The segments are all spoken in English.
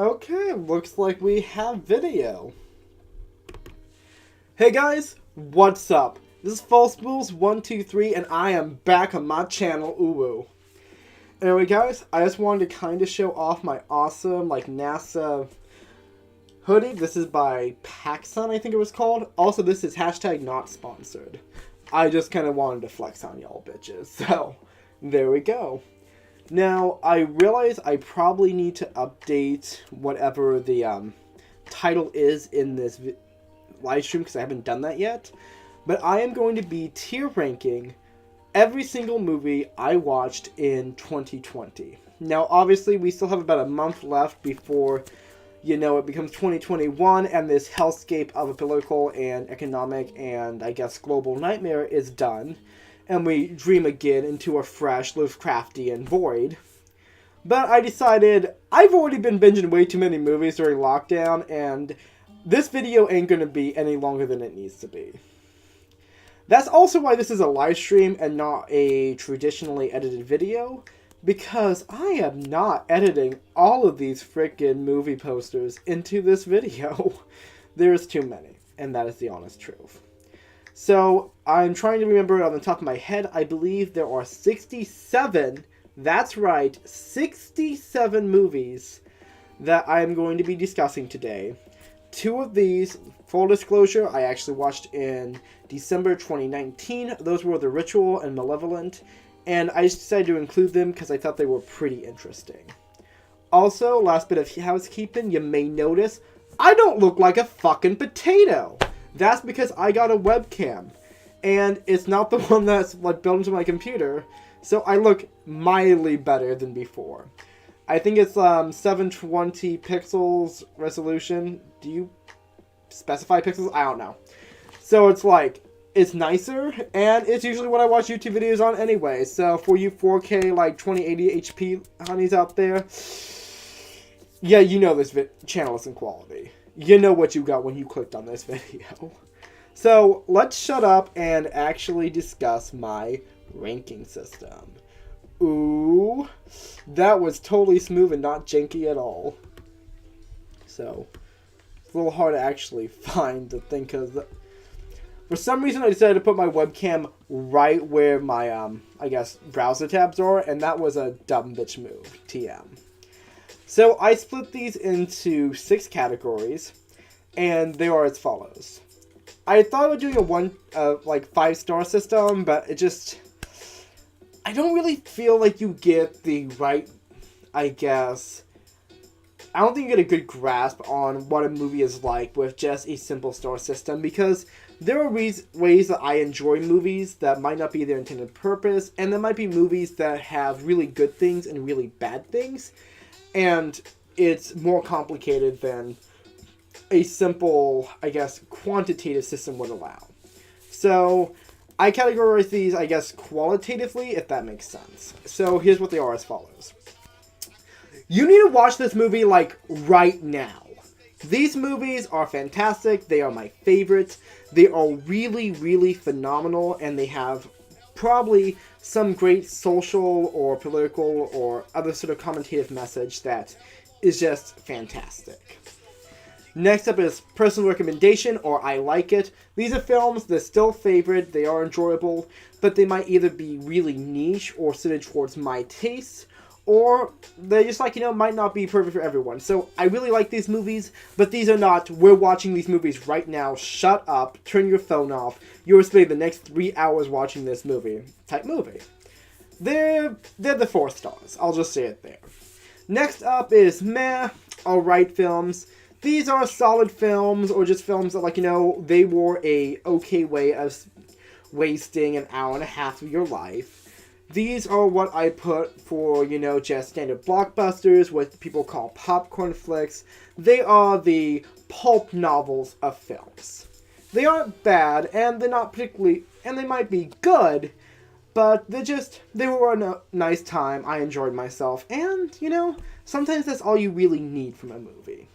Okay, looks like we have video. Hey guys, what's up? This is False Bulls 123 and I am back on my channel, Uwu. Anyway guys, I just wanted to kind of show off my awesome NASA hoodie. This is by PacSun, I think it was called. Also, this is hashtag not sponsored. I just kind of wanted to flex on y'all bitches. So, there we go. Now, I realize I probably need to update whatever the title is in this live stream because I haven't done that yet. But I am going to be tier ranking every single movie I watched in 2020. Now, obviously, we still have about a month left before, you know, it becomes 2021 and this hellscape of a political and economic and, I guess, global nightmare is done. And we dream again into a fresh, Lovecraftian void. But I decided I've already been binging way too many movies during lockdown, and this video ain't gonna be any longer than it needs to be. That's also why this is a live stream and not a traditionally edited video, because I am not editing all of these frickin' movie posters into this video. There's too many, and that is the honest truth. So, I'm trying to remember it on the top of my head. I believe there are 67, that's right, 67 movies that I'm going to be discussing today. 2 of these, full disclosure, I actually watched in December 2019. Those were The Ritual and Malevolent, and I just decided to include them because I thought they were pretty interesting. Also, last bit of housekeeping, you may notice, I don't look like a fucking potato! That's because I got a webcam, and it's not the one that's like built into my computer, so I look mildly better than before. I think it's 720 pixels resolution. Do you specify pixels? I don't know. So it's like, it's nicer, and it's usually what I watch YouTube videos on anyway. So for you 4K like 2080 HP honeys out there, yeah, you know this channel isn't quality. You know what you got when you clicked on this video. So, let's shut up and actually discuss my ranking system. Ooh, that was totally smooth and not janky at all. So, it's a little hard to actually find the thing because for some reason I decided to put my webcam right where my, I guess, browser tabs are, and that was a dumb bitch move, TM. So I split these into 6 categories, and they are as follows. I thought about doing a 5-star system, but it just, I don't really feel like you get the right, I guess, I don't think you get a good grasp on what a movie is like with just a simple star system, because there are ways that I enjoy movies that might not be their intended purpose, and there might be movies that have really good things and really bad things. And it's more complicated than a simple, I guess, quantitative system would allow. So, I categorize these, I guess, qualitatively, if that makes sense. So, here's what they are as follows. You need to watch this movie, like, right now. These movies are fantastic. They are my favorites. They are really, really phenomenal, and they have probably some great social or political or other sort of commentative message that is just fantastic. Next up is personal recommendation, or I like it. These are films that are still favorite, they are enjoyable, but they might either be really niche or suited towards my taste, or they just might not be perfect for everyone. So I really like these movies, but these are not, we're watching these movies right now, shut up, turn your phone off, you're spending the next 3 hours watching this movie type movie. They're the 4 stars, I'll just say it there. Next up is meh, alright films. These are solid films, or just films that, they were a okay way of wasting an hour and a half of your life. These are what I put for, just standard blockbusters, what people call popcorn flicks. They are the pulp novels of films. They aren't bad, and they're not particularly, and they might be good, but they were a nice time, I enjoyed myself, and, sometimes that's all you really need from a movie.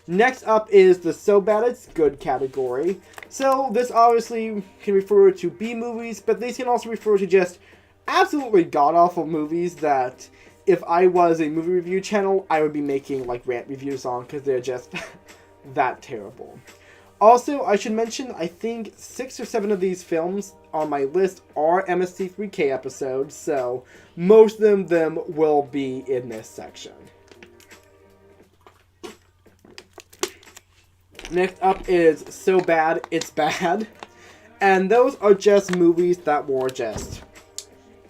Next up is the so bad it's good category. So, this obviously can refer to B movies, but these can also refer to just absolutely god-awful movies that if I was a movie review channel, I would be making like rant reviews on, because they're just that terrible. Also, I should mention, I think 6 or 7 of these films on my list are MST3K episodes, so most of them will be in this section. Next up is So Bad It's Bad. And those are just movies that were just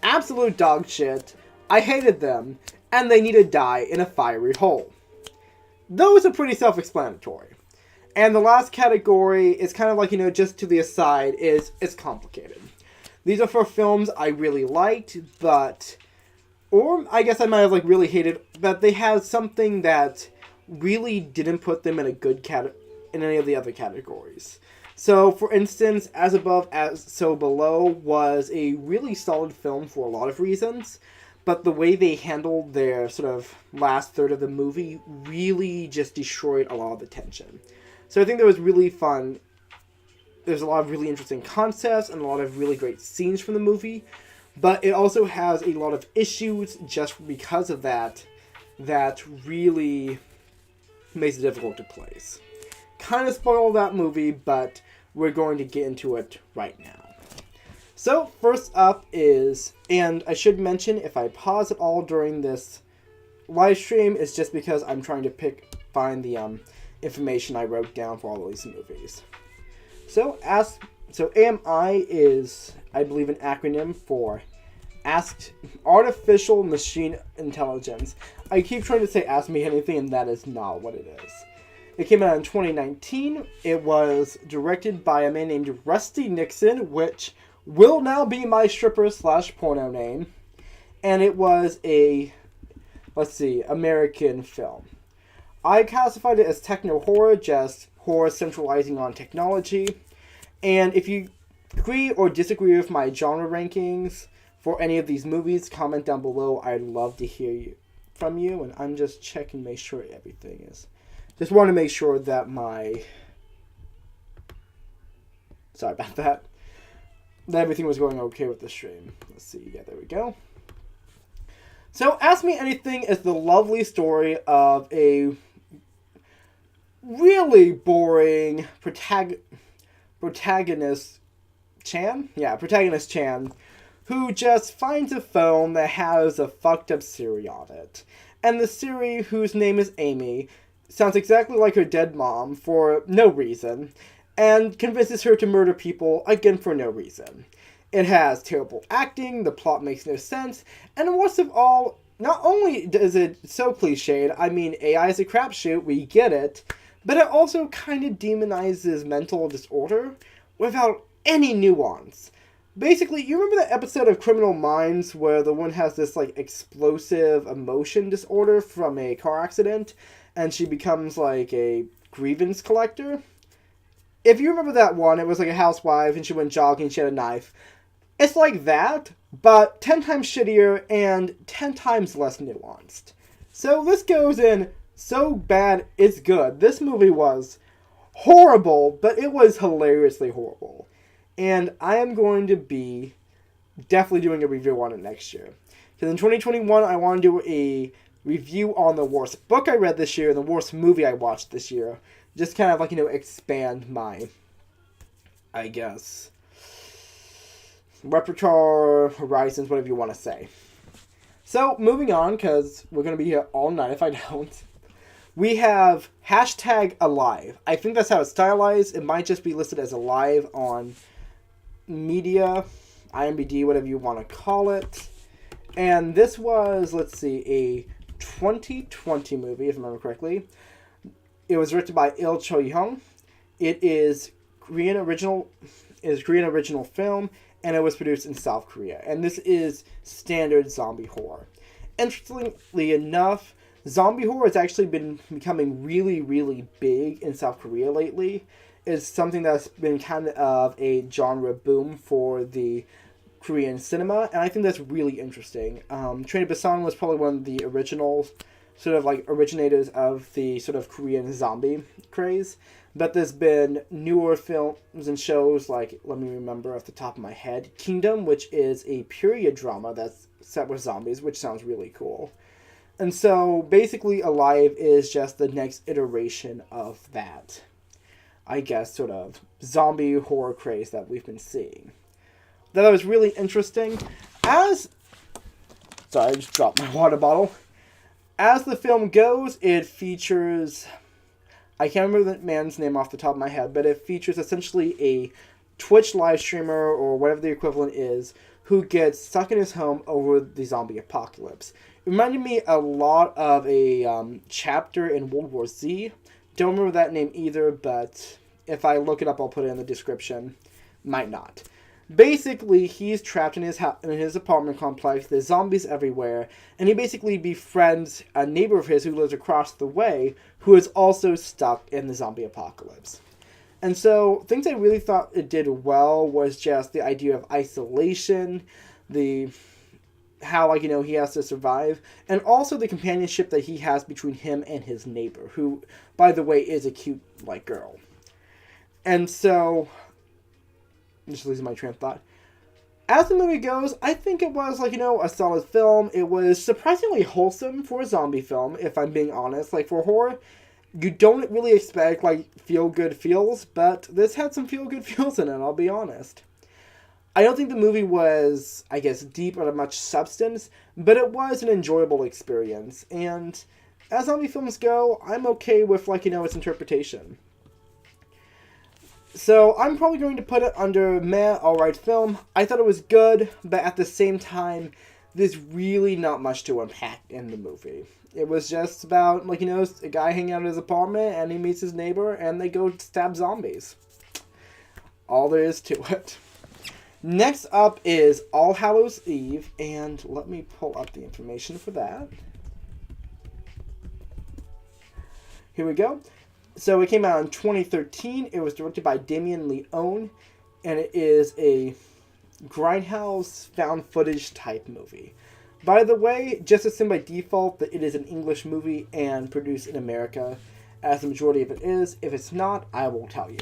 absolute dog shit. I hated them, and they need to die in a fiery hole. Those are pretty self-explanatory. And the last category is kind of like, just to the aside, is it's complicated. These are for films I really liked, but, or I guess I might have like really hated, but they had something that really didn't put them in a good in any of the other categories. So, for instance, As Above, As So Below was a really solid film for a lot of reasons, but the way they handled their sort of last third of the movie really just destroyed a lot of the tension. So I think that was really fun. There's a lot of really interesting concepts and a lot of really great scenes from the movie, but it also has a lot of issues just because of that really makes it difficult to place. Kind of spoiled that movie, but we're going to get into it right now. So, first up is, and I should mention, if I pause at all during this live stream, it's just because I'm trying to find the information I wrote down for all of these movies. So AMI is, I believe, an acronym for Artificial Machine Intelligence. I keep trying to say Ask Me Anything, and that is not what it is. It came out in 2019. It was directed by a man named Rusty Nixon, which will now be my stripper/porno name. And it was a, American film. I classified it as techno-horror, just horror centralizing on technology. And if you agree or disagree with my genre rankings for any of these movies, comment down below. I'd love to hear from you. And I'm just checking to make sure everything is... Just want to make sure that sorry about that. That everything was going okay with the stream. Let's see. Yeah, there we go. So, Ask Me Anything is the lovely story of a really boring protagonist Chan, who just finds a phone that has a fucked up Siri on it. And the Siri, whose name is Amy, sounds exactly like her dead mom for no reason, and convinces her to murder people, again for no reason. It has terrible acting, the plot makes no sense, and worst of all, not only is it so cliched, I mean, AI is a crapshoot, we get it, but it also kind of demonizes mental disorder without any nuance. Basically, you remember that episode of Criminal Minds where the one has this, explosive emotion disorder from a car accident, and she becomes, a grievance collector? If you remember that one, it was, a housewife, and she went jogging, she had a knife. It's like that, but 10 times shittier and 10 times less nuanced. So this goes in So Bad It's Good. This movie was horrible, but it was hilariously horrible. And I am going to be definitely doing a review on it next year. Because in 2021, I want to do a review on the worst book I read this year and the worst movie I watched this year. Just kind of expand my, I guess, repertoire, horizons, whatever you want to say. So, moving on, because we're going to be here all night if I don't. We have #alive. I think that's how it's stylized. It might just be listed as alive on media, IMDb, whatever you want to call it. And this was, a 2020 movie, if I remember correctly. It was directed by Il Choi-hyung. It is Korean original film, and it was produced in South Korea. And this is standard zombie horror. Interestingly enough, zombie horror has actually been becoming really, really big in South Korea lately. It's something that's been kind of a genre boom for the Korean cinema, and I think that's really interesting. Train to Busan was probably one of the original originators of the sort of Korean zombie craze, but there's been newer films and shows let me remember off the top of my head, Kingdom, which is a period drama that's set with zombies, which sounds really cool. And so basically Alive is just the next iteration of that, I guess, sort of zombie horror craze that we've been seeing. That was really interesting. Sorry, I just dropped my water bottle. As the film goes, it features, I can't remember the man's name off the top of my head, but it features essentially a Twitch live streamer, or whatever the equivalent is, who gets stuck in his home over the zombie apocalypse. It reminded me a lot of a chapter in World War Z. Don't remember that name either, but if I look it up, I'll put it in the description. Might not. Basically, he's trapped in his apartment complex. There's zombies everywhere, and he basically befriends a neighbor of his who lives across the way, who is also stuck in the zombie apocalypse. And so, things I really thought it did well was just the idea of isolation, how, he has to survive, and also the companionship that he has between him and his neighbor, who, by the way, is a cute, girl. And so, just losing my train of thought. As the movie goes, I think it was, a solid film. It was surprisingly wholesome for a zombie film, if I'm being honest. For horror, you don't really expect, feel-good feels, but this had some feel-good feels in it, I'll be honest. I don't think the movie was, deep or much substance, but it was an enjoyable experience. And as zombie films go, I'm okay with, its interpretation. So I'm probably going to put it under meh, alright film. I thought it was good, but at the same time, there's really not much to unpack in the movie. It was just about, a guy hanging out in his apartment, and he meets his neighbor, and they go stab zombies. All there is to it. Next up is All Hallows Eve, and let me pull up the information for that. Here we go. So it came out in 2013. It was directed by Damien Leone, and it is a grindhouse found footage type movie. By the way, just assume by default that it is an English movie and produced in America, as the majority of it is. If it's not, I will tell you.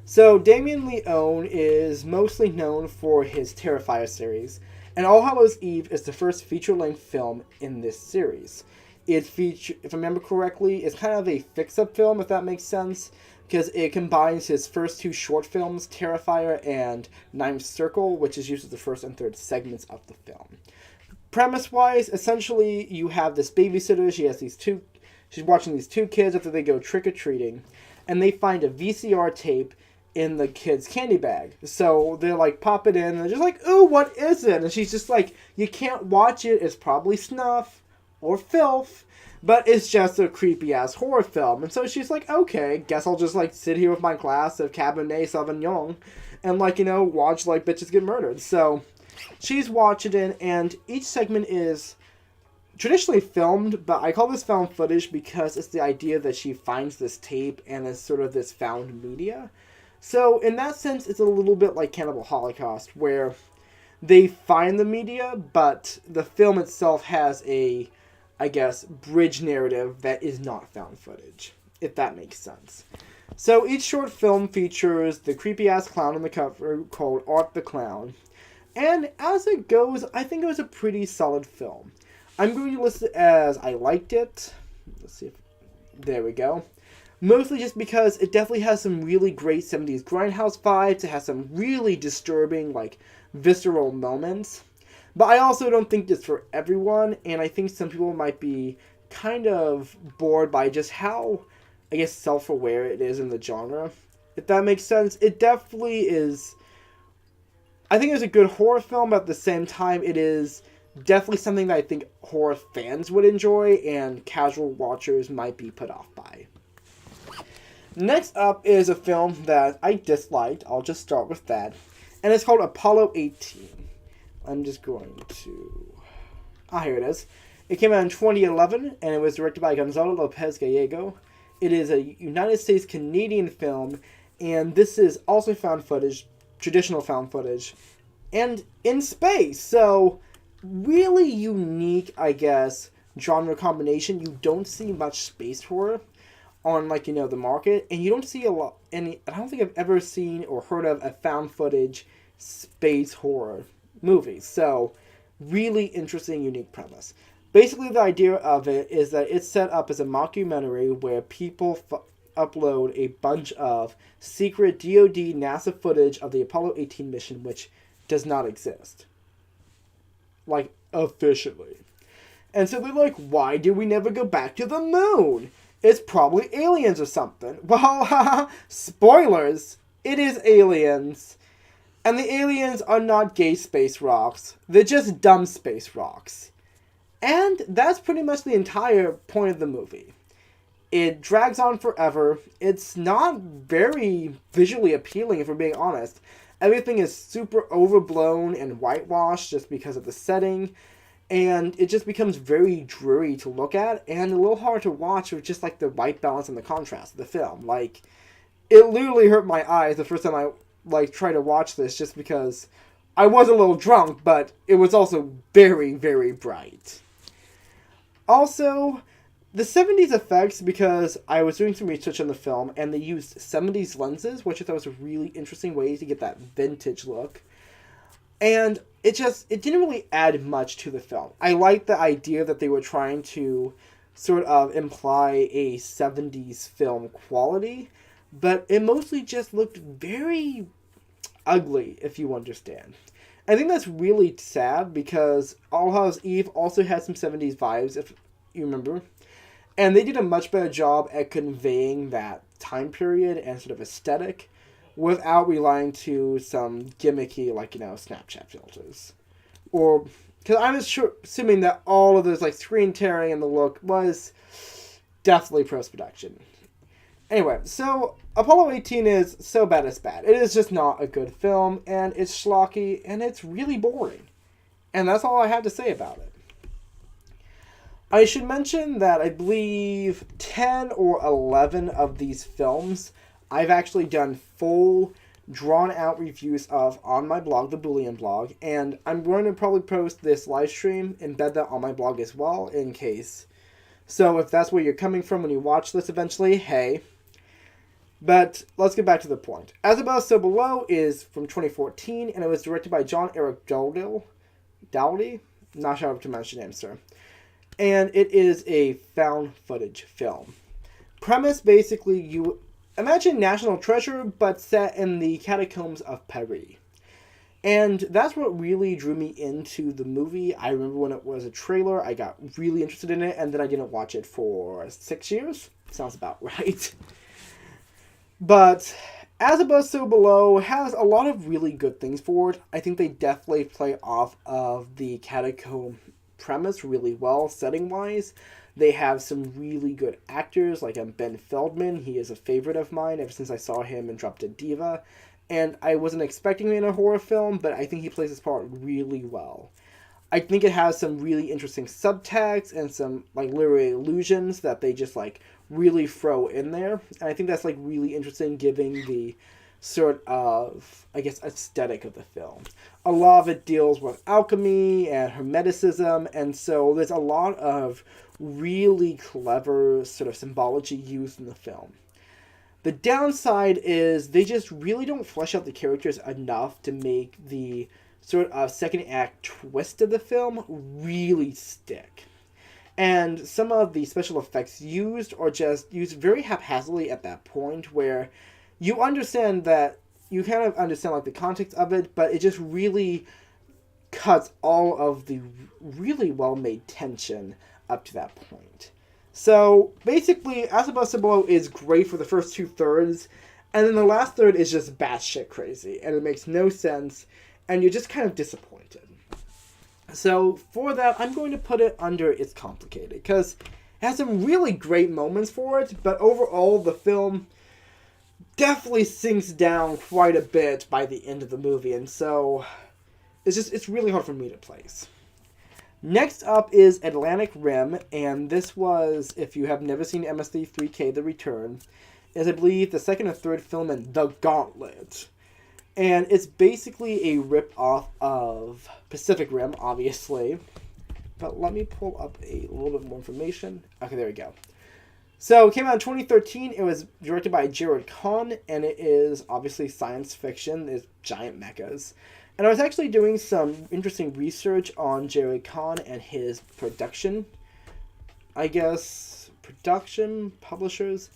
So Damien Leone is mostly known for his Terrifier series, and All Hallows Eve is the first feature-length film in this series. It features, if I remember correctly, it's kind of a fix-up film, if that makes sense, because it combines his first two short films, Terrifier and Ninth Circle, which is usually the first and third segments of the film. Premise-wise, essentially, you have this babysitter. She's watching these two kids after they go trick-or-treating, and they find a VCR tape in the kid's candy bag. So they're pop it in, and they're just ooh, what is it? And she's just you can't watch it. It's probably snuff or filth, but it's just a creepy-ass horror film. And so she's okay, guess I'll just, sit here with my glass of Cabernet Sauvignon and, watch, bitches get murdered. So she's watching it, and each segment is traditionally filmed, but I call this found footage because it's the idea that she finds this tape and it's sort of this found media. So in that sense, it's a little bit like Cannibal Holocaust, where they find the media, but the film itself has a, bridge narrative that is not found footage, if that makes sense. So each short film features the creepy-ass clown on the cover called Art the Clown. And as it goes, I think it was a pretty solid film. I'm going to list it as I liked it. Let's see if... There we go. Mostly just because it definitely has some really great 70s grindhouse vibes. It has some really disturbing, visceral moments. But I also don't think it's for everyone, and I think some people might be kind of bored by just how, self-aware it is in the genre. If that makes sense. It definitely is... I think it's a good horror film, but at the same time, it is definitely something that I think horror fans would enjoy, and casual watchers might be put off by. Next up is a film that I disliked. I'll just start with that. And it's called Apollo 18. I'm just going to... here it is. It came out in 2011, and it was directed by Gonzalo Lopez Gallego. It is a United States-Canadian film, and this is also found footage, traditional found footage, and in space. So, really unique, genre combination. You don't see much space horror on, the market, and you don't see I don't think I've ever seen or heard of a found footage space horror movie. So, really interesting, unique premise. Basically, the idea of it is that it's set up as a mockumentary where people upload a bunch of secret DoD NASA footage of the Apollo 18 mission, which does not exist. Like, officially. And so they're like, why did we never go back to the moon? It's probably aliens or something. Well, spoilers, it is aliens. And the aliens are not gay space rocks. They're just dumb space rocks. And that's pretty much the entire point of the movie. It drags on forever. It's not very visually appealing, if we're being honest. Everything is super overblown and whitewashed just because of the setting. And it just becomes very dreary to look at and a little hard to watch with just like the white balance and the contrast of the film. Like, it literally hurt my eyes the first time I tried to watch this just because I was a little drunk, but it was also very, very bright. Also, the 70s effects, because I was doing some research on the film, and they used 70s lenses, which I thought was a really interesting way to get that vintage look. And it didn't really add much to the film. I liked the idea that they were trying to sort of imply a 70s film quality, but it mostly just looked very ugly, if you understand. I think that's really sad because All Hallows Eve also had some 70s vibes, if you remember. And they did a much better job at conveying that time period and sort of aesthetic without relying to some gimmicky, Snapchat filters. Or, because I'm assuming that all of those, screen tearing and the look was definitely post-production. Anyway, so Apollo 18 is so bad it's bad. It is just not a good film, and it's schlocky, and it's really boring. And that's all I have to say about it. I should mention that I believe 10 or 11 of these films I've actually done full, drawn-out reviews of on my blog, the Boolean blog, and I'm going to probably post this live stream, embed that on my blog as well, in case. So if that's where you're coming from when you watch this eventually, hey. But let's get back to the point. As Above, So Below is from 2014, and it was directed by John Eric Dowdy? Not sure how to pronounce your name, sir. And it is a found footage film. Premise, basically, you imagine National Treasure, but set in the catacombs of Paris. And that's what really drew me into the movie. I remember when it was a trailer, I got really interested in it, and then I didn't watch it for 6 years. Sounds about right. But As Above, So Below has a lot of really good things for it. I think they definitely play off of the catacomb premise really well, setting-wise. They have some really good actors, like Ben Feldman. He is a favorite of mine ever since I saw him in Drop Dead Diva. And I wasn't expecting him in a horror film, but I think he plays his part really well. I think it has some really interesting subtext and some, literary allusions that they just, really throw in there. And I think that's, really interesting, given the sort of, aesthetic of the film. A lot of it deals with alchemy and hermeticism, and so there's a lot of really clever sort of symbology used in the film. The downside is they just really don't flesh out the characters enough to make the sort of second act twist of the film really stick. And some of the special effects used are just used very haphazardly at that point, where you understand that, you kind of understand the context of it, but it just really cuts all of the really well-made tension up to that point. So, basically, As Above, So Below is great for the first 2/3, and then the last third is just batshit crazy, and it makes no sense, and you're just kind of disappointed. So, for that, I'm going to put it under It's Complicated, because it has some really great moments for it, but overall, the film definitely sinks down quite a bit by the end of the movie, and so it's really hard for me to place. Next up is Atlantic Rim, and this was, if you have never seen MST3K The Return, is I believe the second or third film in The Gauntlet. And it's basically a rip-off of Pacific Rim, obviously. But let me pull up a little bit more information. Okay, there we go. So it came out in 2013. It was directed by Jared Kahn, and it is obviously science fiction. It's giant mechas. And I was actually doing some interesting research on Jared Kahn and his production. I guess production, publishers,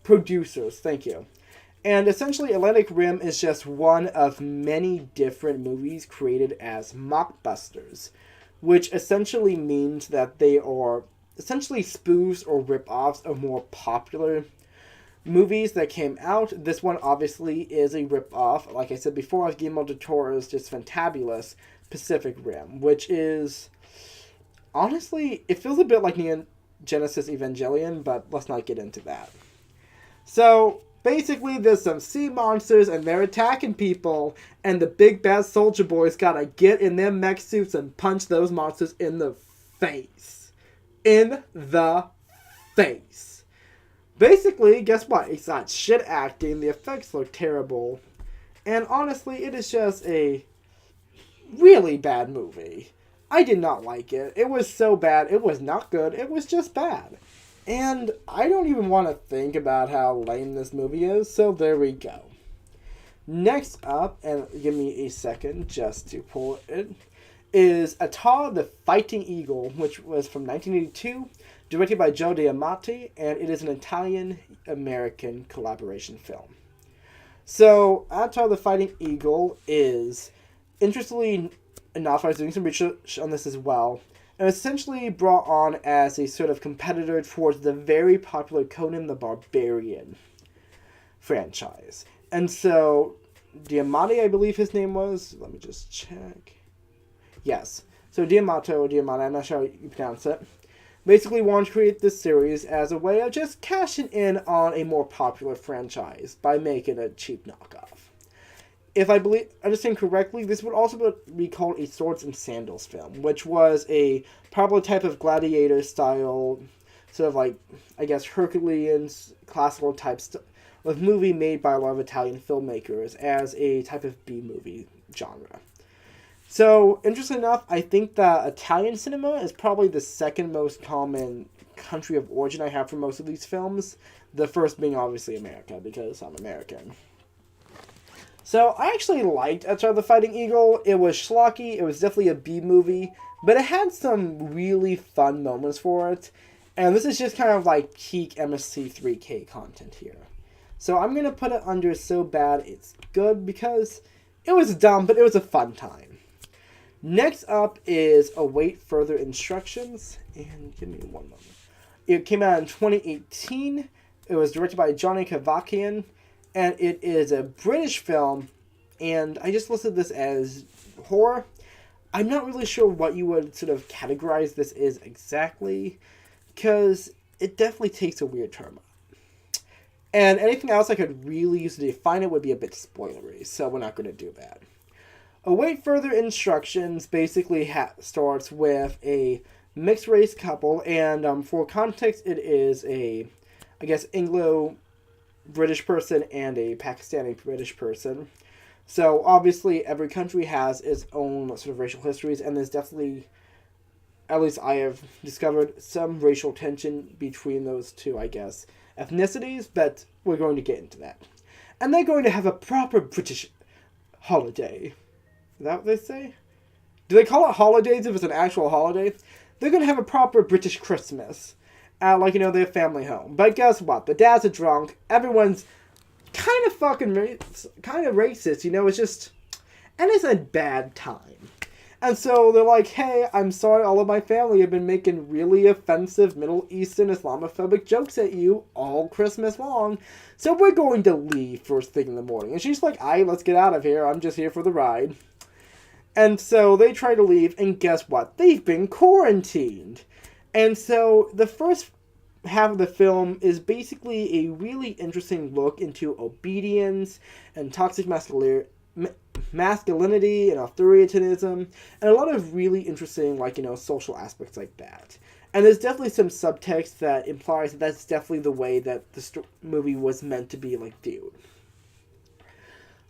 producers, thank you. And essentially Atlantic Rim is just one of many different movies created as mockbusters, which essentially means that they are essentially spoofs or rip-offs of more popular movies that came out. This one obviously is a rip-off, like I said before, of Guillermo del Toro's just fantabulous Pacific Rim, which is, honestly, it feels a bit like Neon Genesis Evangelion, but let's not get into that. So, basically, there's some sea monsters, and they're attacking people, and the big bad soldier boys gotta get in their mech suits and punch those monsters in the face. In the face. Basically, guess what? It's not shit acting, the effects look terrible, and honestly, it is just a really bad movie. I did not like it. It was so bad, it was not good, it was just bad. And I don't even want to think about how lame this movie is, so there we go. Next up, and give me a second just to pull it, is Atar the Fighting Eagle, which was from 1982, directed by Joe Diamante, and it is an Italian-American collaboration film. So, Atar the Fighting Eagle is, interestingly enough, I was doing some research on this as well, and essentially brought on as a sort of competitor towards the very popular Conan the Barbarian franchise. And so, Diamante, I believe his name was, let me just check. Yes. So Diamante, I'm not sure how you pronounce it, basically wanted to create this series as a way of just cashing in on a more popular franchise by making a cheap knockoff. If I understand correctly, this would also be called a Swords and Sandals film, which was a popular type of gladiator style, sort of like, I guess, Herculean, classical type of movie made by a lot of Italian filmmakers as a type of B-movie genre. So, interesting enough, I think that Italian cinema is probably the second most common country of origin I have for most of these films. The first being obviously America, because I'm American. So, I actually liked Atar the Fighting Eagle. It was schlocky, it was definitely a B-movie, but it had some really fun moments for it. And this is just kind of like peak MST3K content here. So, I'm going to put it under So Bad It's Good, because it was dumb, but it was a fun time. Next up is Await Further Instructions, and give me one moment. It came out in 2018. It was directed by Johnny Kavakian, and it is a British film, and I just listed this as horror. I'm not really sure what you would sort of categorize this as exactly, because it definitely takes a weird turn. And anything else I could really use to define it would be a bit spoilery, so we're not going to do that. Await Further Instructions basically starts with a mixed-race couple, and for context, it is a, I guess, Anglo-British person and a Pakistani-British person. So, obviously, every country has its own sort of racial histories, and there's definitely, at least I have discovered, some racial tension between those two, I guess, ethnicities, but we're going to get into that. And they're going to have a proper British holiday. Is that what they say? Do they call it holidays if it's an actual holiday? They're going to have a proper British Christmas at, like, their family home. But guess what? The dads are drunk. Everyone's kind of kind of racist, it's just, and it's a bad time. And so they're like, hey, I'm sorry all of my family have been making really offensive Middle Eastern Islamophobic jokes at you all Christmas long, so we're going to leave first thing in the morning. And she's like, aye, let's get out of here. I'm just here for the ride. And so they try to leave, and guess what? They've been quarantined. And so the first half of the film is basically a really interesting look into obedience and toxic masculinity and authoritarianism, and a lot of really interesting, social aspects like that. And there's definitely some subtext that implies that that's definitely the way that the movie was meant to be, viewed.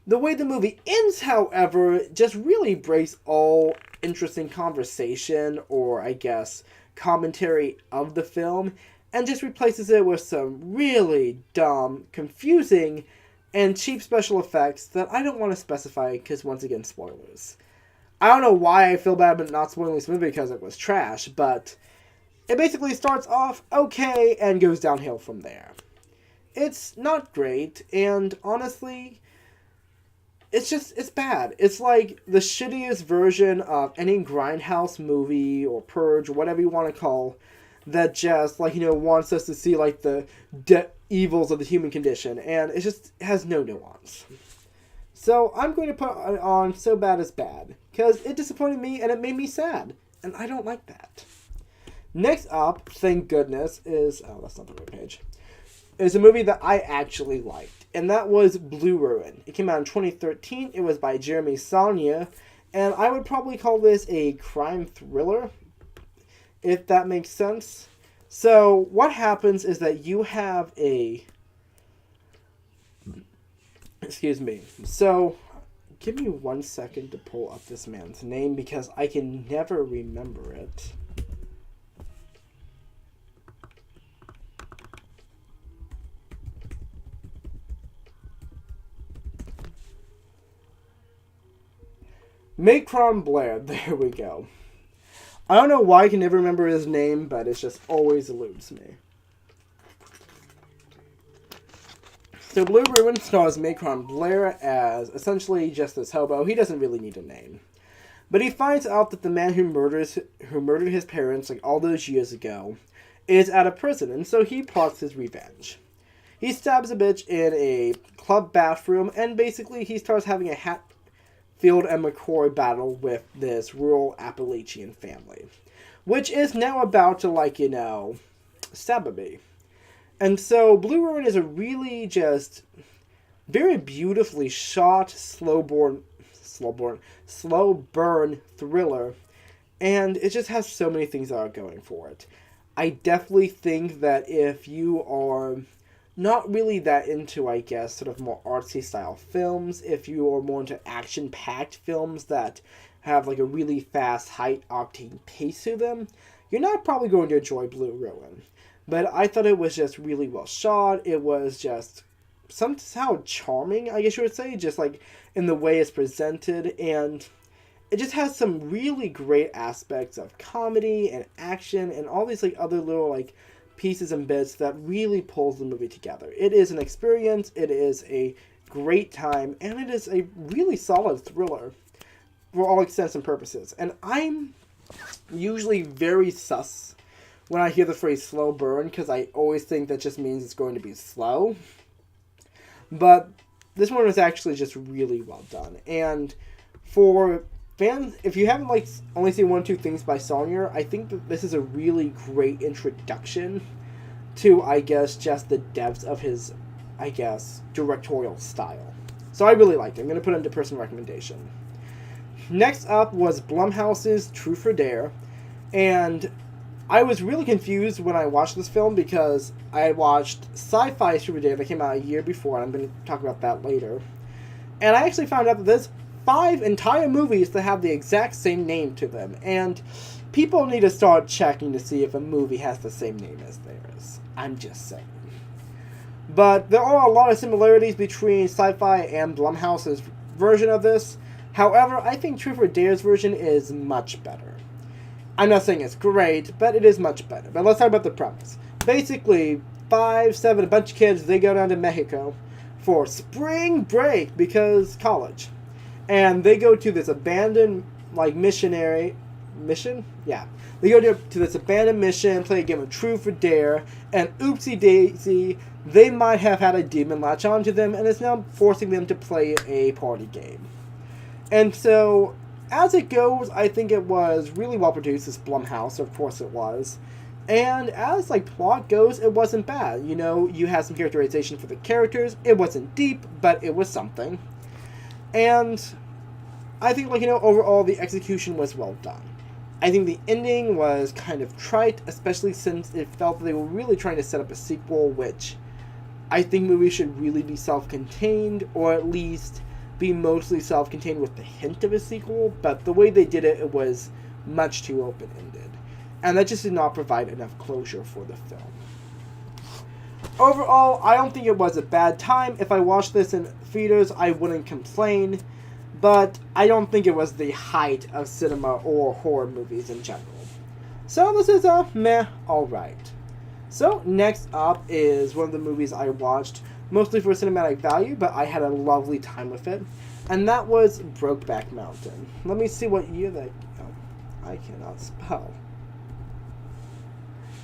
The way the movie ends, however, just really breaks all interesting conversation, or I guess commentary of the film, and just replaces it with some really dumb, confusing, and cheap special effects that I don't want to specify because, once again, spoilers. I don't know why I feel bad about not spoiling this movie because it was trash, but it basically starts off okay and goes downhill from there. It's not great, and honestly, it's bad. It's like the shittiest version of any Grindhouse movie or Purge or whatever you want to call that just, like, wants us to see, like, the evils of the human condition, and it just has no nuance. So I'm going to put it on So Bad It's Bad, because it disappointed me and it made me sad, and I don't like that. Next up, thank goodness, is... oh, that's not the right page. Is a movie that I actually liked, and that was Blue Ruin. It came out in 2013. It was by Jeremy Saulnier, and I would probably call this a crime thriller, if that makes sense. So what happens is that you have a... excuse me. So give me 1 second to pull up this man's name because I can never remember it. Macron Blair, there we go. I don't know why I can never remember his name, but it just always eludes me. So Blue Ruin stars Macron Blair as essentially just this hobo. He doesn't really need a name. But he finds out that the man who murdered his parents like all those years ago is out of prison, and so he plots his revenge. He stabs a bitch in a club bathroom, and basically he starts having a Hatfield and McCoy battle with this rural Appalachian family, which is now about to, stab a bee. And so Blue Ruin is a really just very beautifully shot, slow burn thriller, and it just has so many things that are going for it. I definitely think that if you are not really that into, I guess, sort of more artsy style films, if you are more into action-packed films that have like a really fast, high-octane pace to them, you're not probably going to enjoy Blue Ruin. But I thought it was just really well shot. It was just somehow charming, I guess you would say, just like in the way it's presented, and it just has some really great aspects of comedy and action and all these like other little like pieces and bits that really pulls the movie together. It is an experience, it is a great time, and it is a really solid thriller for all intents and purposes. And I'm usually very sus when I hear the phrase slow burn, because I always think that just means it's going to be slow. But this one was actually just really well done. And for fans, if you haven't only seen 1 or 2 things by Saulnier, I think that this is a really great introduction to, I guess, just the depths of his, I guess, directorial style. So I really liked it. I'm going to put it into personal recommendation. Next up was Blumhouse's Truth or Dare. And I was really confused when I watched this film because I had watched Sci-Fi Truth or Dare that came out a year before, and I'm going to talk about that later. And I actually found out that there's 5 entire movies that have the exact same name to them, and people need to start checking to see if a movie has the same name as theirs. I'm just saying. But there are a lot of similarities between Sci-Fi and Blumhouse's version of this. However, I think Truth or Dare's version is much better. I'm not saying it's great, but it is much better. But let's talk about the premise. Basically, 5, 7, a bunch of kids, they go down to Mexico for spring break because college. And they go to this abandoned, missionary... mission? Yeah. They go to this abandoned mission, play a game of Truth or Dare, and oopsie daisy, they might have had a demon latch onto them, and it's now forcing them to play a party game. And so, as it goes, I think it was really well produced. It's Blumhouse, of course it was. And as plot goes, it wasn't bad. You had some characterization for the characters. It wasn't deep, but it was something. And I think, overall the execution was well done. I think the ending was kind of trite, especially since it felt that they were really trying to set up a sequel, which I think movies should really be self-contained, or at least be mostly self-contained with the hint of a sequel, but the way they did it, it was much too open-ended. And that just did not provide enough closure for the film. Overall, I don't think it was a bad time. If I watched this in theaters, I wouldn't complain. But I don't think it was the height of cinema or horror movies in general. So this is a meh, alright. So next up is one of the movies I watched, mostly for cinematic value, but I had a lovely time with it. And that was Brokeback Mountain. Let me see what year that... Oh, I cannot spell.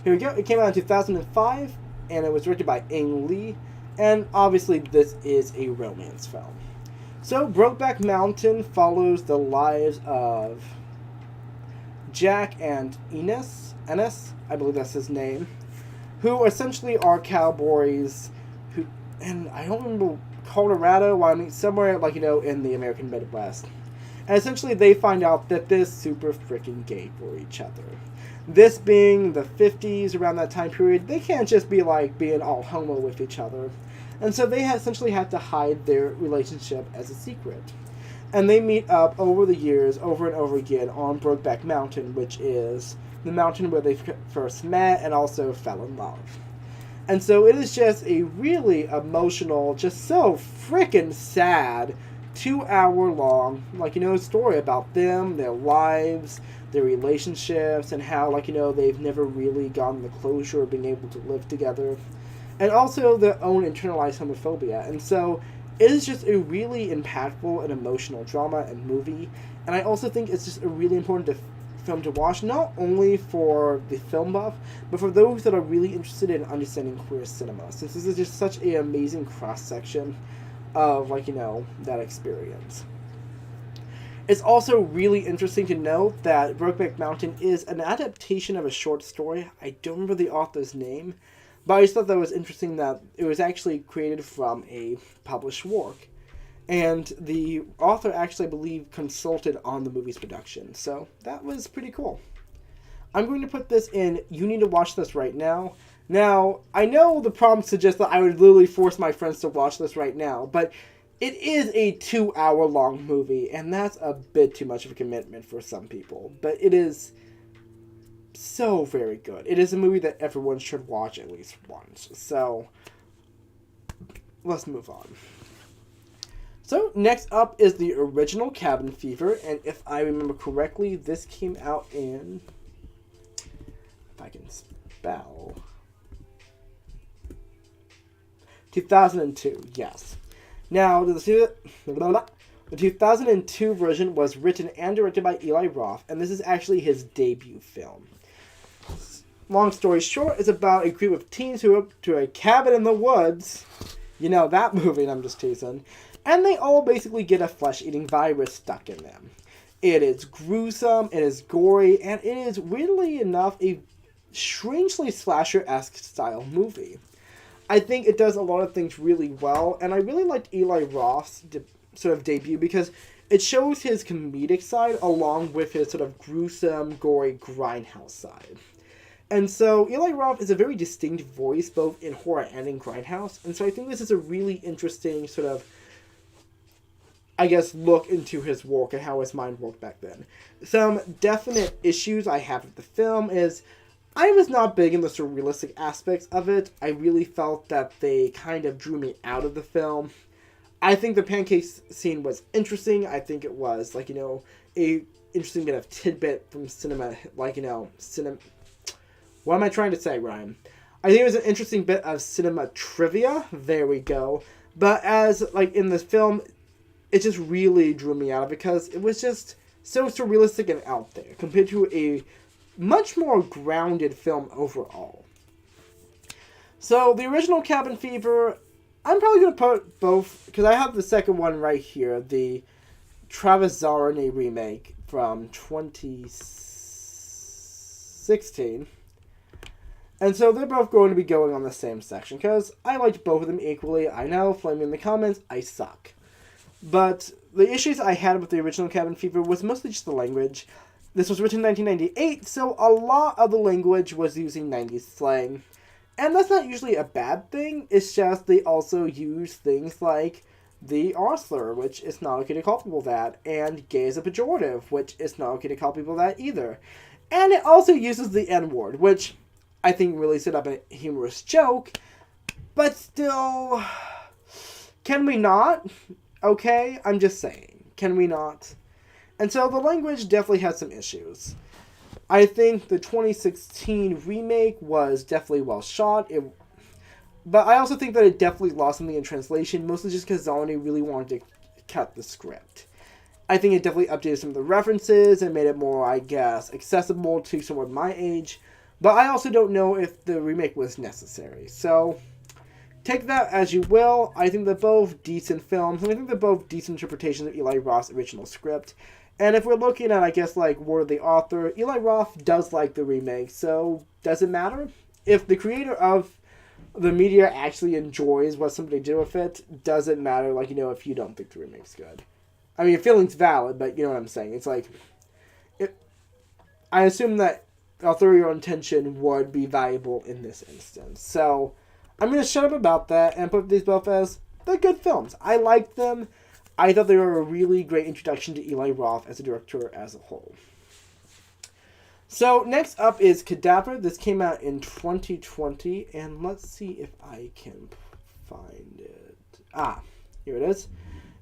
Here we go. It came out in 2005, and it was directed by Ang Lee. And obviously this is a romance film. So Brokeback Mountain follows the lives of Jack and Ennis, I believe that's his name, who essentially are cowboys who, and I don't remember, Colorado, I mean somewhere like, in the American Midwest. And essentially they find out that they're super freaking gay for each other. This being the 50s, around that time period, they can't just be like being all homo with each other. And so they essentially have to hide their relationship as a secret. And they meet up over the years, over and over again, on Brokeback Mountain, which is the mountain where they first met and also fell in love. And so it is just a really emotional, just so freaking sad, 2-hour-long, story about them, their lives, their relationships, and how, they've never really gotten the closure of being able to live together. And also their own internalized homophobia. And so it is just a really impactful and emotional drama and movie. And I also think it's just a really important film to watch, not only for the film buff, but for those that are really interested in understanding queer cinema, since this is just such an amazing cross-section of, that experience. It's also really interesting to note that Brokeback Mountain is an adaptation of a short story. I don't remember the author's name, but I just thought that was interesting that it was actually created from a published work. And the author actually, I believe, consulted on the movie's production. So that was pretty cool. I'm going to put this in, you need to watch this right now. Now, I know the prompt suggests that I would literally force my friends to watch this right now, but it is a 2-hour-long movie, and that's a bit too much of a commitment for some people. But it is so very good. It is a movie that everyone should watch at least once. So, let's move on. So, next up is the original Cabin Fever, and if I remember correctly, this came out in, if I can spell, 2002, yes. Now, the 2002 version was written and directed by Eli Roth, and this is actually his debut film. Long story short, it's about a group of teens who are up to a cabin in the woods. You know, that movie, and I'm just teasing. And they all basically get a flesh-eating virus stuck in them. It is gruesome, it is gory, and it is, weirdly enough, a strangely slasher-esque style movie. I think it does a lot of things really well, and I really liked Eli Roth's sort of debut because it shows his comedic side along with his sort of gruesome, gory grindhouse side. And so Eli Roth is a very distinct voice both in horror and in grindhouse, and so I think this is a really interesting sort of, I guess, look into his work and how his mind worked back then. Some definite issues I have with the film is I was not big in the surrealistic aspects of it. I really felt that they kind of drew me out of the film. I think the pancakes scene was interesting. I think it was, like, a interesting bit of tidbit from cinema, what am I trying to say, Ryan? I think it was an interesting bit of cinema trivia. There we go. But as, in the film, it just really drew me out because it was just so surrealistic and out there compared to a much more grounded film overall. So, the original Cabin Fever, I'm probably going to put both, because I have the second one right here, the Travis Zarni remake from 2016. And so they're both going to be going on the same section, because I liked both of them equally. I know, flame me in the comments, I suck. But the issues I had with the original Cabin Fever was mostly just the language. This was written in 1998, so a lot of the language was using 90s slang. And that's not usually a bad thing, it's just they also use things like the R slur, which is not okay to call people that, and gay is a pejorative, which is not okay to call people that either. And it also uses the N-word, which I think really set up a humorous joke, But still, can we not? Okay, I'm just saying. Can we not? And so the language definitely has some issues. I think the 2016 remake was definitely well shot. But I also think that it definitely lost something in translation, mostly just because Zolny really wanted to cut the script. I think it definitely updated some of the references and made it more, I guess, accessible to someone my age. But I also don't know if the remake was necessary. So, take that as you will. I think they're both decent films, and I think they're both decent interpretations of Eli Roth's original script. And if we're looking at, I guess, like, word of the author, Eli Roth does like the remake, so does it matter? If the creator of the media actually enjoys what somebody did with it, does it matter, like, if you don't think the remake's good? I mean, your feeling's valid, but you know what I'm saying. It's like, I assume that authorial intention would be valuable in this instance. So, I'm going to shut up about that and put these both as, they're good films. I liked them. I thought they were a really great introduction to Eli Roth as a director as a whole. So, next up is Cadaver. This came out in 2020, and let's see if I can find it. Here it is.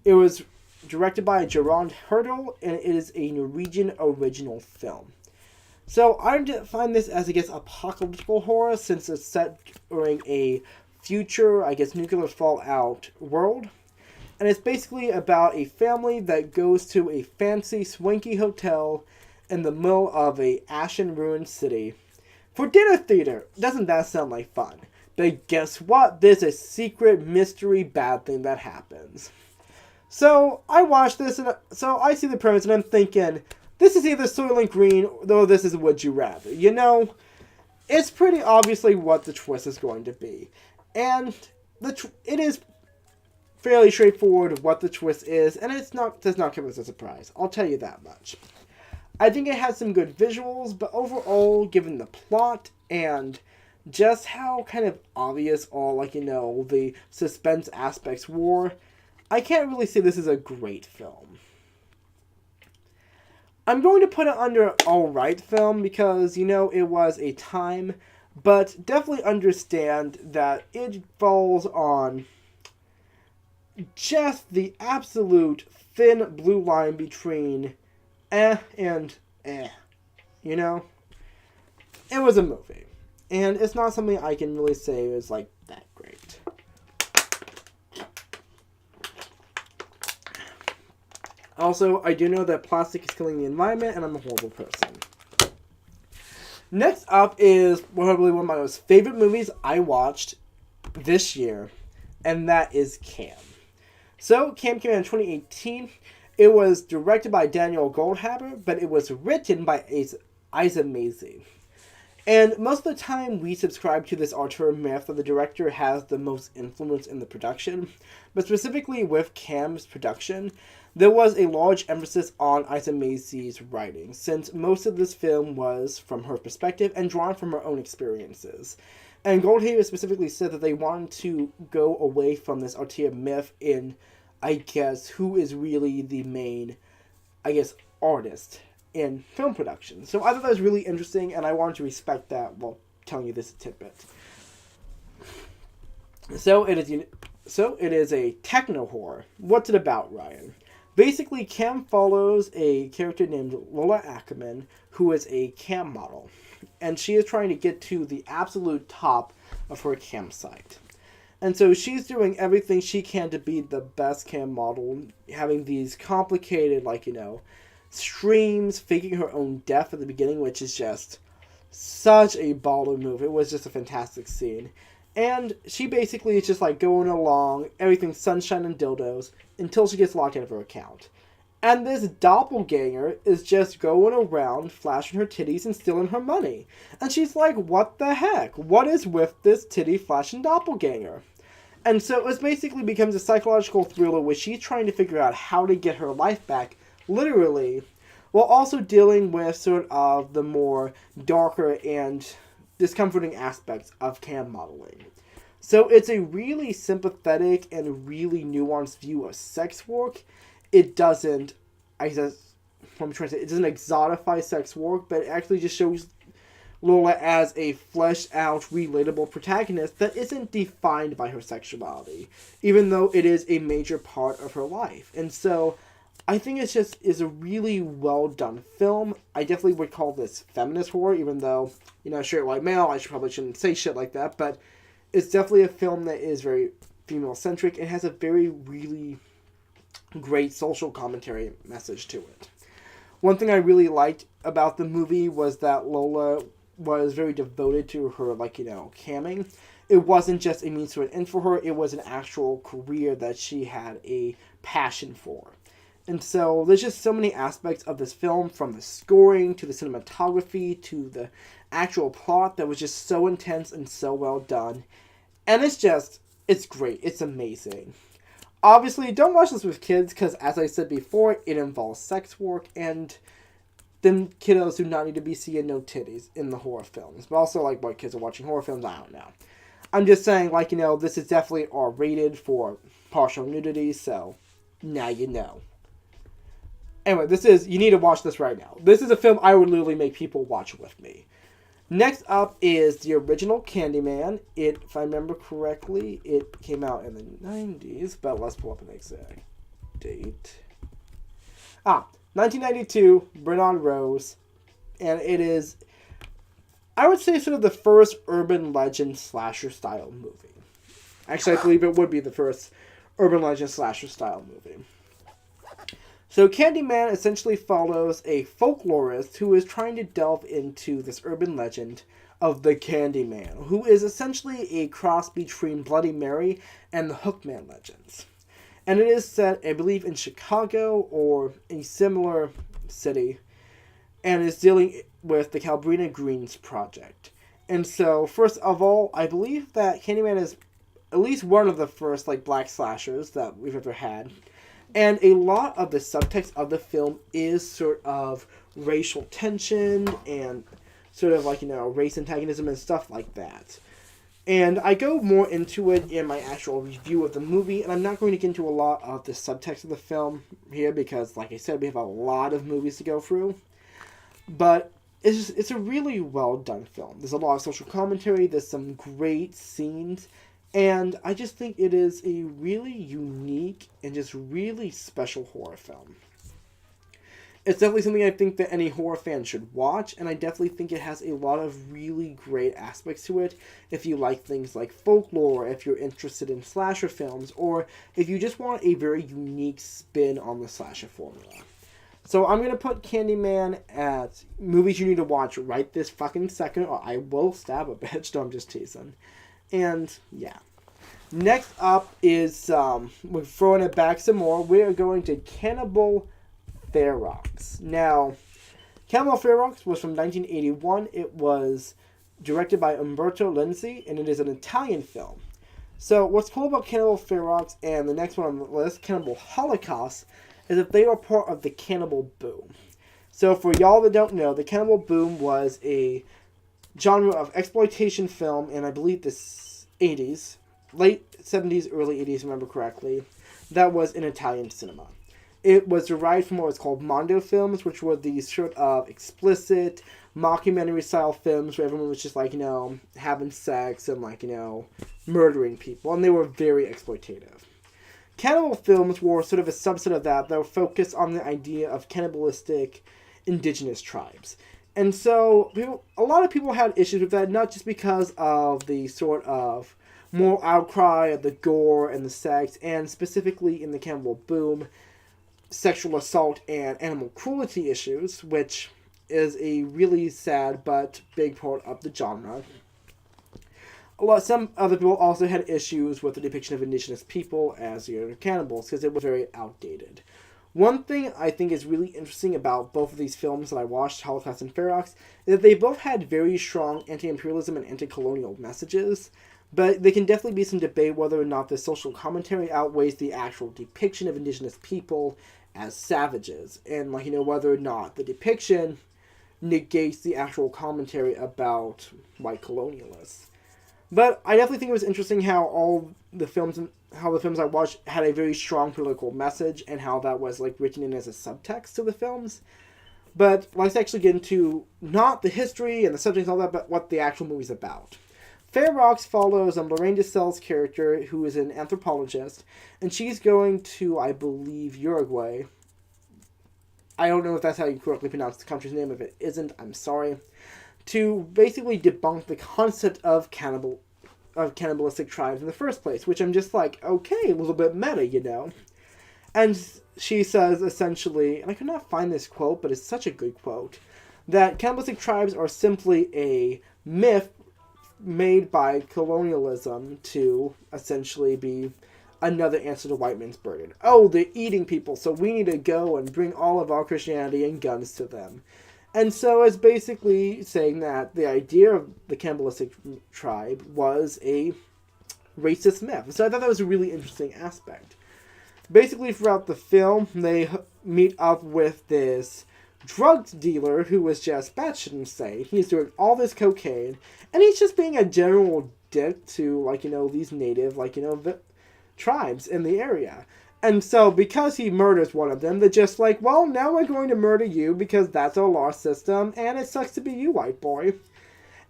It was directed by Gerard Hurdle, and it is a Norwegian original film. So, I find this as, I guess, apocalyptic horror, since it's set during a future, I guess, nuclear fallout world. And it's basically about a family that goes to a fancy, swanky hotel in the middle of a ashen ruined city for dinner theater. Doesn't that sound like fun? But guess what? There's a secret mystery bad thing that happens. So I watched this, and so I see the premise, and I'm thinking, this is either Soylent Green, or this is Would You Rather. It's pretty obviously what the twist is going to be. And it is fairly straightforward what the twist is, and does not come as a surprise. I'll tell you that much. I think it has some good visuals, but overall, given the plot and just how kind of obvious all, the suspense aspects were, I can't really say this is a great film. I'm going to put it under alright film because, it was a time, but definitely understand that it falls on just the absolute thin blue line between and eh. It was a movie. And it's not something I can really say is, that great. Also, I do know that plastic is killing the environment, and I'm a horrible person. Next up is probably one of my most favorite movies I watched this year, and that is Cam. So, Cam came out in 2018. It was directed by Daniel Goldhaber, but it was written by Isa Maisie. And most of the time, we subscribe to this auteur myth that the director has the most influence in the production. But specifically with Cam's production, there was a large emphasis on Isa Maisie's writing, since most of this film was from her perspective and drawn from her own experiences. And Goldhaber specifically said that they wanted to go away from this auteur myth in, I guess, who is really the main, artist in film production. So I thought that was really interesting, and I wanted to respect that while telling you this tidbit. So it is a techno horror. What's it about, Ryan? Basically, Cam follows a character named Lola Ackerman, who is a cam model, and she is trying to get to the absolute top of her campsite. And so she's doing everything she can to be the best cam model, having these complicated, streams, faking her own death at the beginning, which is just such a baller move. It was just a fantastic scene. And she basically is just, going along, everything's sunshine and dildos, until she gets locked out of her account. And this doppelganger is just going around, flashing her titties and stealing her money. And she's like, what the heck? What is with this titty-flashing doppelganger? And so it basically becomes a psychological thriller where she's trying to figure out how to get her life back, literally, while also dealing with sort of the more darker and discomforting aspects of cam modeling. So it's a really sympathetic and really nuanced view of sex work. It doesn't, it doesn't exotify sex work, but it actually just shows Lola as a fleshed out, relatable protagonist that isn't defined by her sexuality, even though it is a major part of her life. And so I think it's just is a really well done film. I definitely would call this feminist horror, even though, straight white male, probably shouldn't say shit like that, but it's definitely a film that is very female centric and has a very, really great social commentary message to it. One thing I really liked about the movie was that Lola was very devoted to her, camming. It wasn't just a means to an end for her, it was an actual career that she had a passion for. And so there's just so many aspects of this film, from the scoring to the cinematography to the actual plot, that was just so intense and so well done. And it's great. It's amazing. Obviously, don't watch this with kids because, as I said before, it involves sex work, and them kiddos do not need to be seeing no titties in the horror films. But also, what kids are watching horror films, I don't know. I'm just saying, this is definitely R-rated for partial nudity, so now you know. Anyway, you need to watch this right now. This is a film I would literally make people watch with me. Next up is the original Candyman. If I remember correctly, it came out in the 90s, but let's pull up an exact date. 1992, Bernard Rose, and it is, I would say, sort of the first urban legend slasher style movie. Actually, I believe it would be the first urban legend slasher style movie. So Candyman essentially follows a folklorist who is trying to delve into this urban legend of the Candyman, who is essentially a cross between Bloody Mary and the Hookman legends. And it is set, I believe, in Chicago or a similar city, and is dealing with the Cabrini Greens project. And so, first of all, I believe that Candyman is at least one of the first black slashers that we've ever had. And a lot of the subtext of the film is sort of racial tension and sort of race antagonism and stuff like that. And I go more into it in my actual review of the movie, and I'm not going to get into a lot of the subtext of the film here because, like I said, we have a lot of movies to go through. But it's a really well done film. There's a lot of social commentary, there's some great scenes, and I just think it is a really unique and just really special horror film. It's definitely something I think that any horror fan should watch, and I definitely think it has a lot of really great aspects to it if you like things like folklore, if you're interested in slasher films, or if you just want a very unique spin on the slasher formula. So I'm going to put Candyman at movies you need to watch right this fucking second, or I will stab a bitch. No, I'm just teasing. And, yeah. Next up is, we're throwing it back some more. We're going to Cannibal Ferox. Now, Cannibal Ferox was from 1981. It was directed by Umberto Lenzi, and it is an Italian film. So, what's cool about Cannibal Ferox and the next one on the list, Cannibal Holocaust, is that they are part of the Cannibal Boom. So, for y'all that don't know, the Cannibal Boom was a genre of exploitation film in, I believe, the 80s, late 70s, early 80s, if I remember correctly, that was in Italian cinema. It was derived from what was called Mondo films, which were these sort of explicit, mockumentary-style films where everyone was just, having sex and, murdering people, and they were very exploitative. Cannibal films were sort of a subset of that were focused on the idea of cannibalistic indigenous tribes. And so, a lot of people had issues with that, not just because of the sort of moral outcry of the gore and the sex, and specifically in the Cannibal Boom, sexual assault and animal cruelty issues, which is a really sad but big part of the genre. Some other people also had issues with the depiction of indigenous people as cannibals, because it was very outdated. One thing I think is really interesting about both of these films that I watched, Holocaust and Ferox, is that they both had very strong anti-imperialism and anti-colonial messages, but there can definitely be some debate whether or not the social commentary outweighs the actual depiction of indigenous people as savages, and whether or not the depiction negates the actual commentary about white colonialists. But I definitely think it was interesting how the films I watched had a very strong political message, and how that was written in as a subtext to the films. But let's actually get into not the history and the subject and all that, but what the actual movie's about. Fair Rocks follows Lorraine DeSelle's character, who is an anthropologist, and she's going to, I believe, Uruguay. I don't know if that's how you correctly pronounce the country's name. If it isn't, I'm sorry. To basically debunk the concept of cannibalistic tribes in the first place, which I'm just like, okay, a little bit meta, you know. And she says, essentially, and I could not find this quote, but it's such a good quote, that cannibalistic tribes are simply a myth made by colonialism to essentially be another answer to white man's burden. Oh, they're eating people, so we need to go and bring all of our Christianity and guns to them. And so it's basically saying that the idea of the cannibalistic tribe was a racist myth. So I thought that was a really interesting aspect. Basically, throughout the film, they meet up with this drug dealer who was just batshit insane. He's doing all this cocaine, and he's just being a general dick to, like, you know, these native, like, you know, tribes in the area. And so, because he murders one of them, they're just like, well, now we're going to murder you because that's our law system, and it sucks to be you, white boy.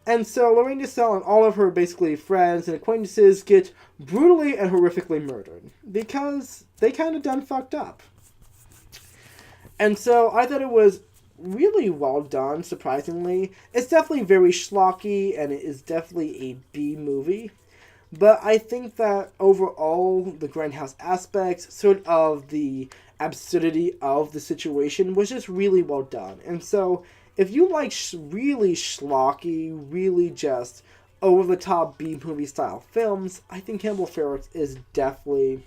And so, Lorraine DeSalle and all of her, basically, friends and acquaintances get brutally and horrifically murdered because they kind of done fucked up. And so, I thought it was really well done, surprisingly. It's definitely very schlocky, and it is definitely a B movie. But I think that overall, the grindhouse aspects, sort of the absurdity of the situation, was just really well done. And so, if you like really schlocky, really just over-the-top B-movie style films, I think Cannibal Ferox is definitely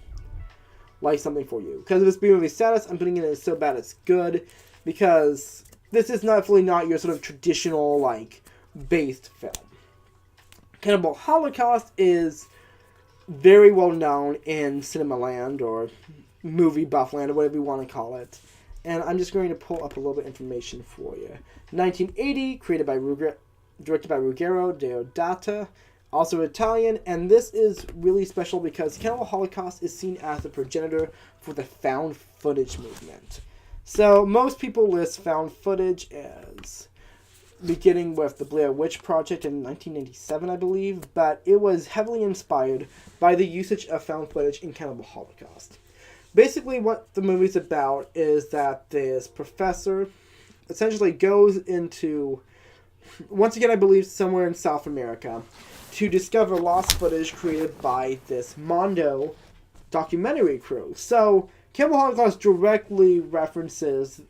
like something for you. Because of its B-movie status, I'm putting it in so bad it's good, because this is definitely not your sort of traditional, like, based film. Cannibal Holocaust is very well known in cinema land, or movie buff land, or whatever you want to call it. And I'm just going to pull up a little bit of information for you. 1980, directed by Ruggero Deodato, also Italian, and this is really special because Cannibal Holocaust is seen as the progenitor for the found footage movement. So most people list found footage as beginning with the Blair Witch Project in 1987, I believe, but it was heavily inspired by the usage of found footage in Cannibal Holocaust. Basically, what the movie's about is that this professor essentially goes into, once again, I believe, somewhere in South America, to discover lost footage created by this Mondo documentary crew. So, Cannibal Holocaust directly references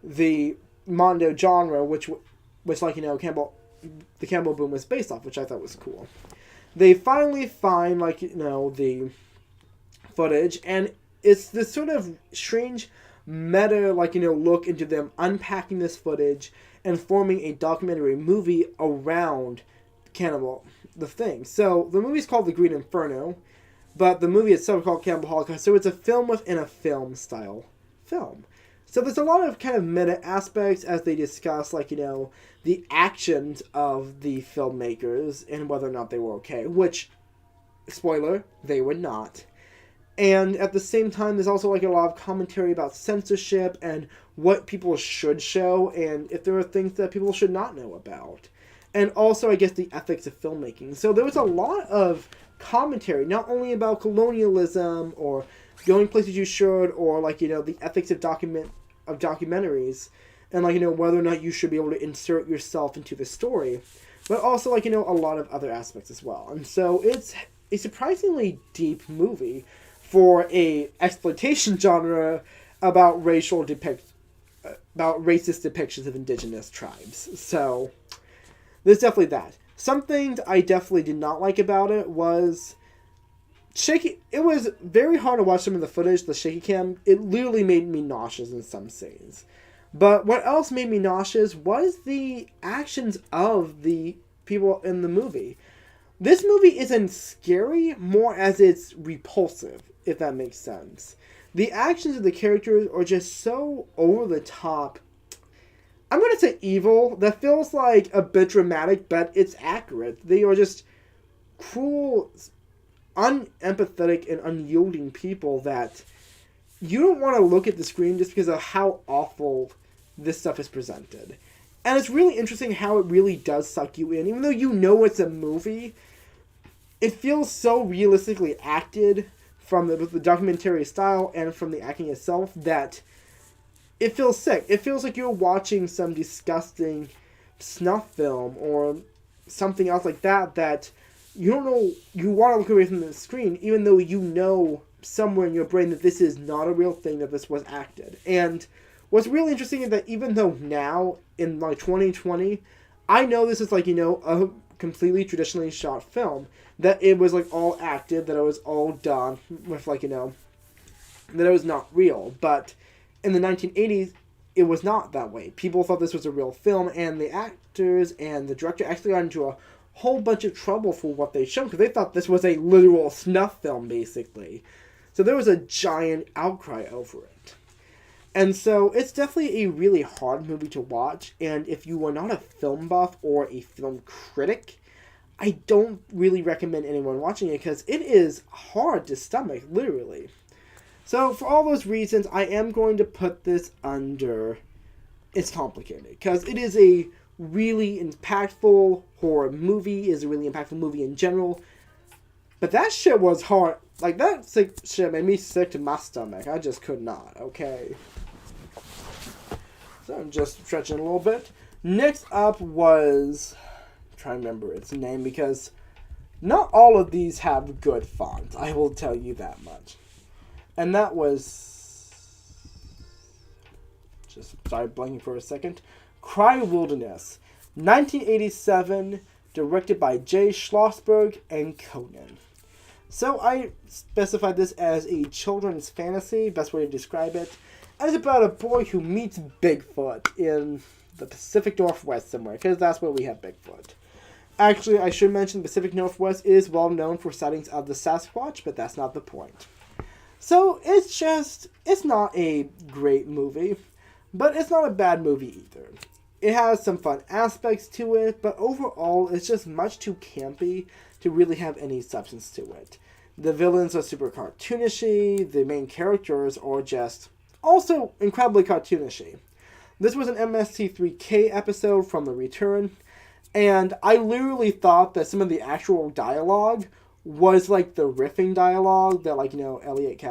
the Mondo genre, which like, you know, the Cannibal boom was based off, which I thought was cool. They finally find, like, you know, the footage, and it's this sort of strange meta, like, you know, look into them unpacking this footage and forming a documentary movie around Cannibal, the thing. So, the movie's called The Green Inferno, but the movie itself is called Cannibal Holocaust, so it's a film within a film style film. So there's a lot of kind of meta aspects as they discuss, like, you know, the actions of the filmmakers and whether or not they were okay, which, spoiler, they were not. And at the same time, there's also, like, a lot of commentary about censorship and what people should show and if there are things that people should not know about. And also, I guess, the ethics of filmmaking. So there was a lot of commentary, not only about colonialism or going places you should, or, like, you know, the ethics of documentaries, and, like, you know, whether or not you should be able to insert yourself into the story, but also, like, you know, a lot of other aspects as well. And so it's a surprisingly deep movie for a exploitation genre about racist depictions of indigenous tribes. So there's definitely that. Some things I definitely did not like about it was shaky. It was very hard to watch some of the footage, the shaky cam. It literally made me nauseous in some scenes. But what else made me nauseous was the actions of the people in the movie. This movie isn't scary more as it's repulsive, if that makes sense. The actions of the characters are just so over the top. I'm going to say evil. That feels like a bit dramatic, but it's accurate. They are just cruel, unempathetic, and unyielding people that you don't want to look at the screen just because of how awful this stuff is presented. And it's really interesting how it really does suck you in. Even though you know it's a movie, it feels so realistically acted from the documentary style and from the acting itself that it feels sick. It feels like you're watching some disgusting snuff film or something else like that you don't know, you want to look away from the screen even though you know somewhere in your brain that this is not a real thing, that this was acted. And what's really interesting is that even though now, in like 2020, I know this is like, a completely traditionally shot film, that it was like all acted, that it was all done with like, that it was not real. But in the 1980s, it was not that way. People thought this was a real film, and the actors and the director actually got into a whole bunch of trouble for what they showed, because they thought this was a literal snuff film, basically. So there was a giant outcry over it. And so it's definitely a really hard movie to watch, and if you are not a film buff or a film critic, I don't really recommend anyone watching it, because it is hard to stomach, literally. So for all those reasons, I am going to put this under It's Complicated, because it is a really impactful horror movie, is a really impactful movie in general, but that shit was hard. Like, that shit made me sick to my stomach. I just could not, okay? So I'm just stretching a little bit. Next up was, I'm trying to remember its name, because not all of these have good fonts, I will tell you that much. And that was, just started blanking for a second, Cry Wilderness, 1987, directed by Jay Schlossberg and Conan. So I specified this as a children's fantasy, best way to describe it. And it's about a boy who meets Bigfoot in the Pacific Northwest somewhere, because that's where we have Bigfoot. Actually, I should mention the Pacific Northwest is well known for sightings of the Sasquatch, but that's not the point. So it's not a great movie, but it's not a bad movie either. It has some fun aspects to it, but overall it's just much too campy to really have any substance to it. The villains are super cartoonishy, the main characters are just also incredibly cartoonishy. This was an MST3K episode from The Return, and I literally thought that some of the actual dialogue was like the riffing dialogue that, like, Elliot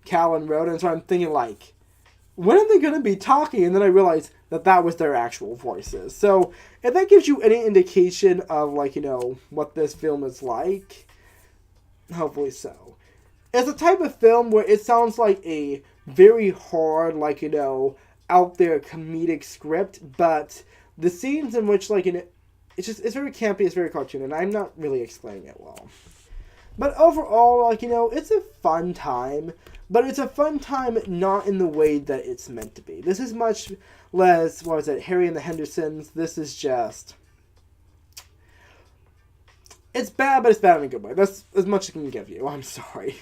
Callan wrote, and so I'm thinking, like, when are they going to be talking? And then I realized that was their actual voices. So if that gives you any indication of, like, what this film is like, hopefully so. It's a type of film where it sounds like a very hard, like, out there comedic script, but the scenes in which, like, it's very campy, it's very cartoon, and I'm not really explaining it well. But overall, like, it's a fun time, but it's a fun time not in the way that it's meant to be. This is much less, what was it, Harry and the Hendersons. This is just, it's bad, but it's bad in a good way. That's as much as I can give you. I'm sorry.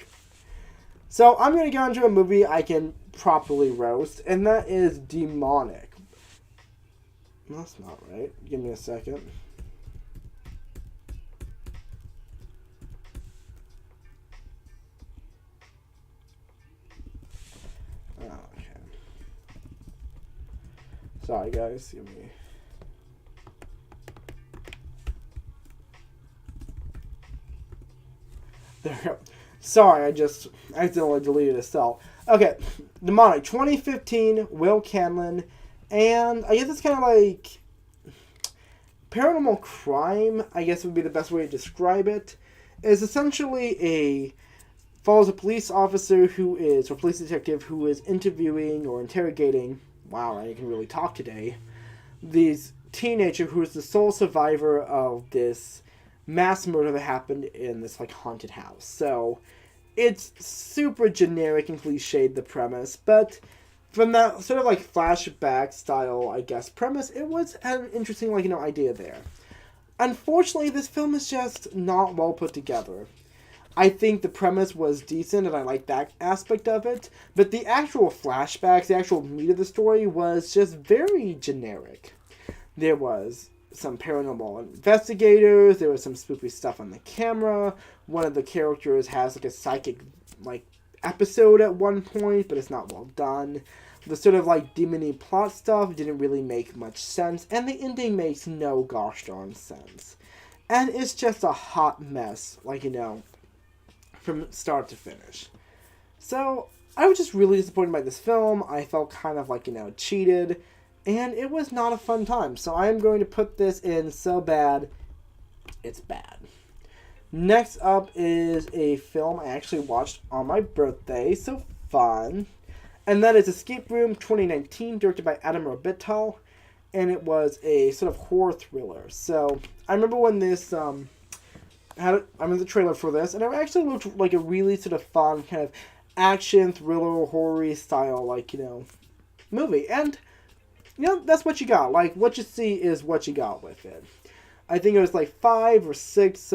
So I'm going to get onto a movie I can properly roast, and that is Demonic. That's not right. Give me a second. Okay. Sorry, guys. Give me. There we go. Sorry, I accidentally deleted a cell. Okay, Demonic, 2015, Will Canlon, and I guess it's kind of like paranormal crime, I guess would be the best way to describe it. It's essentially follows a police officer or police detective who is interviewing or interrogating, wow, I can really talk today, this teenager who is the sole survivor of this mass murder that happened in this, like, haunted house. So it's super generic and cliched, the premise, but from that sort of, like, flashback style, I guess, premise, it was an interesting, like, idea there. Unfortunately, this film is just not well put together. I think the premise was decent, and I like that aspect of it, but the actual flashbacks, the actual meat of the story was just very generic. There was some paranormal investigators, there was some spooky stuff on the camera, one of the characters has, like, a psychic, like, episode at one point, but it's not well done. The sort of like demony plot stuff didn't really make much sense, and the ending makes no gosh darn sense. And it's just a hot mess, like, from start to finish. So, I was just really disappointed by this film. I felt kind of like, cheated. And it was not a fun time. So, I am going to put this in so bad, it's bad. Next up is a film I actually watched on my birthday. So fun. And that is Escape Room 2019, directed by Adam Robital. And it was a sort of horror thriller. So, I remember when this, I'm in the trailer for this, and it actually looked like a really sort of fun kind of action, thriller, horror style, like, movie. And, that's what you got. Like, what you see is what you got with it. I think it was like 5 or 6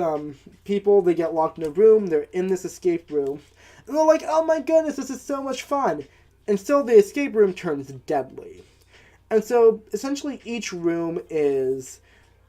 people, they get locked in a room, they're in this escape room, and they're like, oh my goodness, this is so much fun. And still the escape room turns deadly. And so, essentially, each room is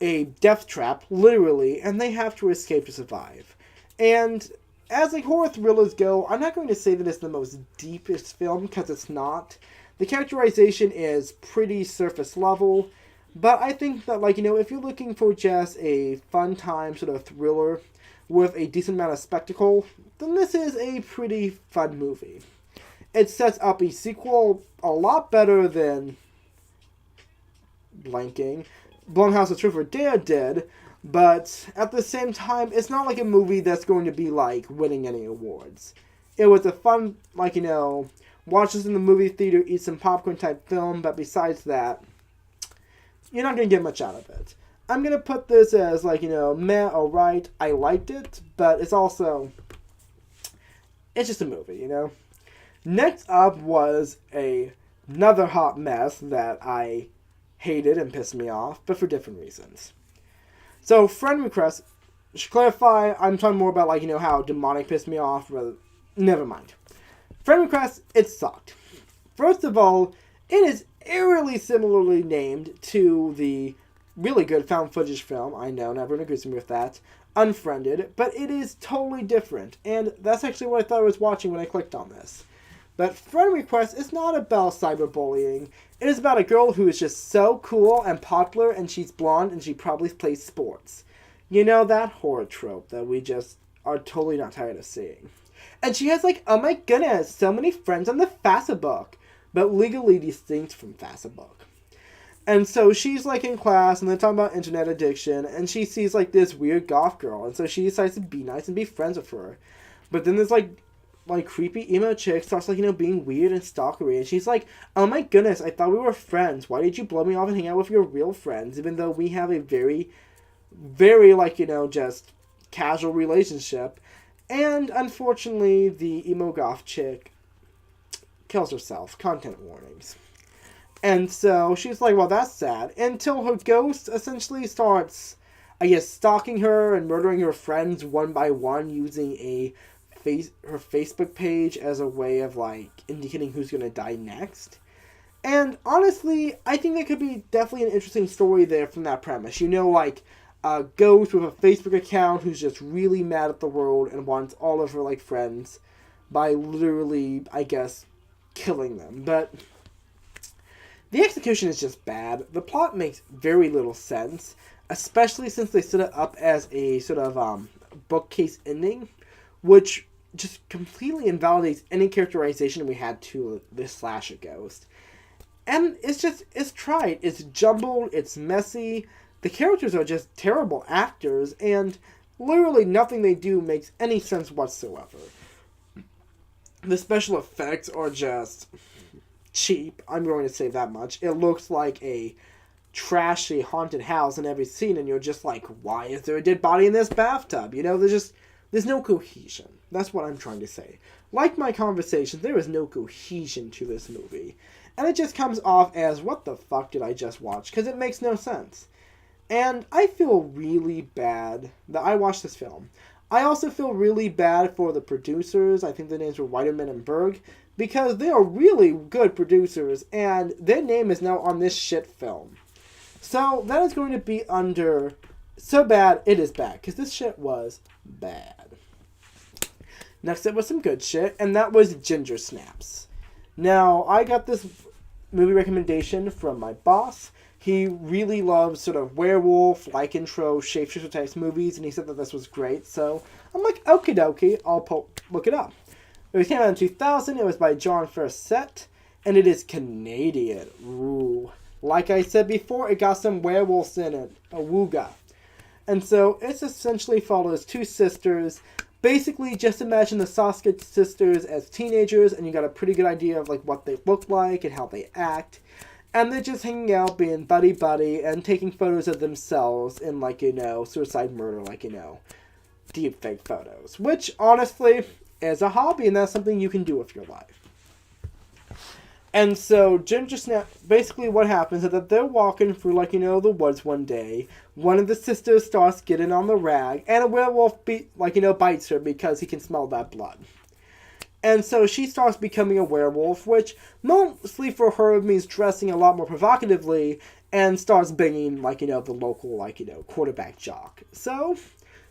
a death trap, literally, and they have to escape to survive. And as like horror thrillers go, I'm not going to say that it's the most deepest film, because it's not. The characterization is pretty surface level, but I think that, like, if you're looking for just a fun time sort of thriller with a decent amount of spectacle, then this is a pretty fun movie. It sets up a sequel a lot better than Blumhouse's Truth or Dare did, but at the same time, it's not like a movie that's going to be, like, winning any awards. It was a fun, like, watch this in the movie theater, eat some popcorn type film, but besides that, you're not going to get much out of it. I'm going to put this as, like, meh, alright, I liked it, but it's also, it's just a movie, Next up was another hot mess that I hated and pissed me off, but for different reasons. So, friend request, should clarify, I'm talking more about, like, how demonic pissed me off, rather, never mind. Friend request, it sucked. First of all, it is eerily similarly named to the really good found footage film, I know, not everyone agrees with me with that, Unfriended, but it is totally different, and that's actually what I thought I was watching when I clicked on this. But Friend Request is not about cyberbullying. It is about a girl who is just so cool and popular, and she's blonde, and she probably plays sports. That horror trope that we just are totally not tired of seeing. And she has, like, oh my goodness, so many friends on the Facebook, but legally distinct from Facebook. And so she's, like, in class, and they're talking about internet addiction, and she sees, like, this weird goth girl, and so she decides to be nice and be friends with her. But then there's, like creepy emo chick starts, like, being weird and stalkery, and she's like, oh my goodness, I thought we were friends. Why did you blow me off and hang out with your real friends, even though we have a very, very, like, just casual relationship? And, unfortunately, the emo goth chick kills herself. Content warnings. And so, she's like, well, that's sad. Until her ghost essentially starts, I guess, stalking her and murdering her friends one by one using her Facebook page as a way of, like, indicating who's going to die next. And honestly, I think that could be definitely an interesting story there from that premise. Like, a ghost with a Facebook account who's just really mad at the world and wants all of her, like, friends by literally, I guess, killing them. But the execution is just bad. The plot makes very little sense, especially since they set it up as a sort of bookcase ending, which just completely invalidates any characterization we had to this slasher ghost. And it's tried. It's jumbled, it's messy, the characters are just terrible actors, and literally nothing they do makes any sense whatsoever. The special effects are just cheap, I'm going to say that much. It looks like a trashy haunted house in every scene, and you're just like, why is there a dead body in this bathtub? There's no cohesion. That's what I'm trying to say. Like my conversation, there is no cohesion to this movie. And it just comes off as, what the fuck did I just watch? Because it makes no sense. And I feel really bad that I watched this film. I also feel really bad for the producers. I think their names were Weiderman and Berg. Because they are really good producers, and their name is now on this shit film. So that is going to be under so bad, it is bad. Because this shit was bad. Next up was some good shit, and that was Ginger Snaps. Now, I got this movie recommendation from my boss. He really loves sort of werewolf, lycanthrope, shapeshifter types movies, and he said that this was great. So I'm like, okie dokie, I'll look it up. It came out in 2000. It was by John Fawcett, and it is Canadian. Ooh. Like I said before, it got some werewolves in it. A wooga. And so it essentially follows two sisters. Basically, just imagine the Saska sisters as teenagers, and you got a pretty good idea of like what they look like and how they act. And they're just hanging out, being buddy-buddy, and taking photos of themselves in, like, suicide murder, like, deepfake photos. Which, honestly, is a hobby, and that's something you can do with your life. And so, Ginger Snap, basically what happens is that they're walking through, like, the woods one day. One of the sisters starts getting on the rag, and a werewolf, bites her because he can smell that blood. And so she starts becoming a werewolf, which mostly for her means dressing a lot more provocatively, and starts banging, the local, quarterback jock. So,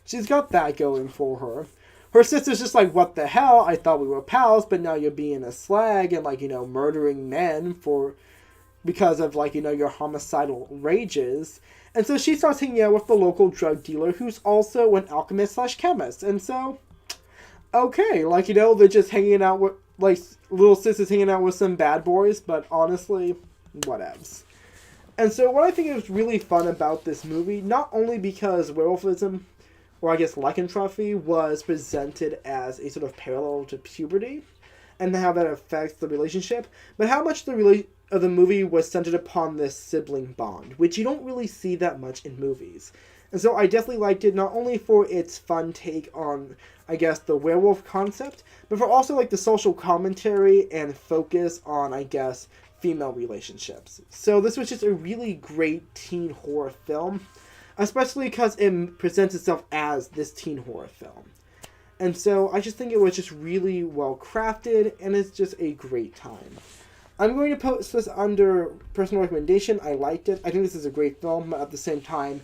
she's got that going for her. Her sister's just like, what the hell? I thought we were pals, but now you're being a slag and, murdering men because of, your homicidal rages. And so she starts hanging out with the local drug dealer, who's also an alchemist/chemist. And so, okay, they're just hanging out with, little sisters hanging out with some bad boys, but honestly, whatevs. And so what I think is really fun about this movie, not only because werewolfism, or I guess lycanthropy, was presented as a sort of parallel to puberty, and how that affects the relationship, but how much of the movie was centered upon this sibling bond, which you don't really see that much in movies. And so I definitely liked it, not only for its fun take on, I guess, the werewolf concept, but for also, the social commentary and focus on, I guess, female relationships. So this was just a really great teen horror film, especially because it presents itself as this teen horror film. And so I just think it was just really well crafted, and it's just a great time. I'm going to post this under personal recommendation. I liked it. I think this is a great film, but at the same time,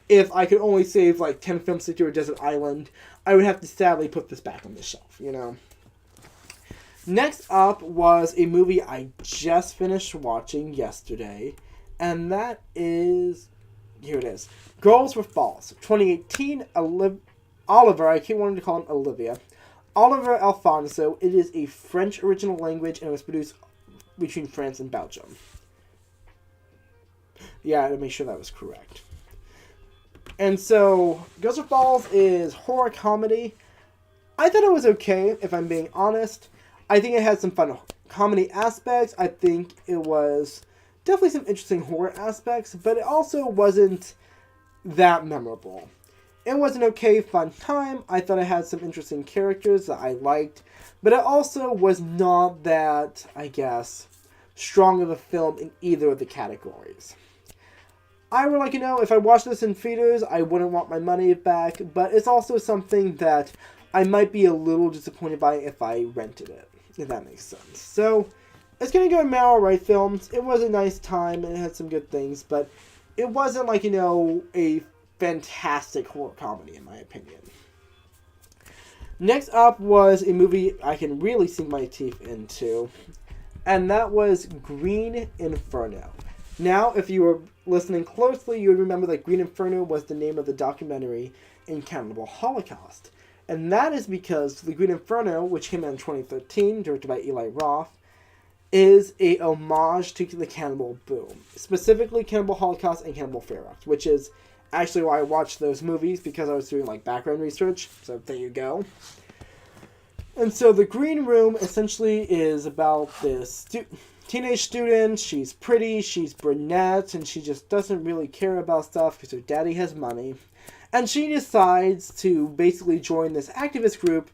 if I could only save 10 films to do a desert island, I would have to sadly put this back on the shelf, Next up was a movie I just finished watching yesterday, and that is, here it is, Girls with Balls, 2018, Oliver, I keep wanting to call him Olivia, Oliver Alfonso. It is a French original language, and it was produced between France and Belgium. Yeah, to make sure that was correct. And so, Girls with Balls is horror comedy. I thought it was okay, if I'm being honest. I think it had some fun comedy aspects. I think it was definitely some interesting horror aspects, but it also wasn't that memorable. It was an okay, fun time. I thought it had some interesting characters that I liked, but it also was not that, I guess, strong of a film in either of the categories. I would if I watched this in theaters, I wouldn't want my money back, but it's also something that I might be a little disappointed by if I rented it, if that makes sense. So, it's going to go in my alright films. It was a nice time, and it had some good things, but it wasn't a fantastic horror comedy, in my opinion. Next up was a movie I can really sink my teeth into, and that was Green Inferno. Now, if you were listening closely, you would remember that Green Inferno was the name of the documentary in Cannibal Holocaust. And that is because the Green Inferno, which came out in 2013, directed by Eli Roth, is a homage to the cannibal boom. Specifically Cannibal Holocaust and Cannibal Ferox, which is actually why I watched those movies, because I was doing background research. So there you go. And so the Green Room essentially is about this teenage student. She's pretty, she's brunette, and she just doesn't really care about stuff because her daddy has money. And she decides to basically join this activist group,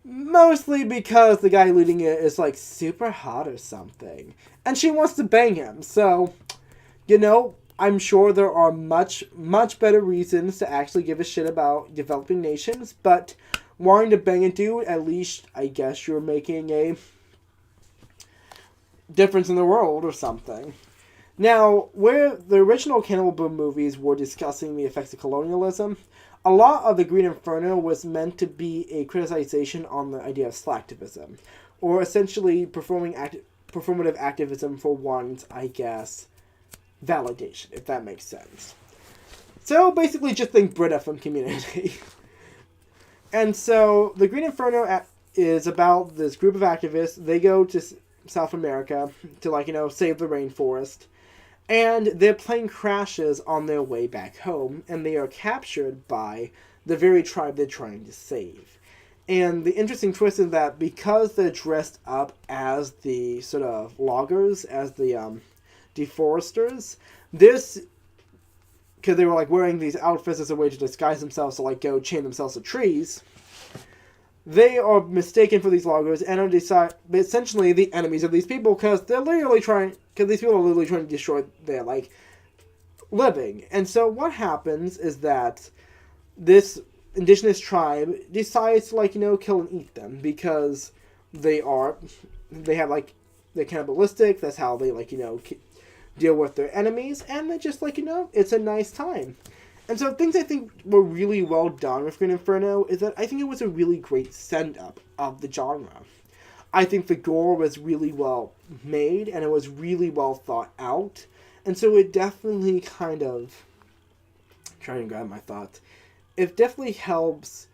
mostly because the guy leading it is super hot or something. And she wants to bang him. So, I'm sure there are much, much better reasons to actually give a shit about developing nations, but wanting to bang a dude, at least, I guess you're making a difference in the world or something. Now, where the original Cannibal Boom movies were discussing the effects of colonialism, a lot of the Green Inferno was meant to be a criticization on the idea of slacktivism, or essentially performing performative activism for one's, I guess, validation, if that makes sense. So basically just think Britta from Community. And so the Green Inferno is about this group of activists. They go to South America to, save the rainforest. And their plane crashes on their way back home, and they are captured by the very tribe they're trying to save. And the interesting twist is that because they're dressed up as the sort of loggers, as the deforesters, because they were wearing these outfits as a way to disguise themselves to go chain themselves to trees, they are mistaken for these loggers and are essentially the enemies of these people because these people are literally trying to destroy their living. And so what happens is that this indigenous tribe decides to kill and eat them because they're cannibalistic. That's how they deal with their enemies, and they just it's a nice time. And so things I think were really well done with Green Inferno is that I think it was a really great send-up of the genre. I think the gore was really well made, and it was really well thought out. And so it definitely trying to grab my thoughts, it definitely helps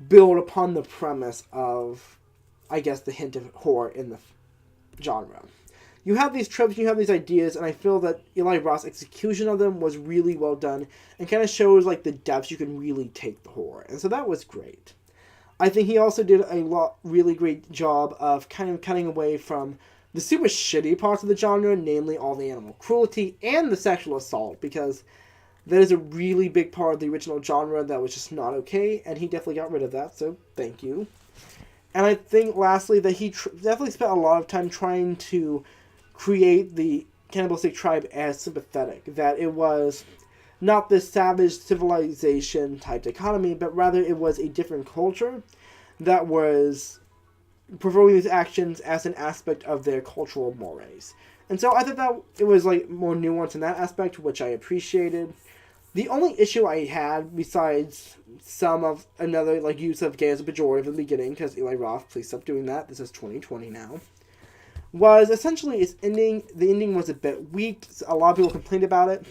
build upon the premise of, I guess, the hint of horror in the genre. You have these tropes, you have these ideas, and I feel that Eli Roth's execution of them was really well done and kind of shows the depths you can really take the horror. And so that was great. I think he also did a really great job of kind of cutting away from the super shitty parts of the genre, namely all the animal cruelty and the sexual assault, because that is a really big part of the original genre that was just not okay, and he definitely got rid of that, so thank you. And I think, lastly, that he definitely spent a lot of time trying to create the cannibalistic tribe as sympathetic, that it was not this savage civilization type dichotomy, but rather it was a different culture that was performing these actions as an aspect of their cultural mores. And so I thought that it was more nuanced in that aspect, which I appreciated. The only issue I had, besides some of another use of gay as a pejorative in the beginning, because Eli Roth, please stop doing that, this is 2020 now, was essentially its ending. The ending was a bit weak. A lot of people complained about it.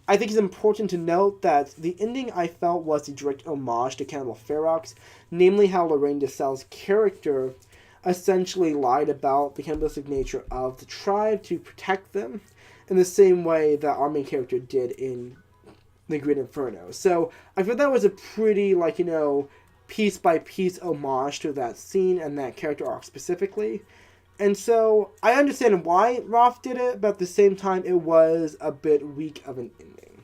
I think it's important to note that the ending I felt was a direct homage to Cannibal Ferox, namely how Lorraine DeSalle's character essentially lied about the cannibalistic nature of the tribe to protect them, in the same way that our main character did in The Green Inferno. So I feel that was a pretty, piece-by-piece homage to that scene and that character arc specifically. And so, I understand why Roth did it, but at the same time, it was a bit weak of an ending.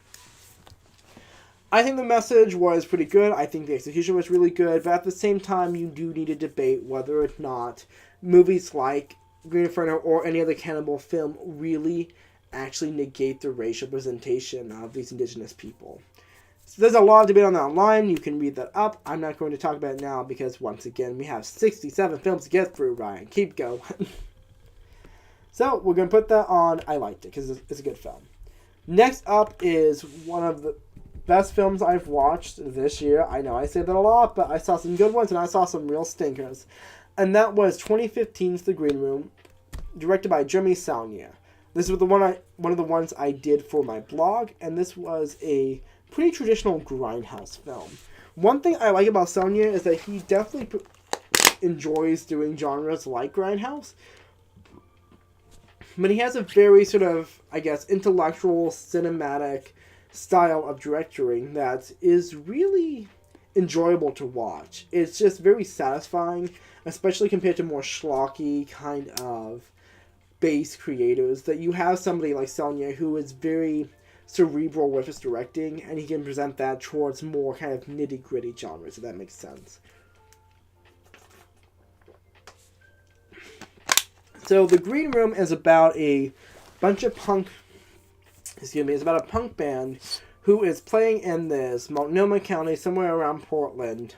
I think the message was pretty good. I think the execution was really good, but at the same time, you do need to debate whether or not movies like Green Inferno or any other cannibal film really actually negate the racial representation of these indigenous people. So there's a lot of debate on that online. You can read that up. I'm not going to talk about it now because, once again, we have 67 films to get through, Ryan. Keep going. So, we're going to put that on I liked it because it's a good film. Next up is one of the best films I've watched this year. I know I say that a lot, but I saw some good ones and I saw some real stinkers. And that was 2015's The Green Room, directed by Jeremy Saulnier. This was one of the ones I did for my blog, and this was a pretty traditional grindhouse film. One thing I like about Saulnier is that he definitely enjoys doing genres like grindhouse, but he has a very sort of, I guess, intellectual, cinematic style of directing that is really enjoyable to watch. It's just very satisfying, especially compared to more schlocky kind of base creators, that you have somebody like Saulnier who is very cerebral with his directing, and he can present that towards more kind of nitty-gritty genres, if that makes sense. So, The Green Room is about a bunch of it's about a punk band who is playing in this Multnomah County, somewhere around Portland,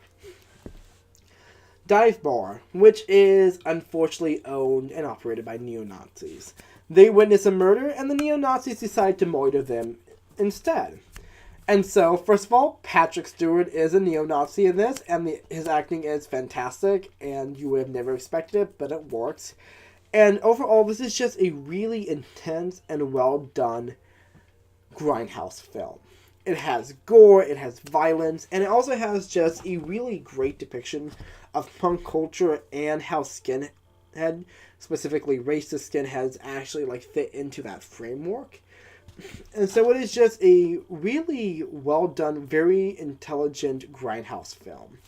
dive bar, which is unfortunately owned and operated by neo-Nazis. They witness a murder, and the neo-Nazis decide to murder them instead. And so, first of all, Patrick Stewart is a neo-Nazi in this, and his acting is fantastic, and you would have never expected it, but it works. And overall, this is just a really intense and well done grindhouse film. It has gore, it has violence, and it also has just a really great depiction of punk culture and how skinhead, specifically racist skinheads, actually like fit into that framework. And so it is just a really well done, very intelligent grindhouse film.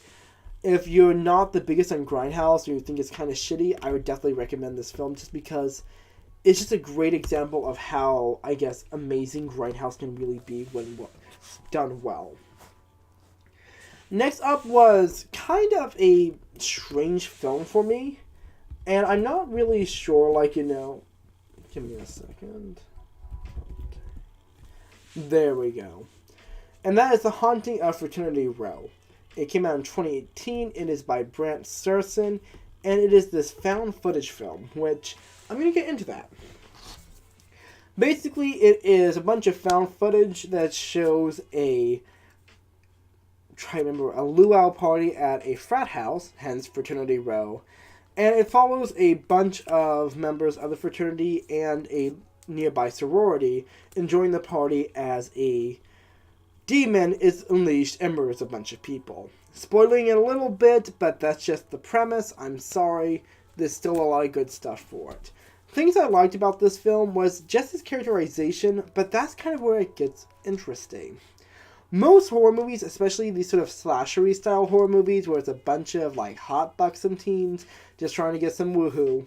If you're not the biggest on grindhouse or you think it's kind of shitty, I would definitely recommend this film just because it's just a great example of how, I guess, amazing grindhouse can really be when done well. Next up was kind of a strange film for me, and I'm not really sure, like, give me a second. There we go. And that is The Haunting of Fraternity Row. It came out in 2018. It is by Brant Surson, and it is this found footage film, which I'm going to get into that. Basically, it is a bunch of found footage that shows a luau party at a frat house, hence Fraternity Row, and it follows a bunch of members of the fraternity and a nearby sorority enjoying the party as a demon is unleashed and murders a bunch of people. Spoiling it a little bit, but that's just the premise. I'm sorry. There's still a lot of good stuff for it. Things I liked about this film was just its characterization, but that's kind of where it gets interesting. Most horror movies, especially these sort of slashery style horror movies where it's a bunch of like hot buxom teens just trying to get some woohoo,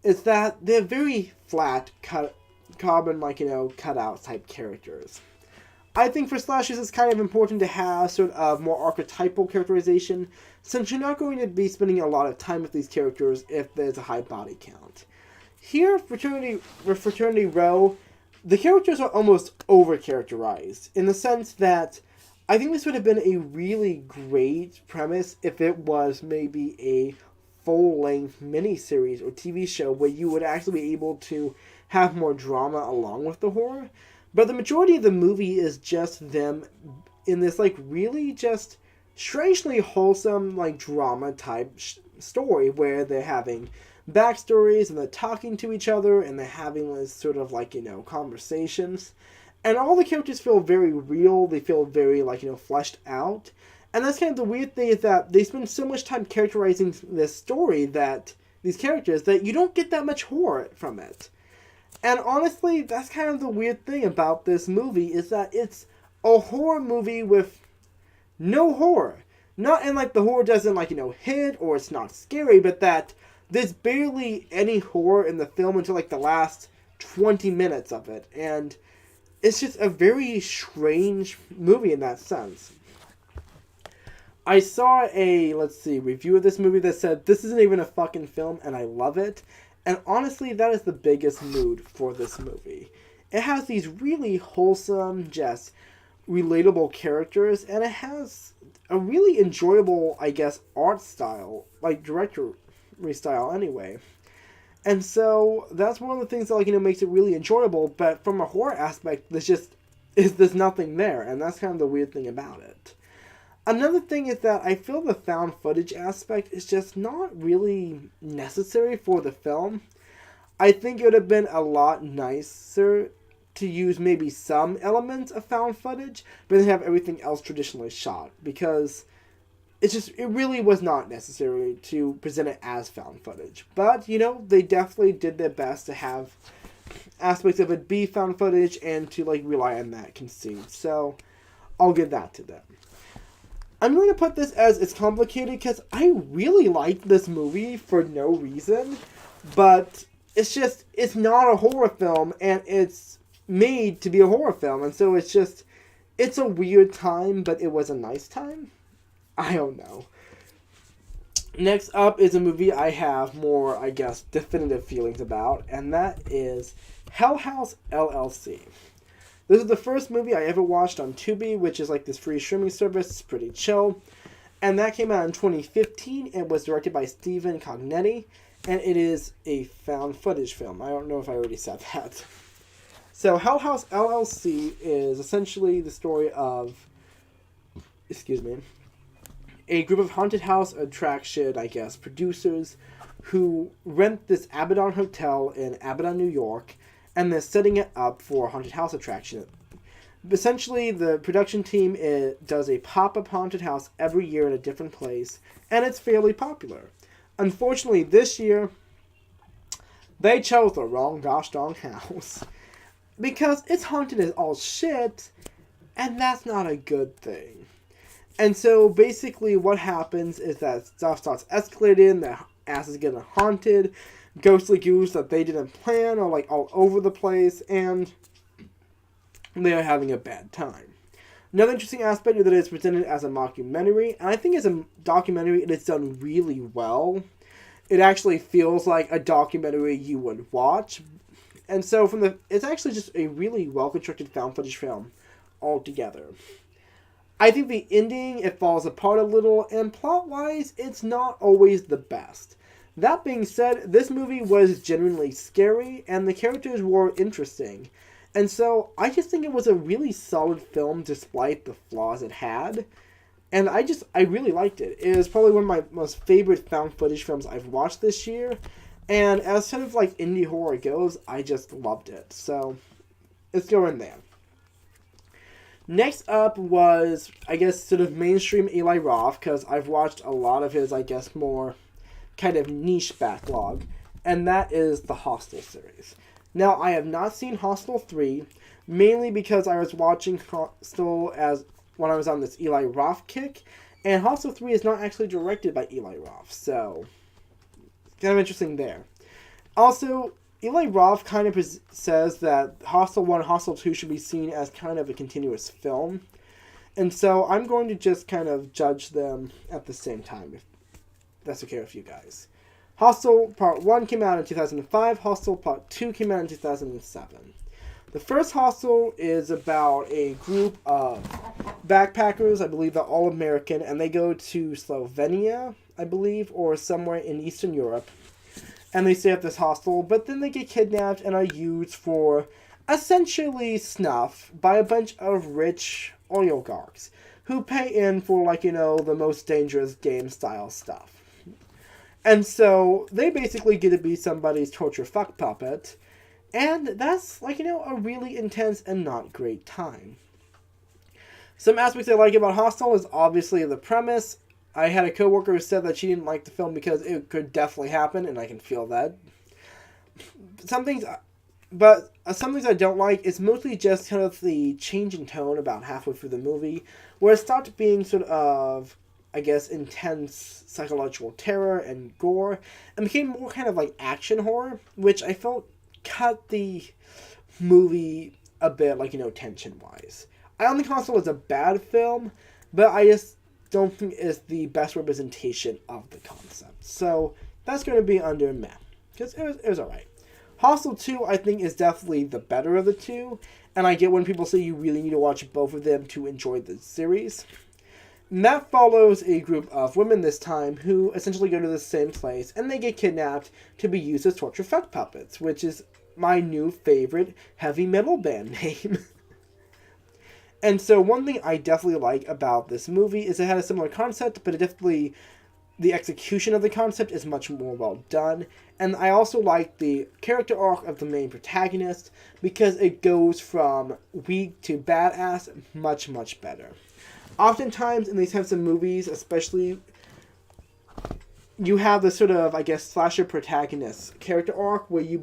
is that they're very flat, carbon cutout type characters. I think for slashers it's kind of important to have sort of more archetypal characterization, since you're not going to be spending a lot of time with these characters if there's a high body count. Here, Fraternity Row, the characters are almost over-characterized, in the sense that I think this would have been a really great premise if it was maybe a full-length miniseries or TV show where you would actually be able to have more drama along with the horror. But the majority of the movie is just them in this, like, really just strangely wholesome, like, drama-type story where they're having backstories and they're talking to each other and they're having this sort of, like, conversations. And all the characters feel very real. They feel very, like, fleshed out. And that's kind of the weird thing, is that they spend so much time characterizing this story, that these characters, that you don't get that much horror from it. And honestly, that's kind of the weird thing about this movie, is that it's a horror movie with no horror. Not in, like, the horror doesn't, like, hit, or it's not scary, but that there's barely any horror in the film until, like, the last 20 minutes of it. And it's just a very strange movie in that sense. I saw a, review of this movie that said, this isn't even a fucking film, and I love it. And honestly, that is the biggest mood for this movie. It has these really wholesome, just relatable characters, and it has a really enjoyable, I guess, art style, like directory style anyway. And so that's one of the things that makes it really enjoyable. But from a horror aspect, there's nothing there, and that's kind of the weird thing about it. Another thing is that I feel the found footage aspect is just not really necessary for the film. I think it would have been a lot nicer to use maybe some elements of found footage, but then have everything else traditionally shot, because it really was not necessary to present it as found footage. But, they definitely did their best to have aspects of it be found footage and to, rely on that conceit. So, I'll give that to them. I'm going to put this as it's complicated because I really liked this movie for no reason, but it's not a horror film, and it's made to be a horror film, and so it's a weird time, but it was a nice time? I don't know. Next up is a movie I have more, I guess, definitive feelings about, and that is Hell House LLC. This is the first movie I ever watched on Tubi, which is this free streaming service. It's pretty chill. And that came out in 2015. It was directed by Stephen Cognetti, and it is a found footage film. I don't know if I already said that. So Hell House LLC is essentially the story of, a group of haunted house attraction, I guess, producers who rent this Abaddon Hotel in Abaddon, New York, and they're setting it up for a haunted house attraction. Essentially, the production team does a pop-up haunted house every year in a different place, and it's fairly popular. Unfortunately, this year, they chose the wrong gosh darn house. Because it's haunted as all shit, and that's not a good thing. And so, basically, what happens is that stuff starts escalating, the ass is getting haunted, ghostly goose that they didn't plan are, like, all over the place, and they are having a bad time. Another interesting aspect is that it's presented as a mockumentary, and I think as a documentary, it is done really well. It actually feels like a documentary you would watch. And so, it's actually just a really well-constructed found footage film altogether. I think the ending, it falls apart a little, and plot-wise, it's not always the best. That being said, this movie was genuinely scary, and the characters were interesting. And so, I just think it was a really solid film despite the flaws it had. And I really liked it. It is probably one of my most favorite found footage films I've watched this year. And as sort of like indie horror goes, I just loved it. So, let's go in there. Next up was, I guess, sort of mainstream Eli Roth, because I've watched a lot of his, I guess, more kind of niche backlog. And that is the Hostel series. Now, I have not seen Hostel 3, mainly because I was watching Hostel when I was on this Eli Roth kick, and Hostel 3 is not actually directed by Eli Roth, so kind of interesting there. Also, Eli Roth kind of says that Hostel 1 and Hostel 2 should be seen as kind of a continuous film, and so I'm going to just kind of judge them at the same time, if that's okay with you guys. Hostel Part 1 came out in 2005. Hostel Part 2 came out in 2007. The first Hostel is about a group of backpackers, I believe they're all American, and they go to Slovenia, I believe, or somewhere in Eastern Europe. And they stay at this hostel, but then they get kidnapped and are used for essentially snuff by a bunch of rich oligarchs who pay in for, like, the most dangerous game-style stuff. And so, they basically get to be somebody's torture fuck puppet, and that's, a really intense and not great time. Some aspects I like about Hostel is obviously the premise. I had a coworker who said that she didn't like the film because it could definitely happen, and I can feel that. Some things I don't like is mostly just kind of the change in tone about halfway through the movie, where it stopped being sort of, I guess, intense psychological terror and gore, and became more kind of like action horror, which I felt cut the movie a bit, tension-wise. I don't think Hostel is a bad film, but I just don't think it's the best representation of the concept. So, that's going to be under meh, because it was alright. Hostel 2, I think, is definitely the better of the two, and I get when people say you really need to watch both of them to enjoy the series. And that follows a group of women this time who essentially go to the same place, and they get kidnapped to be used as torture fuck puppets, which is my new favorite heavy metal band name. And so one thing I definitely like about this movie is it had a similar concept, but the execution of the concept is much more well done. And I also like the character arc of the main protagonist because it goes from weak to badass much, much better. Oftentimes in these types of movies, especially, you have the sort of, I guess, slasher protagonist character arc where you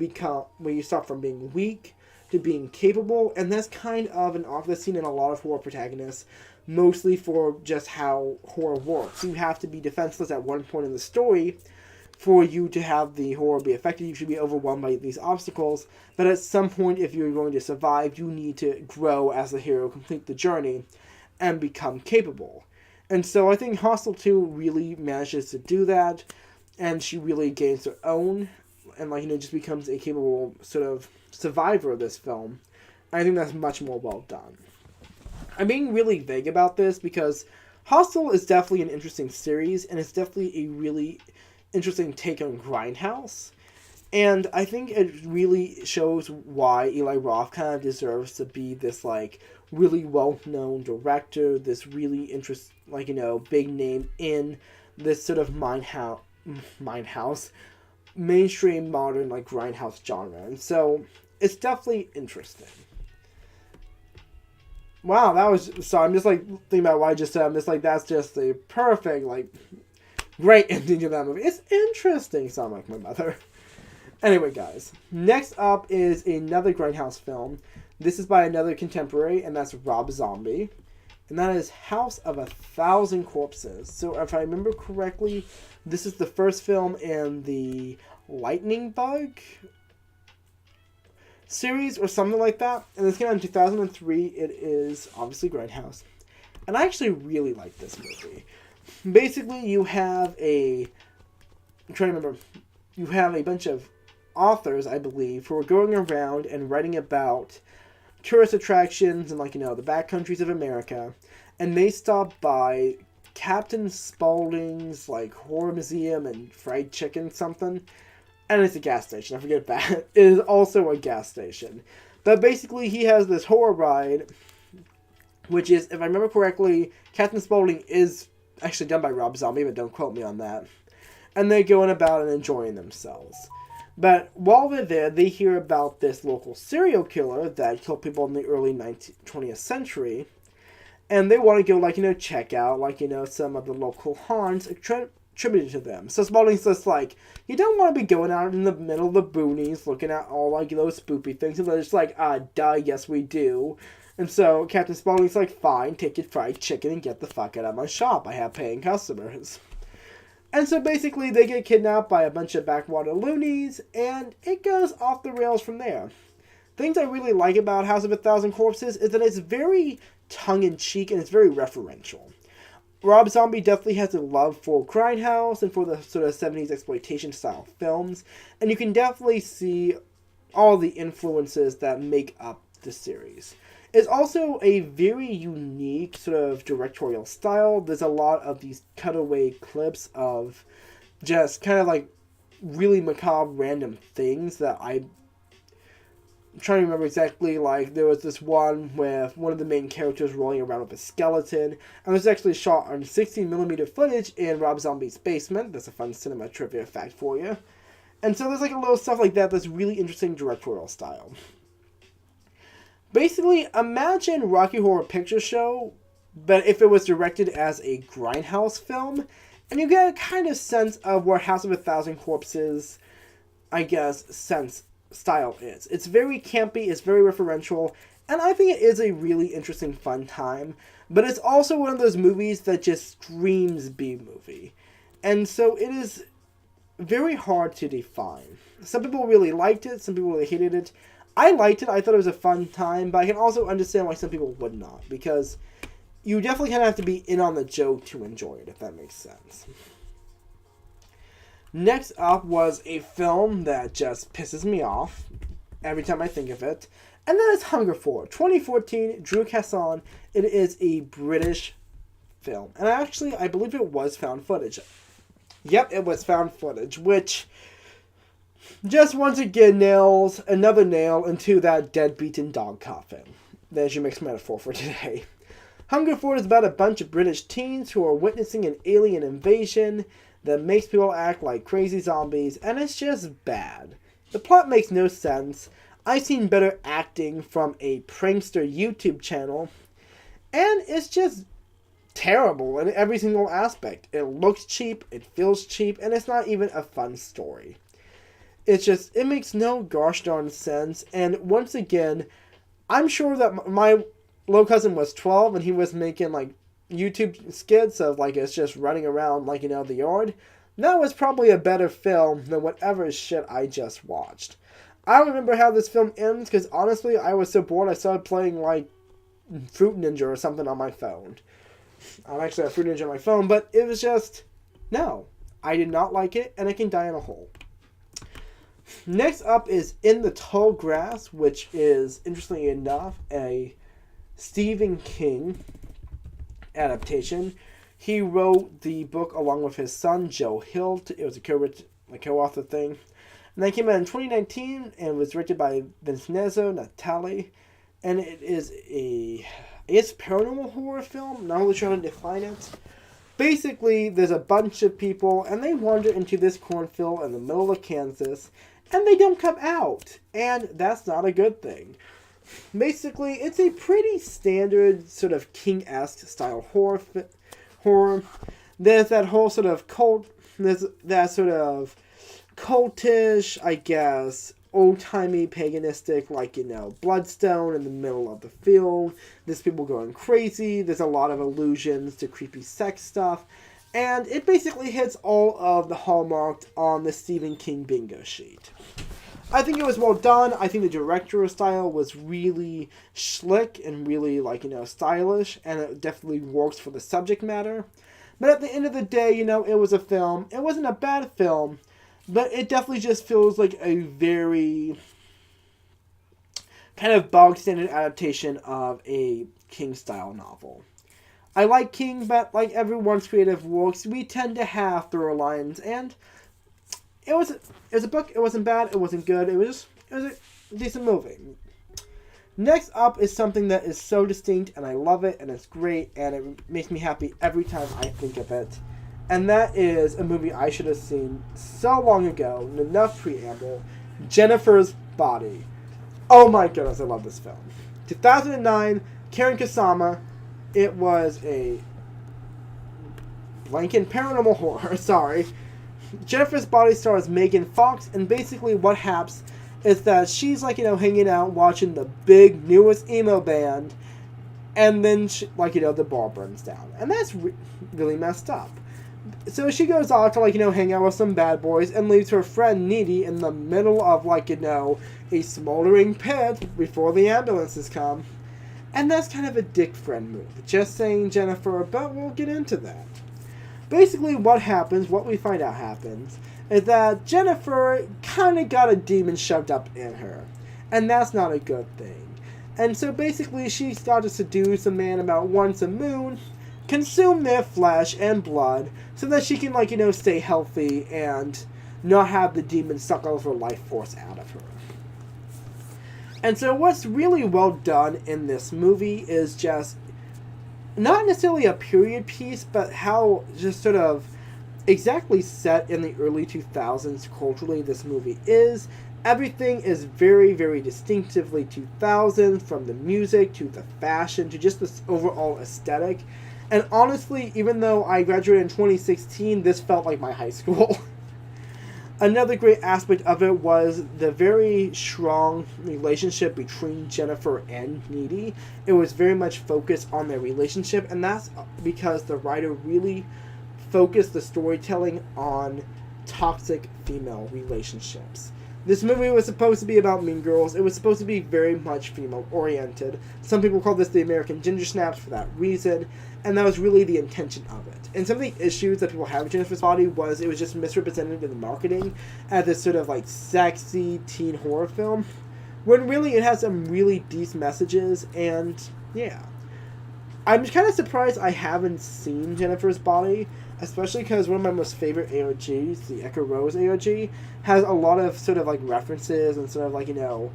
start from being weak to being capable, and that's kind of an arc that's seen in a lot of horror protagonists, mostly for just how horror works. You have to be defenseless at one point in the story for you to have the horror be effective. You should be overwhelmed by these obstacles, but at some point, if you're going to survive, you need to grow as the hero, complete the journey, and become capable. And so I think Hostel 2 really manages to do that, and she really gains her own, and just becomes a capable sort of survivor of this film. I think that's much more well done. I'm being really vague about this because Hostel is definitely an interesting series, and it's definitely a really interesting take on Grindhouse. And I think it really shows why Eli Roth kind of deserves to be this, really well-known director, this really big name in this sort of Mindhouse mainstream modern like grindhouse genre, and so it's definitely interesting. Wow, that was so. I'm just like thinking about what I just said. I'm just like that's just the perfect like great ending to that movie. It's interesting. Sound like my mother. Anyway, guys, next up is another grindhouse film. This is by another contemporary, and that's Rob Zombie, and that is House of a Thousand Corpses. So if I remember correctly, this is the first film in the Lightning Bug series or something like that. And this came out in 2003. It is obviously grindhouse. And I actually really like this movie. Basically, you have I'm trying to remember. You have a bunch of authors, I believe, who are going around and writing about tourist attractions and, like, you know, the backcountries of America. And they stop by Captain Spaulding's, like, horror museum and fried chicken something. And it's a gas station. I forget that. It is also a gas station. But basically, he has this horror ride, which is, if I remember correctly, Captain Spaulding is actually done by Rob Zombie, but don't quote me on that. And they're going about and enjoying themselves. But while they're there, they hear about this local serial killer that killed people in the early 20th century. And they want to go, like, you know, check out, like, you know, some of the local haunts attributed to them. So Spaulding's just like, you don't want to be going out in the middle of the boonies looking at all, like, those spoopy things. And they're just like, duh, yes we do. And so Captain Spaulding's like, fine, take your fried chicken and get the fuck out of my shop. I have paying customers. And so basically they get kidnapped by a bunch of backwater loonies, and it goes off the rails from there. Things I really like about House of a Thousand Corpses is that it's very tongue-in-cheek and it's very referential. Rob Zombie definitely has a love for grindhouse and for the sort of 70s exploitation style films, and you can definitely see all the influences that make up the series. It's also a very unique sort of directorial style. There's a lot of these cutaway clips of just kind of like really macabre random things that I'm trying to remember exactly. Like, there was this one where one of the main characters rolling around with a skeleton, and it was actually shot on 16mm footage in Rob Zombie's basement. That's a fun cinema trivia fact for you. And so there's like a little stuff like that that's really interesting directorial style. Basically, imagine Rocky Horror Picture Show, but if it was directed as a grindhouse film, and you get a kind of sense of where House of a Thousand Corpses, I guess, style is. It's very campy, it's very referential, and I think it is a really interesting, fun time, but it's also one of those movies that just screams B-movie. And so it is very hard to define. Some people really liked it, some people really hated it. I liked it. I thought it was a fun time, but I can also understand why some people would not, because you definitely kind of have to be in on the joke to enjoy it, if that makes sense. Next up was a film that just pisses me off every time I think of it, and that is Hunger For, 2014, Drew Casson. It is a British film, and I believe it was found footage. Yep, it was found footage, which just once again nails another nail into that dead-beaten dog coffin. There's your mixed metaphor for today. Hunger For is about a bunch of British teens who are witnessing an alien invasion that makes people act like crazy zombies, and it's just bad. The plot makes no sense. I've seen better acting from a prankster YouTube channel, and it's just terrible in every single aspect. It looks cheap, it feels cheap, and it's not even a fun story. It makes no gosh darn sense, and once again, I'm sure that my little cousin was 12 and he was making, like, YouTube skits of, like, it's just running around, like, you know, the yard. That was probably a better film than whatever shit I just watched. I don't remember how this film ends, because honestly, I was so bored I started playing, like, Fruit Ninja or something on my phone. I'm actually a Fruit Ninja on my phone, but it was just, no. I did not like it, and it can die in a hole. Next up is In the Tall Grass, which is, interestingly enough, a Stephen King adaptation. He wrote the book along with his son, Joe Hill. It was a co-author thing. And that came out in 2019 and was directed by Vincenzo Natali. And it is paranormal horror film. Not really sure how to define it. Basically, there's a bunch of people, and they wander into this cornfield in the middle of Kansas, and they don't come out. And that's not a good thing. Basically, it's a pretty standard sort of King-esque style horror. There's that whole sort of there's that sort of cultish, I guess, old-timey paganistic, like, bloodstone in the middle of the field. There's people going crazy. There's a lot of allusions to creepy sex stuff. And it basically hits all of the hallmarks on the Stephen King bingo sheet. I think it was well done. I think the directorial style was really slick and really, stylish. And it definitely works for the subject matter. But at the end of the day, it was a film. It wasn't a bad film. But it definitely just feels like a very kind of bog-standard adaptation of a King-style novel. I like King, but like everyone's creative works, we tend to have through lines, and it was a book. It wasn't bad. It wasn't good. It was a decent movie. Next up is something that is so distinct, and I love it, and it's great, and it makes me happy every time I think of it. And that is a movie I should have seen so long ago, enough preamble, Jennifer's Body. Oh my goodness, I love this film. 2009, Karen Kusama. It was a blanket paranormal horror, sorry. Jennifer's Body stars Megan Fox, and basically what happens is that she's hanging out watching the big newest emo band, and then the bar burns down. And that's really messed up. So she goes off to, hang out with some bad boys and leaves her friend Needy in the middle of, a smoldering pit before the ambulances come. And that's kind of a dick friend move. Just saying, Jennifer, but we'll get into that. Basically, what we find out happens, is that Jennifer kind of got a demon shoved up in her. And that's not a good thing. And so basically, she started to seduce a man about once a moon, consume their flesh and blood so that she can, stay healthy and not have the demon suck all of her life force out of her. And so what's really well done in this movie is just not necessarily a period piece, but how just sort of exactly set in the early 2000s culturally this movie is. Everything is very, very distinctively 2000s, from the music to the fashion to just this overall aesthetic. And honestly, even though I graduated in 2016, this felt like my high school. Another great aspect of it was the very strong relationship between Jennifer and Needy. It was very much focused on their relationship, and that's because the writer really focused the storytelling on toxic female relationships. This movie was supposed to be about Mean Girls. It was supposed to be very much female-oriented. Some people call this the American Ginger Snaps for that reason, and that was really the intention of it. And some of the issues that people have with Jennifer's Body was it was just misrepresented in the marketing as this sort of sexy teen horror film, when really it has some really deep messages, and yeah. I'm kind of surprised I haven't seen Jennifer's Body, especially because one of my most favorite AOGs, the Echo Rose AOG, has a lot of sort of references and sort of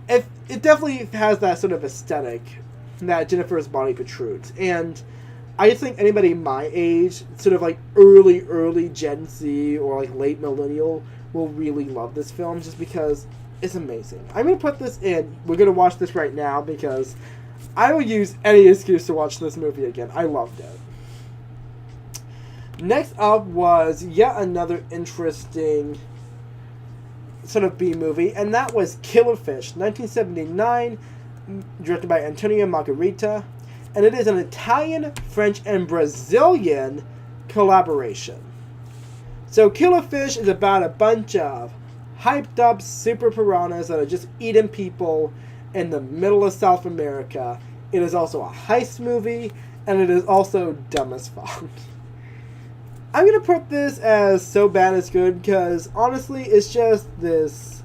it definitely has that sort of aesthetic that Jennifer's Body protrudes. And I just think anybody my age, sort of early Gen Z or late millennial, will really love this film just because it's amazing. I'm going to put this in. We're going to watch this right now because I will use any excuse to watch this movie again. I loved it. Next up was yet another interesting sort of B movie, and that was Killer Fish, 1979, directed by Antonio Margherita, and it is an Italian, French, and Brazilian collaboration. So Killer Fish is about a bunch of hyped up super piranhas that are just eating people in the middle of South America. It is also a heist movie, and it is also dumb as fuck. I'm going to put this as so bad it's good because, honestly, it's just this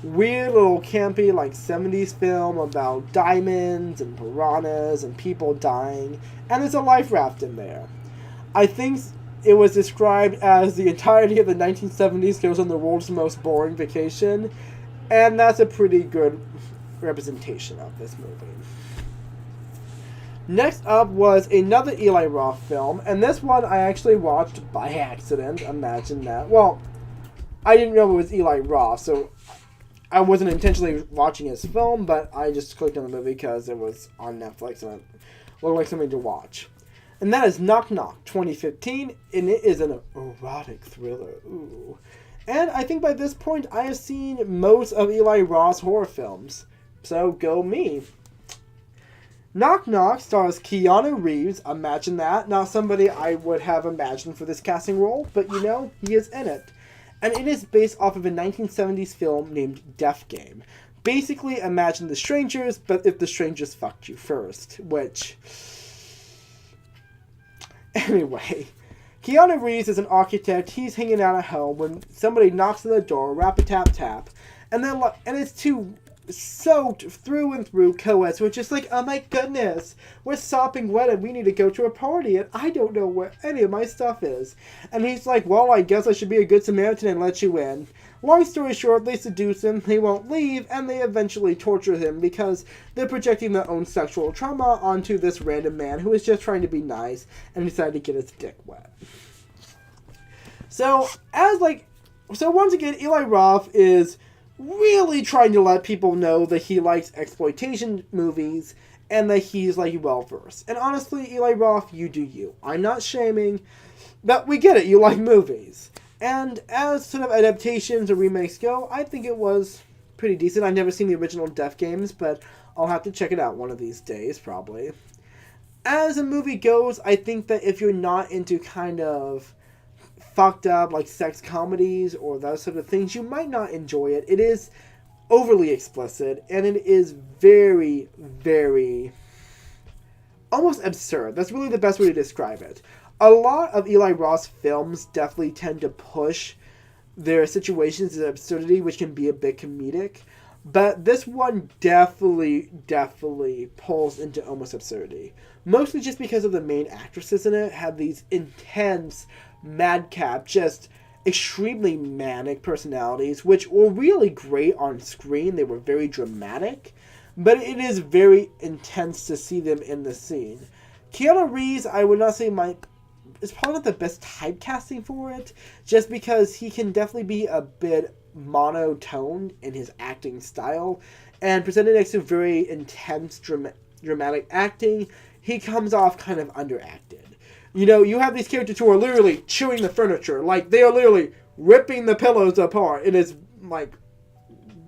weird little campy, 70s film about diamonds and piranhas and people dying, and there's a life raft in there. I think it was described as the entirety of the 1970s goes on the world's most boring vacation, and that's a pretty good representation of this movie. Next up was another Eli Roth film, and this one I actually watched by accident. Imagine that. Well, I didn't know it was Eli Roth, so I wasn't intentionally watching his film, but I just clicked on the movie because it was on Netflix and it looked like something to watch. And that is Knock Knock 2015, and it is an erotic thriller. Ooh. And I think by this point I have seen most of Eli Roth's horror films. So go me. Knock Knock stars Keanu Reeves. Imagine that. Not somebody I would have imagined for this casting role, but you know, he is in it. And it is based off of a 1970s film named Death Game. Basically, imagine The Strangers, but if the strangers fucked you first, which... Anyway, Keanu Reeves is an architect. He's hanging out at home when somebody knocks on the door, rap-a-tap-tap, and it's two soaked through and through co-eds who are just like, oh my goodness, we're sopping wet and we need to go to a party and I don't know where any of my stuff is. And he's like, well, I guess I should be a good Samaritan and let you in. Long story short, they seduce him, they won't leave, and they eventually torture him because they're projecting their own sexual trauma onto this random man who is just trying to be nice and decided to get his dick wet. So once again, Eli Roth is really trying to let people know that he likes exploitation movies and that he's like well versed. And honestly, Eli Roth, you do you. I'm not shaming, but we get it. You like movies. And as sort of adaptations or remakes go, I think it was pretty decent. I've never seen the original Death Games, but I'll have to check it out one of these days, probably. As a movie goes, I think that if you're not into kind of fucked up like sex comedies or those sort of things, you might not enjoy it. It is overly explicit and it is very, very almost absurd. That's really the best way to describe it. A lot of Eli Roth's films definitely tend to push their situations to absurdity, which can be a bit comedic, but this one definitely pulls into almost absurdity. Mostly just because of the main actresses in it have these intense madcap, just extremely manic personalities, which were really great on screen. They were very dramatic, but it is very intense to see them in the scene. Keanu Reeves, I would not say is probably not the best typecasting for it, just because he can definitely be a bit monotone in his acting style, and presented next to very intense dramatic acting, he comes off kind of underacted. You know, you have these characters who are literally chewing the furniture. Like, they are literally ripping the pillows apart. It is, like,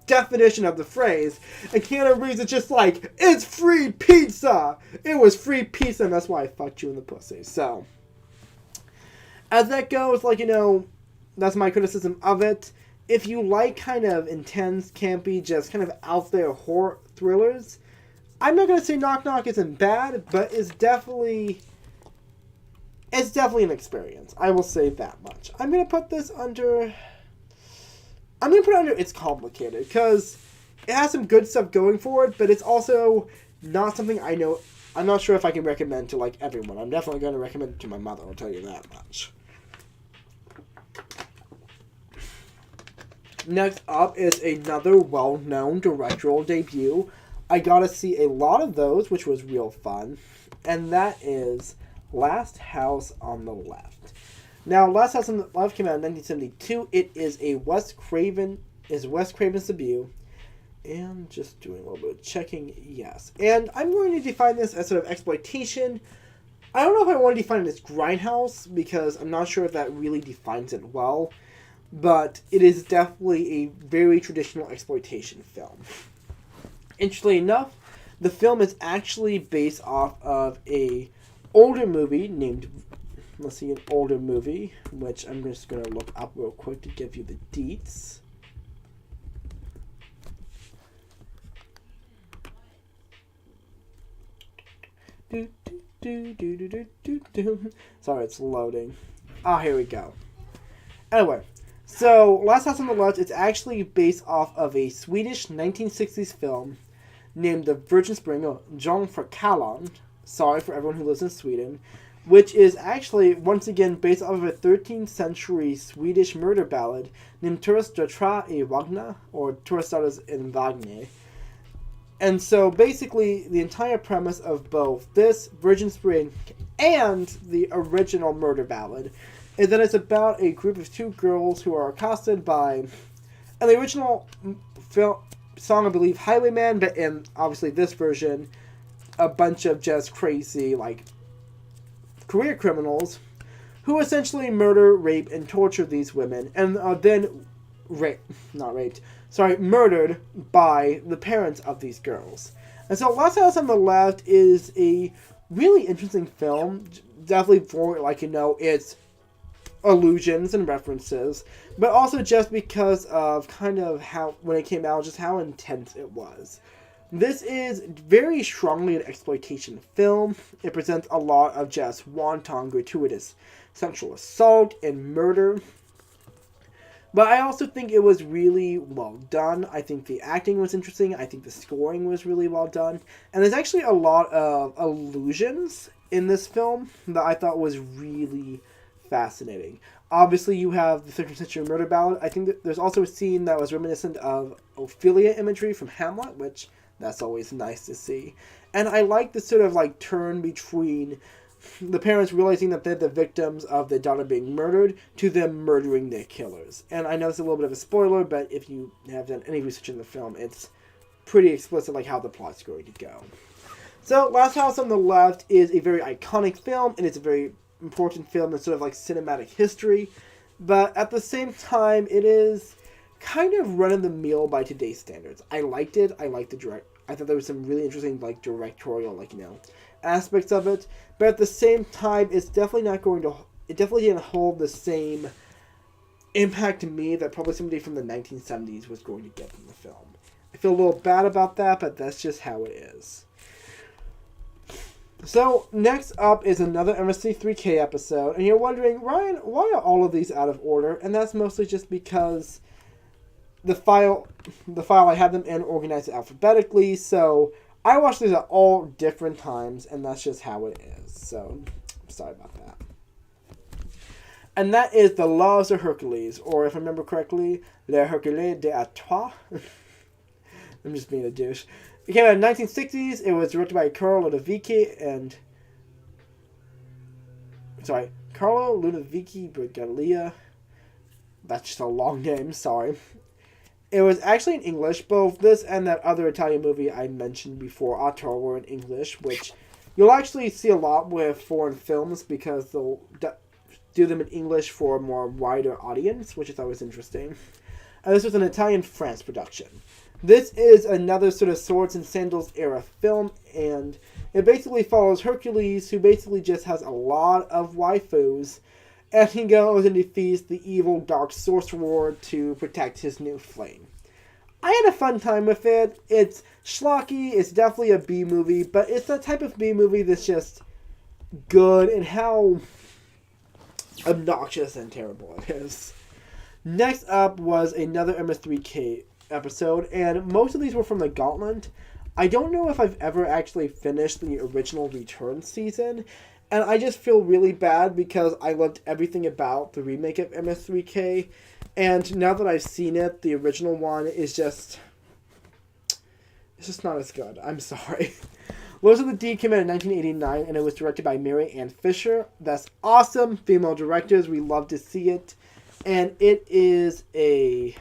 definition of the phrase. And Keanu Reeves is just like, it's free pizza! It was free pizza, and that's why I fucked you in the pussy. So, as that goes, like, you know, that's my criticism of it. If you like kind of intense, campy, just kind of out there horror thrillers, I'm not going to say Knock Knock isn't bad, but it's definitely an experience. I will say that much. I'm going to put it under it's complicated, because it has some good stuff going for it, but it's also not something I'm not sure if I can recommend to, like, everyone. I'm definitely going to recommend it to my mother, I'll tell you that much. Next up is another well-known directorial debut. I got to see a lot of those, which was real fun, and that is Last House on the Left. Now, Last House on the Left came out in 1972. It is Wes Craven's debut. And just doing a little bit of checking, yes. And I'm going to define this as sort of exploitation. I don't know if I want to define it as grindhouse, because I'm not sure if that really defines it well. But it is definitely a very traditional exploitation film. Interestingly enough, the film is actually based off of an older movie named, an older movie, which I'm just going to look up real quick to give you the deets. Sorry, it's loading. Here we go. Anyway, so Last House on the Left is actually based off of a Swedish 1960s film named The Virgin Spring of John Frakaland. Sorry for everyone who lives in Sweden. Which is actually, once again, based off of a 13th century Swedish murder ballad named Turisdatar i Vagna, or Turisdatas in Vagne. And so basically, the entire premise of both this Virgin Spring and the original Murder Ballad is that it's about a group of two girls who are accosted by, in the original film song, I believe, Highwayman, but in obviously this version, a bunch of just crazy, like, career criminals who essentially murder, rape, and torture these women, and then murdered by the parents of these girls. And so Last House on the Left is a really interesting film, definitely for, like, its allusions and references, but also just because of kind of how, when it came out, just how intense it was. This is very strongly an exploitation film. It presents a lot of just wanton, gratuitous sexual assault and murder. But I also think it was really well done. I think the acting was interesting. I think the scoring was really well done. And there's actually a lot of allusions in this film that I thought was really fascinating. Obviously, you have the 13th century murder ballad. I think that there's also a scene that was reminiscent of Ophelia imagery from Hamlet, which that's always nice to see. And I like the sort of like turn between the parents realizing that they're the victims of their daughter being murdered to them murdering their killers. And I know it's a little bit of a spoiler, but if you have done any research in the film, it's pretty explicit like how the plot's going to go. So Last House on the Left is a very iconic film, and it's a very important film in sort of like cinematic history. But at the same time, it is kind of run-of-the-mill by today's standards. I liked it. I thought there was some really interesting like directorial aspects of it. But at the same time, it definitely didn't hold the same impact to me that probably somebody from the 1970s was going to get from the film. I feel a little bad about that, but that's just how it is. So, next up is another MST3K episode, and you're wondering, Ryan, why are all of these out of order? And that's mostly just because the file I have them in organized alphabetically, so I watched these at all different times, and that's just how it is. So, I'm sorry about that. And that is The Laws of Hercules, or if I remember correctly, Le Hercule d'Artois. I'm just being a douche. It came out in the 1960s. It was directed by Carlo Ludovici Briglia. That's just a long name, sorry. It was actually in English. Both this and that other Italian movie I mentioned before, Otto, were in English, which you'll actually see a lot with foreign films because they'll do them in English for a more wider audience, which is always interesting. And this was an Italian-France production. This is another sort of swords and sandals era film, and it basically follows Hercules, who basically just has a lot of waifus, and he goes and defeats the evil dark sorcerer to protect his new flame. I had a fun time with it. It's schlocky, it's definitely a B-movie, but it's the type of B-movie that's just good in how obnoxious and terrible it is. Next up was another MS3K episode, and most of these were from the Gauntlet. I don't know if I've ever actually finished the original Return season, and I just feel really bad because I loved everything about the remake of MS3K, and now that I've seen it, the original one is just... it's just not as good. I'm sorry. Lords of the Deep came out in 1989, and it was directed by Mary Ann Fisher. That's awesome. Female directors, we love to see it. And it is a...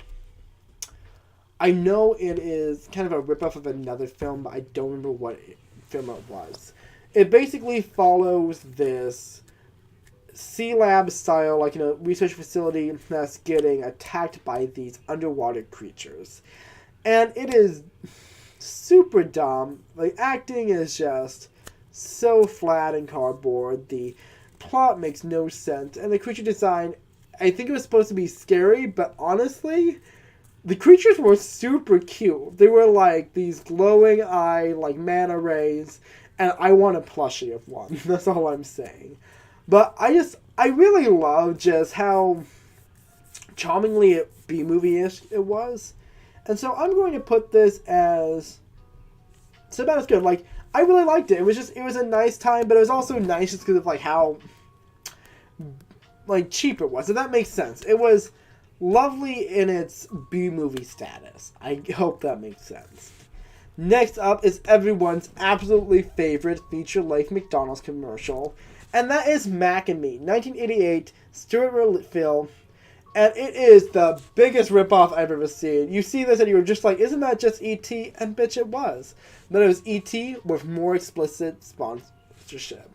I know it is kind of a ripoff of another film, but I don't remember what film it was. It basically follows this C-Lab style, research facility that's getting attacked by these underwater creatures. And it is super dumb. The acting is just so flat and cardboard. The plot makes no sense. And the creature design, I think it was supposed to be scary, but honestly... the creatures were super cute. They were like these glowing eye, like manta rays, and I want a plushie of one. That's all I'm saying. But I really love just how charmingly B-movie-ish it was. And so I'm going to put this as... it's about as good. Like, I really liked it. It was a nice time, but it was also nice just because of like how cheap it was. If that makes sense. It was lovely in its B-movie status. I hope that makes sense. Next up is everyone's absolutely favorite feature-length McDonald's commercial, and that is Mac and Me, 1988 Stuart film, and it is the biggest ripoff I've ever seen. You see this and you're just like, isn't that just E.T.? And bitch, it was. But it was E.T. with more explicit sponsorship.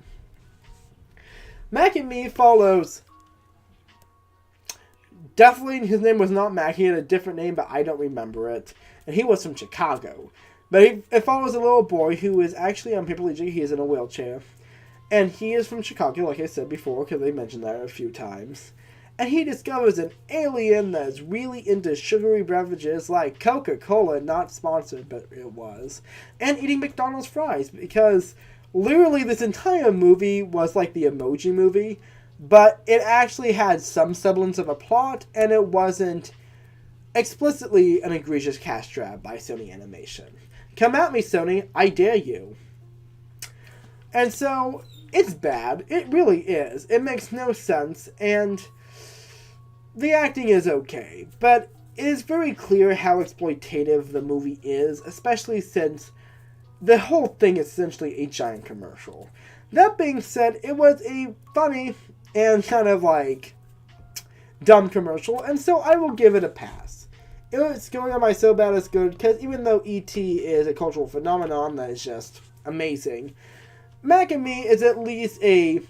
Mac and Me follows... Definitely, his name was not Mac. He had a different name, but I don't remember it. And he was from Chicago. But it follows a little boy who is actually paraplegic. He is in a wheelchair. And he is from Chicago, like I said before, because they mentioned that a few times. And he discovers an alien that's really into sugary beverages like Coca-Cola, not sponsored, but it was. And eating McDonald's fries, because literally this entire movie was like the Emoji Movie. But it actually had some semblance of a plot, and it wasn't explicitly an egregious cash grab by Sony Animation. Come at me, Sony. I dare you. And so, it's bad. It really is. It makes no sense, and the acting is okay. But it is very clear how exploitative the movie is, especially since the whole thing is essentially a giant commercial. That being said, it was a funny and kind of like dumb commercial, and so I will give it a pass. It's going on my So Bad It's Good, because even though E.T. is a cultural phenomenon that is just amazing, Mac and Me is at least a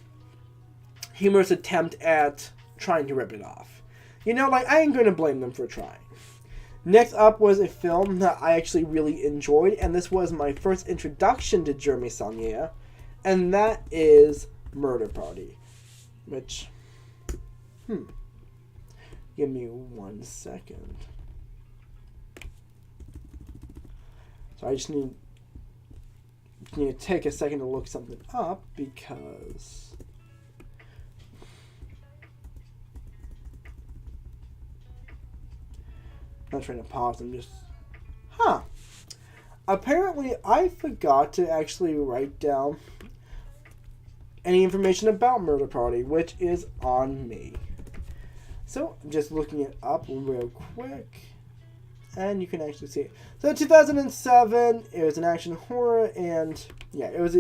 humorous attempt at trying to rip it off. You know, like, I ain't going to blame them for trying. Next up was a film that I actually really enjoyed, and this was my first introduction to Jeremy Saulnier, and that is Murder Party. Which, give me 1 second. So I just need to take a second to look something up, because I'm not trying to pause, I'm just, apparently I forgot to actually write down any information about Murder Party, which is on me. So, I'm just looking it up real quick, and you can actually see it. So, 2007, it was an action horror, and yeah, it was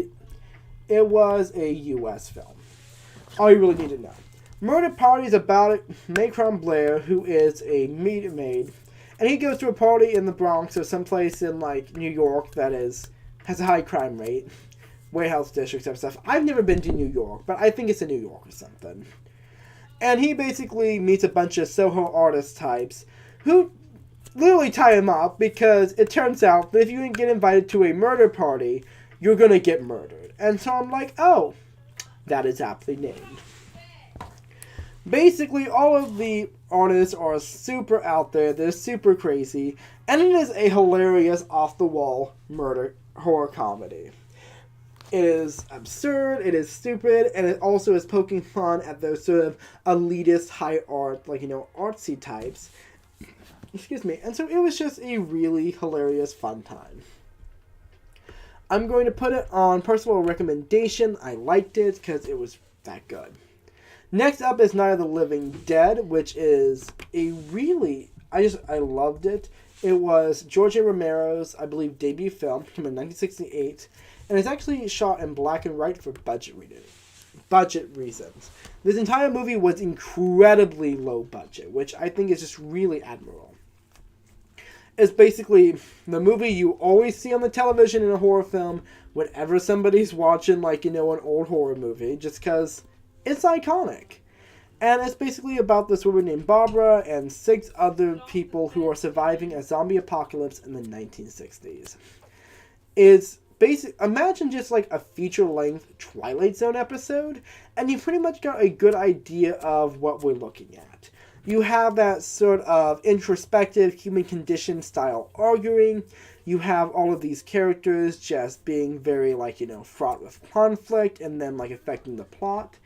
a U.S. film. All you really need to know. Murder Party is about Macron Blair, who is a meat maid, and he goes to a party in the Bronx or someplace in like New York that has a high crime rate. Warehouse districts type stuff. I've never been to New York, but I think it's in New York or something. And he basically meets a bunch of Soho artist types who literally tie him up, because it turns out that if you get invited to a murder party, you're gonna get murdered. And so I'm like, oh, that is aptly named. Basically, all of the artists are super out there, they're super crazy, and it is a hilarious, off-the-wall murder horror comedy. It is absurd, it is stupid, and it also is poking fun at those sort of elitist high art, like, artsy types. Excuse me. And so it was just a really hilarious, fun time. I'm going to put it on personal recommendation. I liked it because it was that good. Next up is Night of the Living Dead, which is a really... I loved it. It was George A. Romero's, I believe, debut film, came in 1968. And it's actually shot in black and white for budget reasons. This entire movie was incredibly low budget, which I think is just really admirable. It's basically the movie you always see on the television in a horror film whenever somebody's watching, like, an old horror movie, just because it's iconic. And it's basically about this woman named Barbara and 6 other people who are surviving a zombie apocalypse in the 1960s. It's imagine just like a feature-length Twilight Zone episode, and you pretty much got a good idea of what we're looking at. You have that sort of introspective human condition style arguing. You have all of these characters just being very, like, fraught with conflict and then, like, affecting the plot.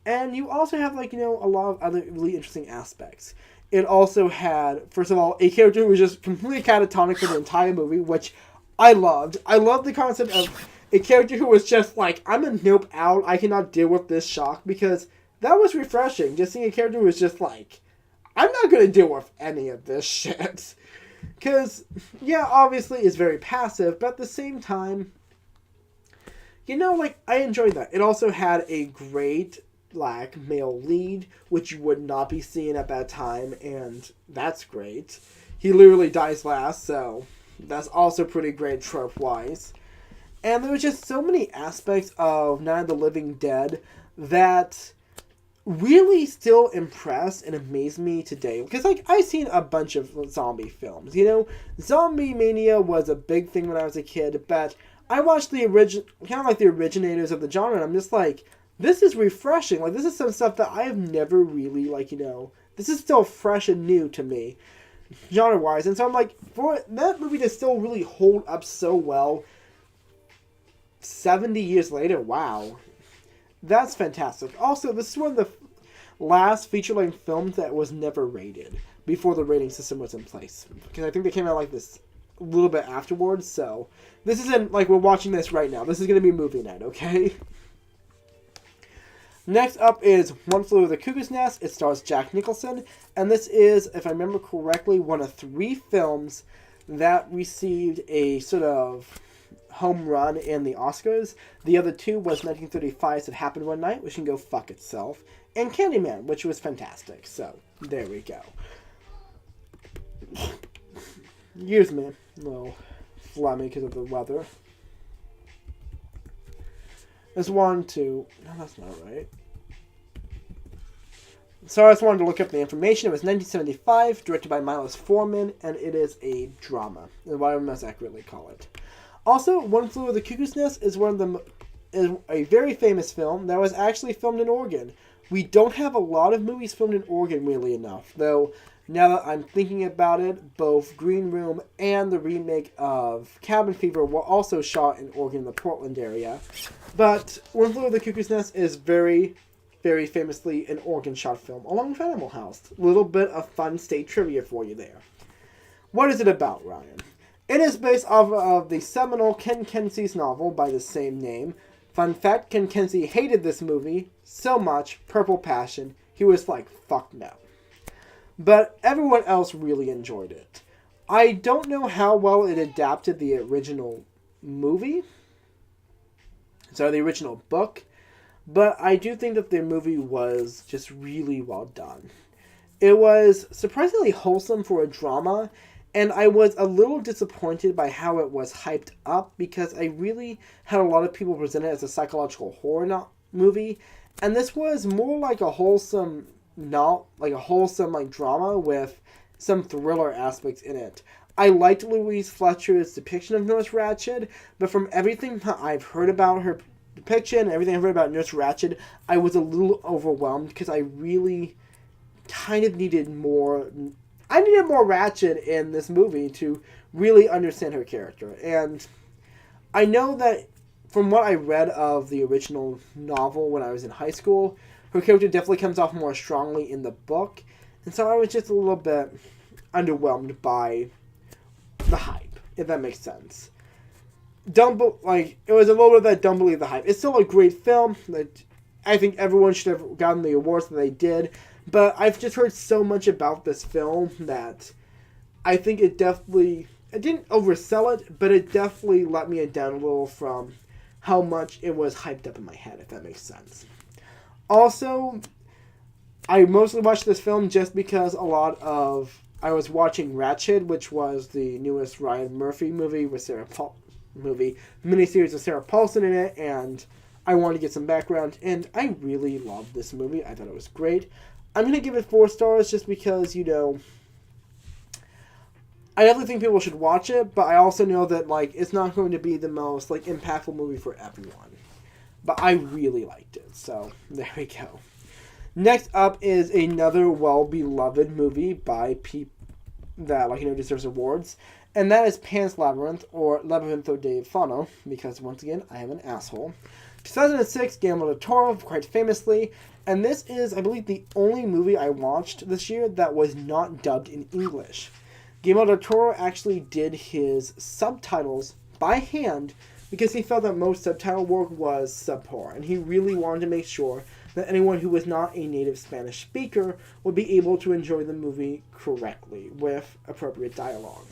And you also have, like, a lot of other really interesting aspects. It also had, first of all, a character who was just completely catatonic for the entire movie, which I loved. I loved the concept of a character who was just like, I'm a nope out, I cannot deal with this shock, because that was refreshing. Just seeing a character who was just like, I'm not going to deal with any of this shit. Because, yeah, obviously it's very passive, but at the same time, I enjoyed that. It also had a great black male lead, which you would not be seeing at that time, and that's great. He literally dies last, so that's also pretty great trope-wise. And there was just so many aspects of Night of the Living Dead that really still impress and amaze me today. Because, I've seen a bunch of zombie films, Zombie mania was a big thing when I was a kid, but I watched the the originators of the genre, and I'm just like, this is refreshing. This is some stuff that I have never really, this is still fresh and new to me, genre-wise. And so I'm like, for that movie to still really hold up so well 70 years later, wow. That's fantastic. Also, this is one of the last feature-length films that was never rated before the rating system was in place. Because I think they came out this a little bit afterwards, so this isn't we're watching this right now. This is going to be movie night, okay? Next up is One Flew Over the Cuckoo's Nest. It stars Jack Nicholson, and this is, if I remember correctly, one of 3 films that received a sort of home run in the Oscars. The other 2 was 1935's It Happened One Night, which can go fuck itself, and Candyman, which was fantastic. So, there we go. Excuse me. A little phlegmy because of the weather. Just wanted to... No, that's not right. So I just wanted to look up the information. It was 1975, directed by Milos Forman, and it is a drama. Is what I most accurately call it. Also, One Flew Over the Cuckoo's Nest is is a very famous film that was actually filmed in Oregon. We don't have a lot of movies filmed in Oregon, really enough. Though, now that I'm thinking about it, both Green Room and the remake of Cabin Fever were also shot in Oregon, the Portland area. But One Flew Over the Cuckoo's Nest is very, very famously an Oregon shot film, along with Animal House. A little bit of fun state trivia for you there. What is it about, Ryan? It is based off of the seminal Ken Kesey's novel by the same name. Fun fact, Ken Kesey hated this movie so much, Purple Passion, he was like, fuck no. But everyone else really enjoyed it. I don't know how well it adapted the original movie. So the original book. But I do think that the movie was just really well done. It was surprisingly wholesome for a drama. And I was a little disappointed by how it was hyped up. Because I really had a lot of people present it as a psychological horror movie. And this was more like a wholesome... drama with some thriller aspects in it. I liked Louise Fletcher's depiction of Nurse Ratched, but from everything that I've heard about her depiction and everything I've heard about Nurse Ratched, I was a little overwhelmed because I really kind of needed more... I needed more Ratched in this movie to really understand her character. And I know that from what I read of the original novel when I was in high school, her character definitely comes off more strongly in the book. And so I was just a little bit underwhelmed by the hype, if that makes sense. It was a little bit that don't believe the hype. It's still a great film. I think everyone should have gotten the awards that they did. But I've just heard so much about this film that I think it didn't oversell it, but it definitely let me down a little from how much it was hyped up in my head, if that makes sense. Also, I mostly watched this film just because I was watching Ratched, which was the newest Ryan Murphy movie with miniseries with Sarah Paulson in it, and I wanted to get some background, and I really loved this movie. I thought it was great. I'm going to give it 4 stars just because, I definitely think people should watch it, but I also know that, it's not going to be the most, impactful movie for everyone. But I really liked it, so there we go. Next up is another well-beloved movie by people that, deserves awards, and that is Pan's Labyrinth, or Labyrinto de Fauno, because, once again, I am an asshole. 2006, Guillermo del Toro, quite famously, and this is, I believe, the only movie I watched this year that was not dubbed in English. Guillermo del Toro actually did his subtitles by hand because he felt that most subtitle work was subpar, and he really wanted to make sure that anyone who was not a native Spanish speaker would be able to enjoy the movie correctly with appropriate dialogue.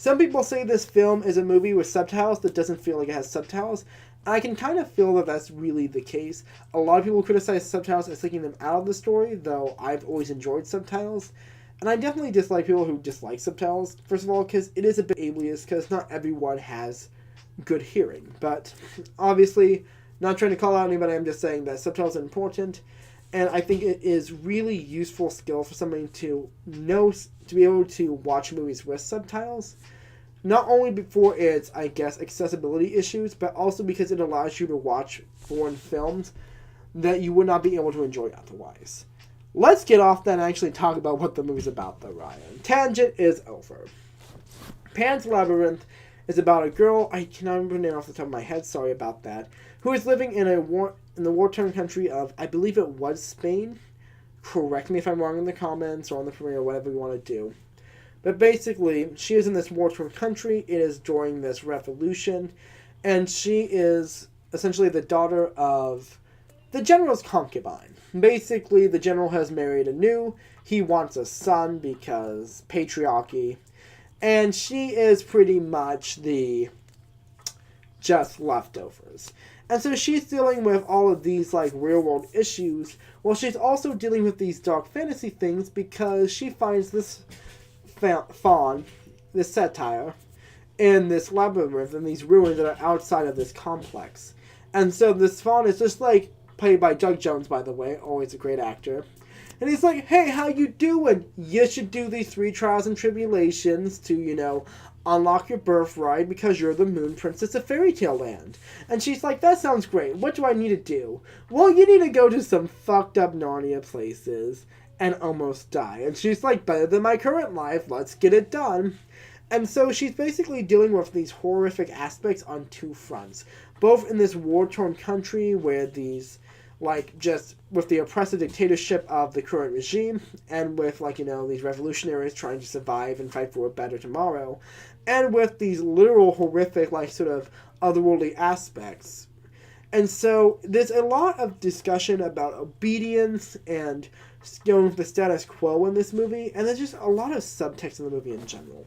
Some people say this film is a movie with subtitles that doesn't feel like it has subtitles. I can kind of feel that that's really the case. A lot of people criticize subtitles as taking them out of the story, though I've always enjoyed subtitles. And I definitely dislike people who dislike subtitles, first of all, because it is a bit ableist, because not everyone has good hearing. But obviously, not trying to call out anybody, I'm just saying that subtitles are important. And I think it is really useful skill for somebody to know, to be able to watch movies with subtitles. Not only for its, I guess, accessibility issues, but also because it allows you to watch foreign films that you would not be able to enjoy otherwise. Let's get off that and actually talk about what the movie's about, though, Ryan. Tangent is over. Pan's Labyrinth is about a girl, I cannot remember her name off the top of my head, sorry about that, who is living in the war-torn country of, I believe it was Spain. Correct me if I'm wrong in the comments or on the premiere or whatever you want to do. But basically, she is in this war-torn country. It is during this revolution. And she is essentially the daughter of the general's concubine. Basically, the general has married anew. He wants a son because patriarchy. And she is pretty much the just leftovers. And so she's dealing with all of these, like, real-world issues, while she's also dealing with these dark fantasy things because she finds this fawn, this satire, in this labyrinth, and these ruins that are outside of this complex. And so this fawn is just, like, played by Doug Jones, by the way, always a great actor. And he's like, hey, how you doing? You should do these 3 trials and tribulations to, unlock your birthright because you're the moon princess of fairy tale land. And she's like, that sounds great. What do I need to do? Well, you need to go to some fucked up Narnia places and almost die. And she's like, better than my current life. Let's get it done. And so she's basically dealing with these horrific aspects on 2 fronts. Both in this war-torn country where these, just with the oppressive dictatorship of the current regime, and with, these revolutionaries trying to survive and fight for a better tomorrow, and with these literal horrific, sort of otherworldly aspects. And so there's a lot of discussion about obedience and going with the status quo in this movie, and there's just a lot of subtext in the movie in general.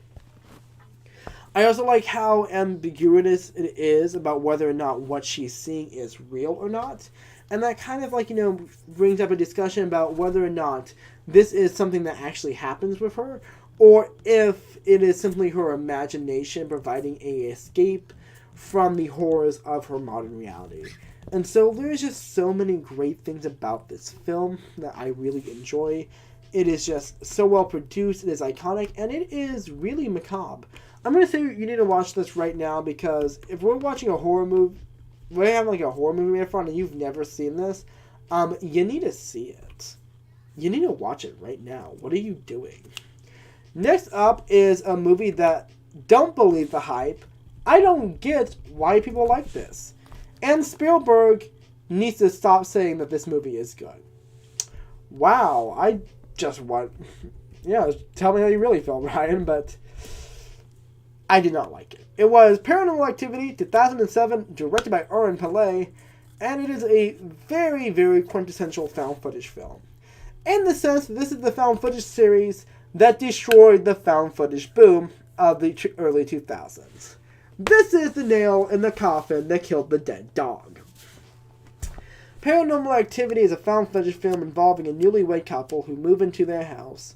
I also like how ambiguous it is about whether or not what she's seeing is real or not. And that kind of, brings up a discussion about whether or not this is something that actually happens with her, or if it is simply her imagination providing a escape from the horrors of her modern reality. And so there's just so many great things about this film that I really enjoy. It is just so well produced, it is iconic, and it is really macabre. I'm going to say you need to watch this right now, because if we're watching a horror movie, we have a horror movie in front and you've never seen this, you need to see it. You need to watch it right now. What are you doing? Next up is a movie that don't believe the hype. I don't get why people like this. And Spielberg needs to stop saying that this movie is good. Wow, I just want... Yeah, tell me how you really feel, Ryan, but I did not like it. It was Paranormal Activity 2007, directed by Oren Pillay, and it is a very, very quintessential found footage film. In the sense that this is the found footage series that destroyed the found footage boom of the early 2000s. This is the nail in the coffin that killed the dead dog. Paranormal Activity is a found footage film involving a newlywed couple who move into their house.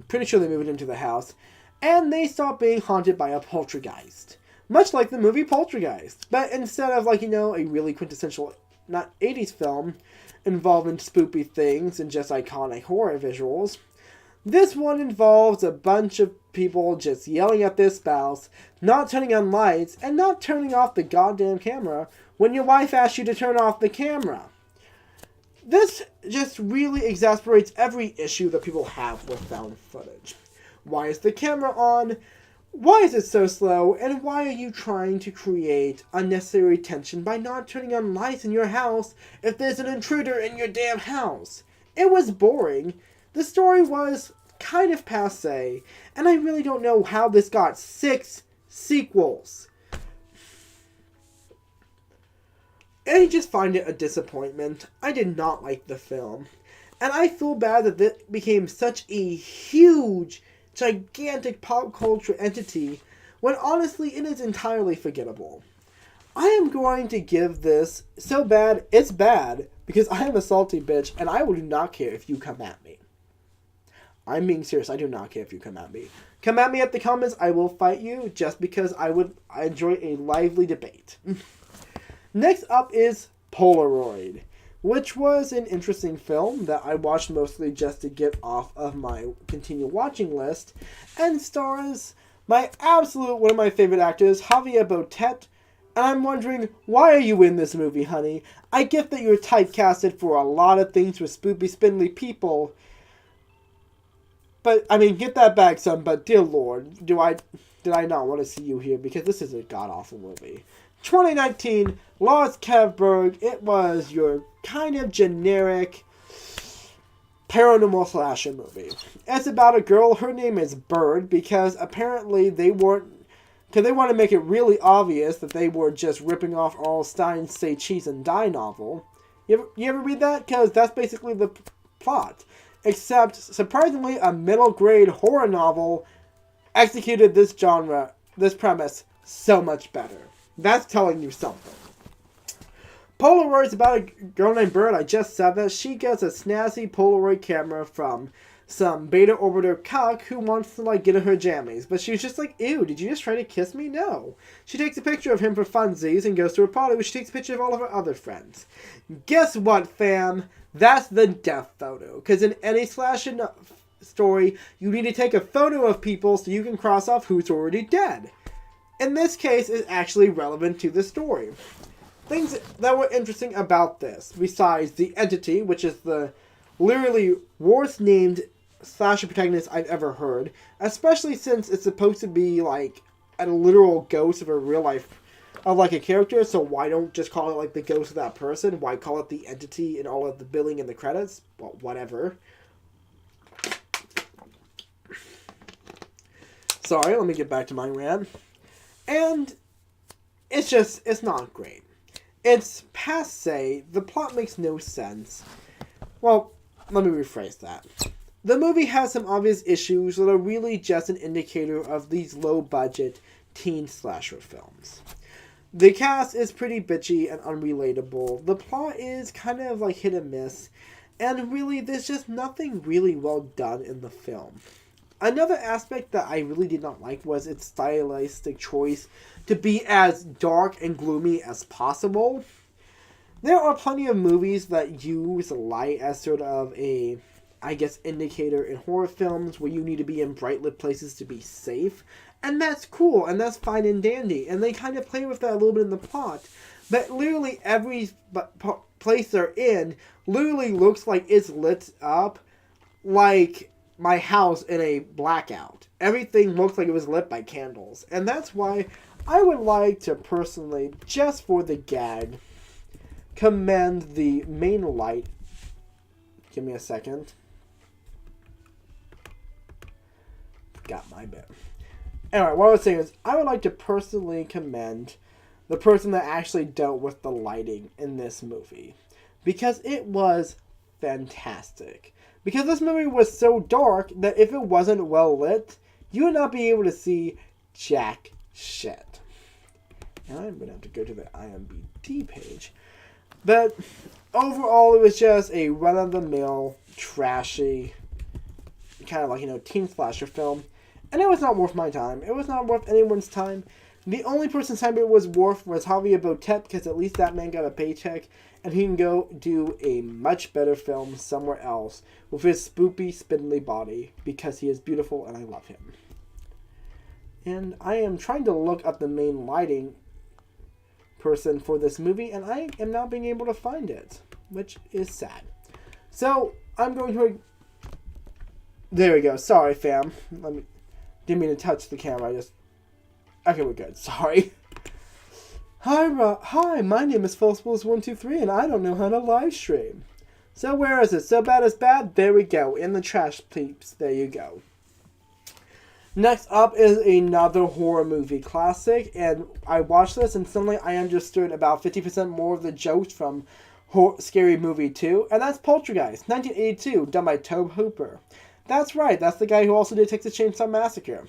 Pretty sure they moved into the house. And they start being haunted by a poltergeist. Much like the movie Poltergeist. But instead of, a really quintessential, not 80s film, involving spoopy things and just iconic horror visuals, this one involves a bunch of people just yelling at their spouse, not turning on lights, and not turning off the goddamn camera when your wife asks you to turn off the camera. This just really exasperates every issue that people have with found footage. Why is the camera on? Why is it so slow? And why are you trying to create unnecessary tension by not turning on lights in your house if there's an intruder in your damn house? It was boring. The story was kind of passé, and I really don't know how this got 6 sequels. I just find it a disappointment. I did not like the film. And I feel bad that it became such a huge gigantic pop culture entity when honestly it is entirely forgettable. I am going to give this so bad it's bad because I am a salty bitch and I will not care if you come at me. I'm being serious. I do not care if you come at me. Come at me at the comments. I will fight you just because I enjoy a lively debate. Next up is Polaroid, which was an interesting film that I watched mostly just to get off of my continue watching list, and stars one of my favorite actors, Javier Botet. And I'm wondering, why are you in this movie, honey? I get that you're typecasted for a lot of things with spoopy, spindly people. But, I mean, get that back, son, but dear Lord, did I not want to see you here? Because this is a god-awful movie. 2019, Lars Kevberg. It was your kind of generic paranormal slasher movie. It's about a girl, her name is Bird, because apparently they want to make it really obvious that they were just ripping off all Stein's Say Cheese and Die novel. You ever read that? Because that's basically the plot. Except, surprisingly, a middle-grade horror novel executed this premise, so much better. That's telling you something. Polaroid is about a girl named Bird. I just said that. She gets a snazzy Polaroid camera from some beta orbiter cuck who wants to, get in her jammies. But she's just like, ew, did you just try to kiss me? No. She takes a picture of him for funsies and goes to a party where she takes a picture of all of her other friends. Guess what, fam? That's the death photo. Because in any slasher story, you need to take a photo of people so you can cross off who's already dead. In this case, it's actually relevant to the story. Things that were interesting about this, besides the entity, which is the literally worst named slasher protagonist I've ever heard, especially since it's supposed to be like a literal ghost of a real life, of like a character, so why don't just call it like the ghost of that person? Why call it the entity in all of the billing and the credits? Well, whatever. Sorry, let me get back to my rant. And it's not great. It's passe. The plot makes no sense. Well, let me rephrase that. The movie has some obvious issues that are really just an indicator of these low-budget teen slasher films. The cast is pretty bitchy and unrelatable. The plot is kind of like hit and miss. And really, there's just nothing really well done in the film. Another aspect that I really did not like was its stylistic choice to be as dark and gloomy as possible. There are plenty of movies that use light as sort of a, indicator in horror films where you need to be in bright lit places to be safe. And that's cool, and that's fine and dandy. And they kind of play with that a little bit in the plot. But literally every place they're in literally looks like it's lit up like my house in a blackout. Everything looks like it was lit by candles. And that's why I would like to personally, just for the gag, commend the main light. Give me a second. Got my bit. Anyway, what I was saying is, I would like to personally commend the person that actually dealt with the lighting in this movie. Because it was fantastic. Because this movie was so dark that if it wasn't well lit, you would not be able to see jack shit. And I'm going to have to go to the IMDb page. But overall, it was just a run-of-the-mill, trashy, kind of like, teen slasher film. And it was not worth my time. It was not worth anyone's time. The only person's time it was worth was Javier Botet, because at least that man got a paycheck, and he can go do a much better film somewhere else with his spoopy, spindly body, because he is beautiful and I love him. And I am trying to look up the main lighting person for this movie, and I am not being able to find it, which is sad. So, I'm going to... There we go. Sorry, fam. Didn't mean to touch the camera. Okay, we're good. Sorry. Hi, my name is FalseBulls123, and I don't know how to live stream. So where is it? So bad it's bad? There we go. In the trash, peeps. There you go. Next up is another horror movie classic, and I watched this, and suddenly I understood about 50% more of the jokes from Scary Movie 2, and that's Poltergeist, 1982, done by Tobe Hooper. That's right, that's the guy who also did Texas Chainsaw Massacre.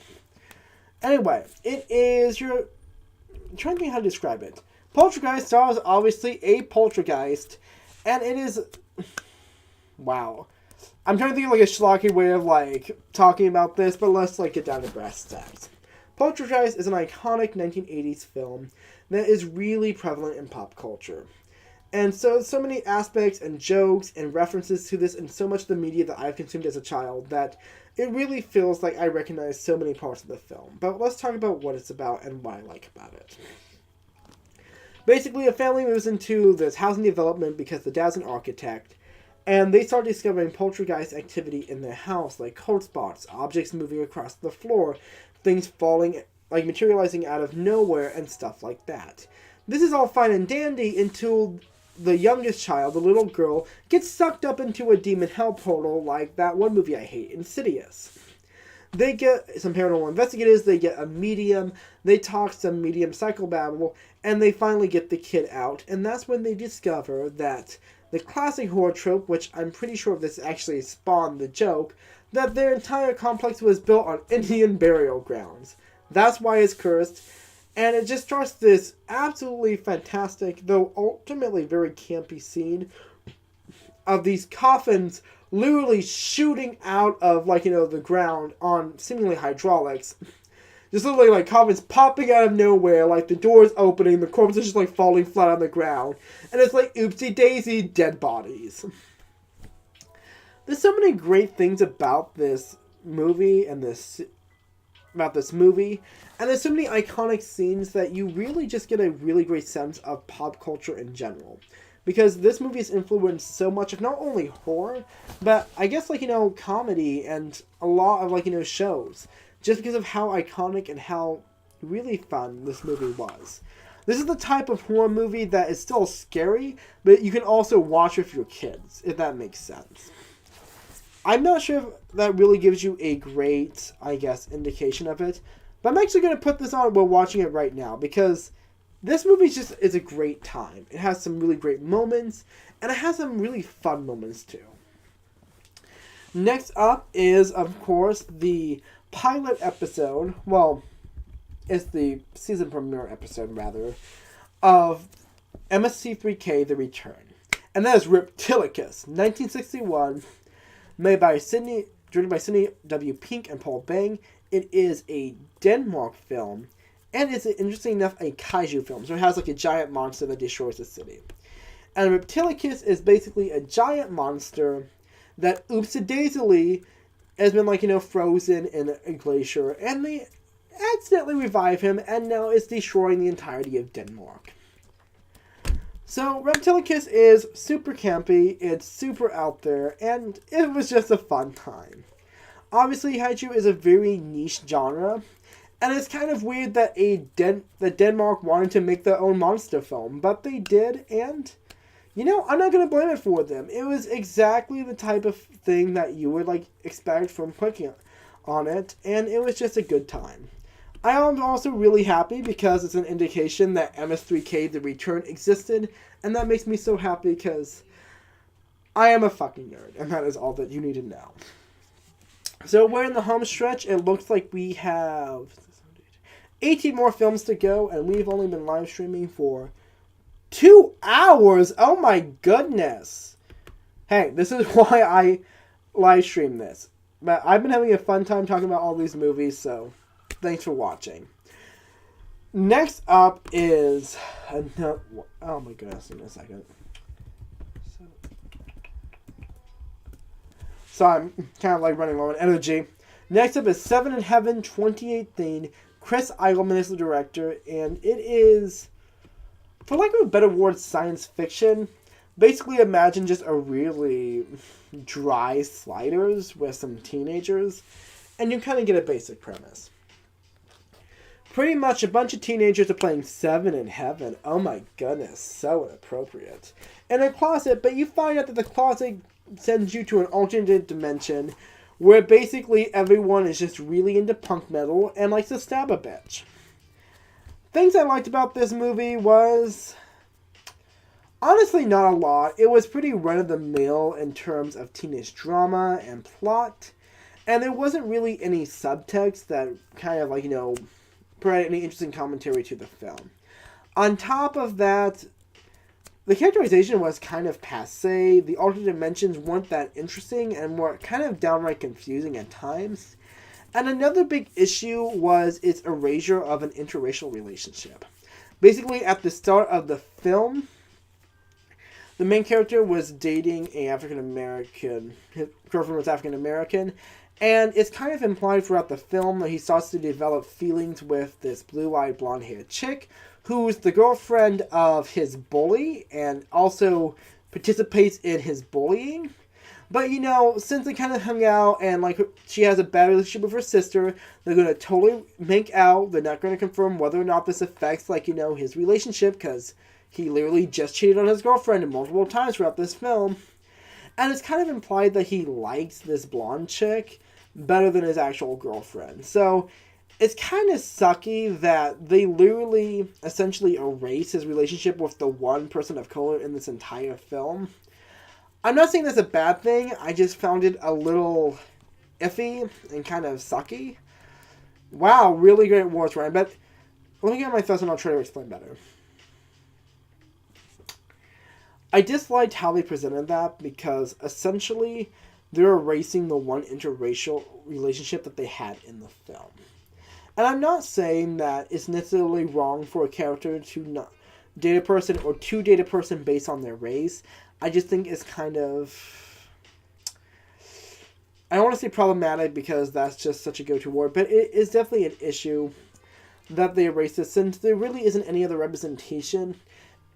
Anyway, it is your... I'm trying to think how to describe it. Poltergeist stars obviously a poltergeist, and it is... Wow. I'm trying to think of like a schlocky way of like talking about this, but let's like get down to brass tacks. Poltergeist is an iconic 1980s film that is really prevalent in pop culture. And so many aspects and jokes and references to this and so much of the media that I've consumed as a child that it really feels like I recognize so many parts of the film. But let's talk about what it's about and what I like about it. Basically, a family moves into this housing development because the dad's an architect, and they start discovering poltergeist activity in their house, like cold spots, objects moving across the floor, things falling, like materializing out of nowhere, and stuff like that. This is all fine and dandy until the youngest child, the little girl, gets sucked up into a demon hell portal like that one movie I hate, Insidious. They get some paranormal investigators, they get a medium, they talk some medium psychobabble, and they finally get the kid out, and that's when they discover that the classic horror trope, which I'm pretty sure this actually spawned the joke, that their entire complex was built on Indian burial grounds. That's why it's cursed. And it just starts this absolutely fantastic, though ultimately very campy scene of these coffins literally shooting out of, like, you know, the ground on seemingly hydraulics. Just literally, like, coffins popping out of nowhere, like, the doors opening, the corpses just, like, falling flat on the ground. And it's like, oopsie-daisy, dead bodies. There's so many great things about this movie and this movie, and there's so many iconic scenes that you really just get a really great sense of pop culture in general. Because this movie has influenced so much of not only horror, but I guess, like, you know, comedy and a lot of, like, you know, shows. Just because of how iconic and how really fun this movie was. This is the type of horror movie that is still scary, but you can also watch with your kids, if that makes sense. I'm not sure if that really gives you a great, I guess, indication of it, but I'm actually going to put this on while watching it right now, because this movie is a great time. It has some really great moments, and it has some really fun moments too. Next up is, of course, the pilot episode, well, it's the season premiere episode, rather, of MST3K, The Return. And that is Reptilicus, 1961, directed by Sidney W. Pink and Paul Bang. It is a Denmark film, and it's, interesting enough, a kaiju film. So it has, like, a giant monster that destroys the city. And Reptilicus is basically a giant monster that, oopsie-daisily, has been, like, you know, frozen in a glacier, and they accidentally revive him, and now is destroying the entirety of Denmark. So, Reptilicus is super campy, it's super out there, and it was just a fun time. Obviously, kaiju is a very niche genre, and it's kind of weird that that Denmark wanted to make their own monster film, but they did, and, you know, I'm not going to blame it for them. It was exactly the type of thing that you would, like, expect from clicking on it, and it was just a good time. I am also really happy because it's an indication that MS3K The Return existed, and that makes me so happy because I am a fucking nerd, and that is all that you need to know. So we're in the home stretch. It looks like we have 18 more films to go, and we've only been live streaming for 2 hours. Oh my goodness. Hey, this is why I live stream this. But I've been having a fun time talking about all these movies, so thanks for watching. Next up is... oh my goodness, in a second. So I'm kind of like running low on energy. Next up is Seven in Heaven 2018. Chris Eigelman is the director, and it is, for lack of a better word, science fiction. Basically, imagine just a really dry Sliders with some teenagers, and you kind of get a basic premise. Pretty much a bunch of teenagers are playing Seven in Heaven. Oh my goodness, so inappropriate. In a closet, but you find out that the closet sends you to an alternate dimension where basically everyone is just really into punk metal and likes to stab a bitch. Things I liked about this movie was... honestly, not a lot. It was pretty run-of-the-mill in terms of teenage drama and plot. And there wasn't really any subtext that kind of, like, provided any interesting commentary to the film. On top of that, the characterization was kind of passé. The alternate dimensions weren't that interesting and were kind of downright confusing at times. And another big issue was its erasure of an interracial relationship. Basically, at the start of the film, the main character was dating a African American. His girlfriend was African American. And it's kind of implied throughout the film that he starts to develop feelings with this blue-eyed, blonde-haired chick, who's the girlfriend of his bully, and also participates in his bullying. But, since they kind of hung out, and, like, she has a bad relationship with her sister, they're going to totally make out. They're not going to confirm whether or not this affects, like, his relationship, because he literally just cheated on his girlfriend multiple times throughout this film. And it's kind of implied that he likes this blonde chick better than his actual girlfriend. So it's kind of sucky that they literally essentially erase his relationship with the one person of color in this entire film. I'm not saying that's a bad thing. I just found it a little iffy and kind of sucky. Wow, really great words, Ryan. But let me get my thoughts and I'll try to explain better. I disliked how they presented that because essentially they're erasing the one interracial relationship that they had in the film. And I'm not saying that it's necessarily wrong for a character to not date a person or to date a person based on their race. I just think it's kind of... I don't want to say problematic because that's just such a go-to word, but it is definitely an issue that they erase this since there really isn't any other representation.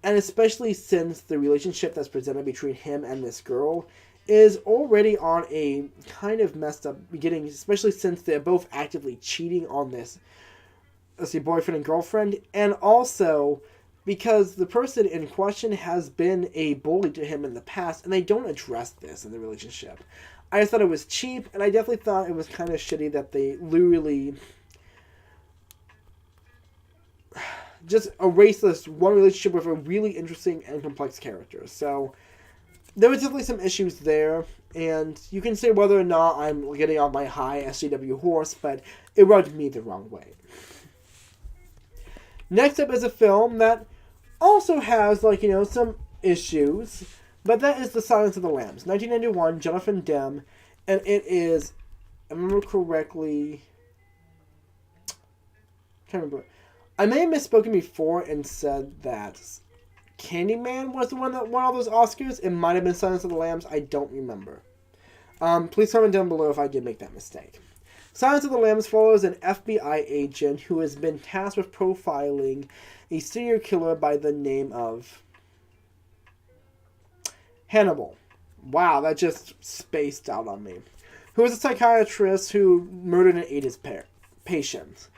And especially since the relationship that's presented between him and this girl is already on a kind of messed up beginning, especially since they're both actively cheating on this, boyfriend and girlfriend, and also because the person in question has been a bully to him in the past, and they don't address this in the relationship. I just thought it was cheap, and I definitely thought it was kind of shitty that they literally just erase this one relationship with a really interesting and complex character. So there was definitely some issues there, and you can say whether or not I'm getting off my high SJW horse, but it rubbed me the wrong way. Next up is a film that also has, some issues, but that is The Silence of the Lambs, 1991, Jonathan Demme, and it is, if I remember correctly, I'm trying to remember. I may have misspoken before and said that Candyman was the one that won all those Oscars. It might have been Silence of the Lambs. I don't remember. Please comment down below if I did make that mistake. Silence of the Lambs follows an FBI agent who has been tasked with profiling a serial killer by the name of Hannibal. Wow, that just spaced out on me. Who is a psychiatrist who murdered and ate his patients.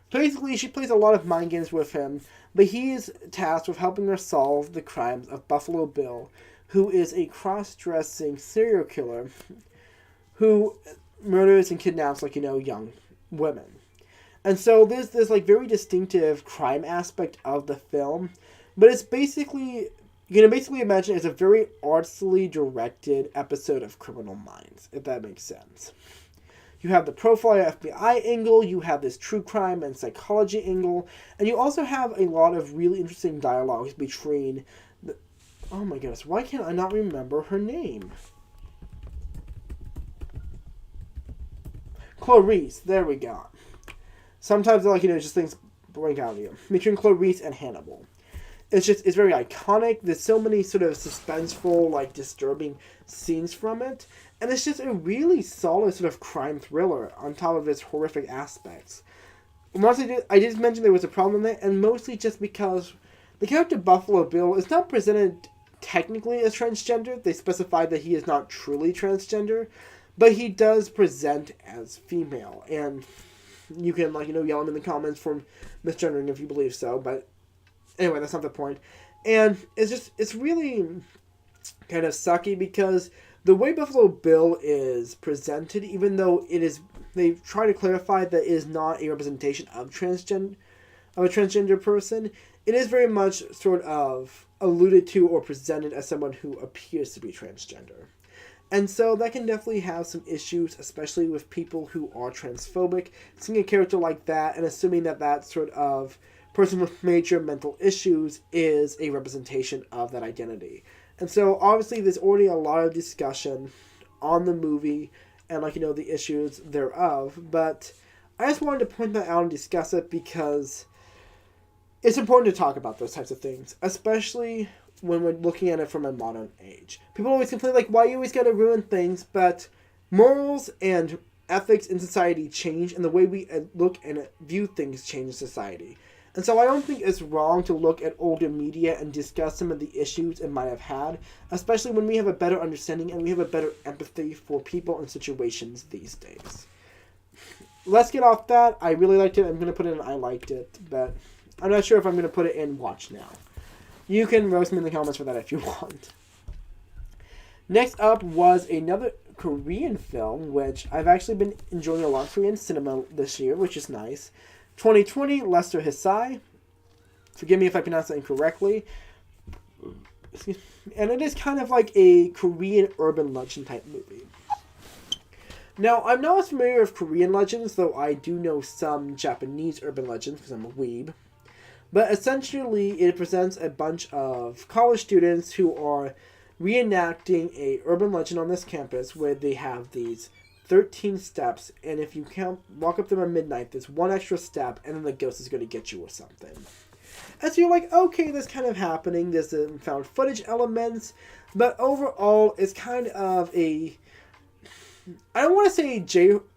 Basically, she plays a lot of mind games with him, but he is tasked with helping her solve the crimes of Buffalo Bill, who is a cross-dressing serial killer who murders and kidnaps, young women. And so there's this, very distinctive crime aspect of the film, but it's basically, you can basically imagine it's a very artfully directed episode of Criminal Minds, if that makes sense. You have the profiler FBI angle, you have this true crime and psychology angle, and you also have a lot of really interesting dialogues between oh my goodness, why can't I not remember her name? Clarice, there we go. Sometimes, just things blank out of you. Between Clarice and Hannibal. It's very iconic. There's so many sort of suspenseful, disturbing scenes from it. And it's just a really solid sort of crime thriller on top of its horrific aspects. Once I did mention there was a problem with it, and mostly just because the character Buffalo Bill is not presented technically as transgender. They specified that he is not truly transgender, but he does present as female. And you can, yell him in the comments for misgendering if you believe so, but anyway, that's not the point. And it's really kind of sucky because the way Buffalo Bill is presented, even though they try to clarify that it is not a representation of a transgender person, it is very much sort of alluded to or presented as someone who appears to be transgender. And so that can definitely have some issues, especially with people who are transphobic. Seeing a character like that and assuming that that sort of person with major mental issues is a representation of that identity. And so obviously there's already a lot of discussion on the movie and the issues thereof, but I just wanted to point that out and discuss it because it's important to talk about those types of things, especially when we're looking at it from a modern age. People always complain, why you always gotta ruin things, but morals and ethics in society change, and the way we look and view things change in society. And so I don't think it's wrong to look at older media and discuss some of the issues it might have had, especially when we have a better understanding and we have a better empathy for people and situations these days. Let's get off that. I really liked it. I'm going to put it in I liked it, but I'm not sure if I'm going to put it in watch now. You can roast me in the comments for that if you want. Next up was another Korean film, which I've actually been enjoying a lot of Korean cinema this year, which is nice. 2020, Lester Hisai. Forgive me if I pronounce that incorrectly. And it is kind of like a Korean urban legend type movie. Now, I'm not as familiar with Korean legends, though I do know some Japanese urban legends because I'm a weeb. But essentially, it presents a bunch of college students who are reenacting a urban legend on this campus where they have these 13 steps, and if you walk up them at midnight, there's one extra step, and then the ghost is going to get you or something. And so you're like, okay, this kind of happening. There's some found footage elements, but overall, it's kind of a... I don't want to say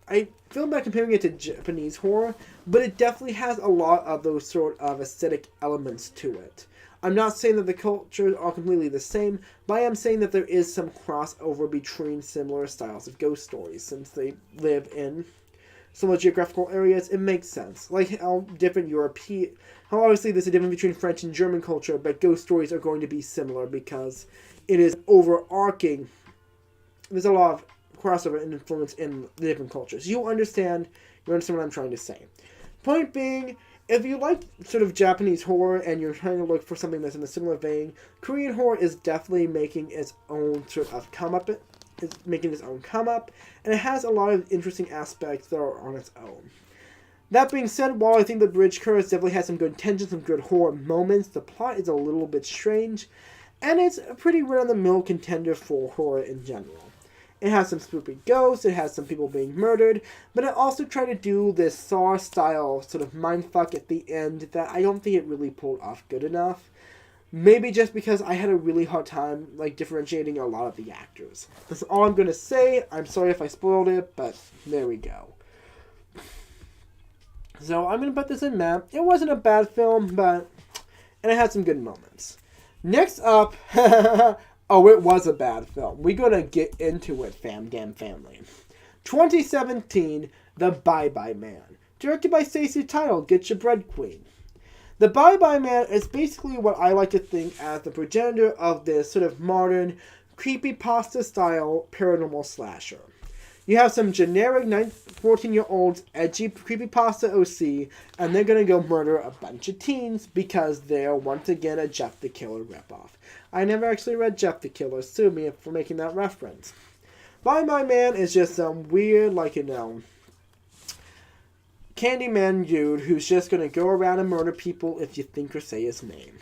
I feel bad comparing it to Japanese horror, but it definitely has a lot of those sort of aesthetic elements to it. I'm not saying that the cultures are completely the same, but I am saying that there is some crossover between similar styles of ghost stories. Since they live in similar geographical areas, it makes sense. Like how how obviously there's a difference between French and German culture, but ghost stories are going to be similar because it is overarching. There's a lot of crossover and influence in the different cultures. You understand what I'm trying to say. Point being, if you like sort of Japanese horror and you're trying to look for something that's in a similar vein, Korean horror is definitely making its own sort of come up, and it has a lot of interesting aspects that are on its own. That being said, while I think The Bridge Curse definitely has some good tension, some good horror moments, the plot is a little bit strange, and it's a pretty run-of-the-mill contender for horror in general. It has some spooky ghosts, it has some people being murdered, but it also tried to do this Saw-style sort of mindfuck at the end that I don't think it really pulled off good enough. Maybe just because I had a really hard time differentiating a lot of the actors. That's all I'm going to say. I'm sorry if I spoiled it, but there we go. So I'm going to put this in map. It wasn't a bad film, and it had some good moments. Next up... Oh, it was a bad film. We're going to get into it, damn family. 2017, The Bye-Bye Man. Directed by Stacey Tidal, Get Your Bread Queen. The Bye-Bye Man is basically what I like to think as the progenitor of this sort of modern, creepypasta-style paranormal slasher. You have some generic 14-year-olds, edgy creepypasta OC, and they're going to go murder a bunch of teens because they're once again a Jeff the Killer ripoff. I never actually read Jeff the Killer, sue me for making that reference. Bye-Bye Man is just some weird, Candyman dude who's just going to go around and murder people if you think or say his name.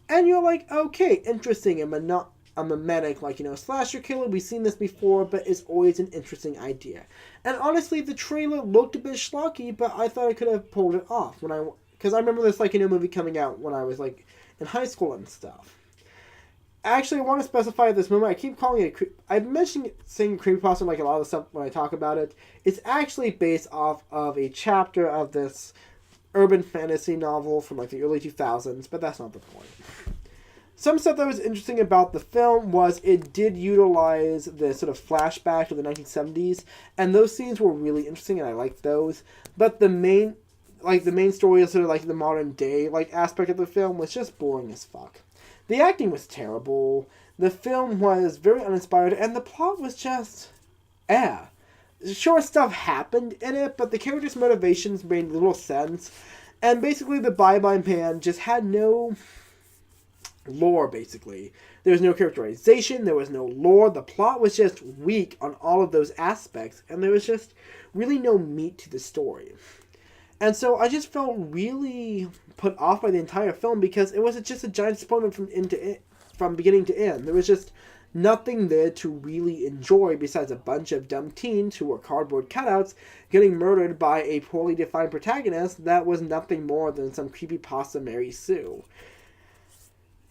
And you're like, okay, interesting, a mimetic, slasher killer, we've seen this before, but it's always an interesting idea. And honestly, the trailer looked a bit schlocky, but I thought I could have pulled it off because I remember this, movie coming out when I was, in high school and stuff. Actually, I want to specify this movie. I keep calling it... I've mentioned saying creepypasta a lot of the stuff when I talk about it. It's actually based off of a chapter of this urban fantasy novel from, the early 2000s, but that's not the point. Some stuff that was interesting about the film was it did utilize the sort of flashback to the 1970s, and those scenes were really interesting, and I liked those. But the main story is sort of the modern day aspect of the film was just boring as fuck. The acting was terrible, the film was very uninspired, and the plot was just... Sure, stuff happened in it, but the characters' motivations made little sense, and basically the Bye-Bye Man just had no lore, basically. There was no characterization, there was no lore, the plot was just weak on all of those aspects, and there was just really no meat to the story. And so I just felt really put off by the entire film because it was just a giant disappointment from beginning to end. There was just nothing there to really enjoy besides a bunch of dumb teens who were cardboard cutouts getting murdered by a poorly defined protagonist that was nothing more than some creepypasta Mary Sue.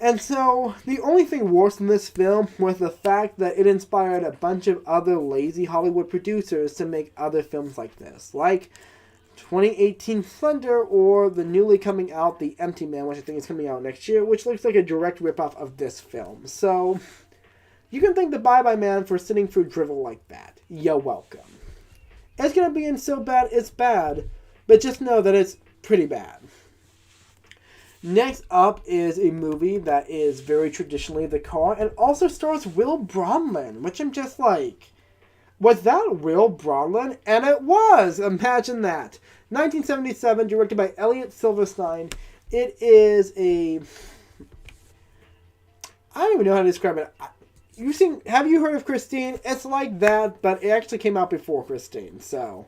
And so, the only thing worse than this film was the fact that it inspired a bunch of other lazy Hollywood producers to make other films like this, like 2018 Thunder, or the newly coming out The Empty Man, which I think is coming out next year, which looks like a direct ripoff of this film. So, you can thank the Bye Bye Man for sitting through drivel like that. You're welcome. It's gonna be in so bad it's bad, but just know that it's pretty bad. Next up is a movie that is very traditionally the car, and also stars Will Bronlin, which I'm just like, was that Will Bronlin? And it was! Imagine that. 1977, directed by Elliot Silverstein. It is a... I don't even know how to describe it. Have you heard of Christine? It's like that, but it actually came out before Christine. So,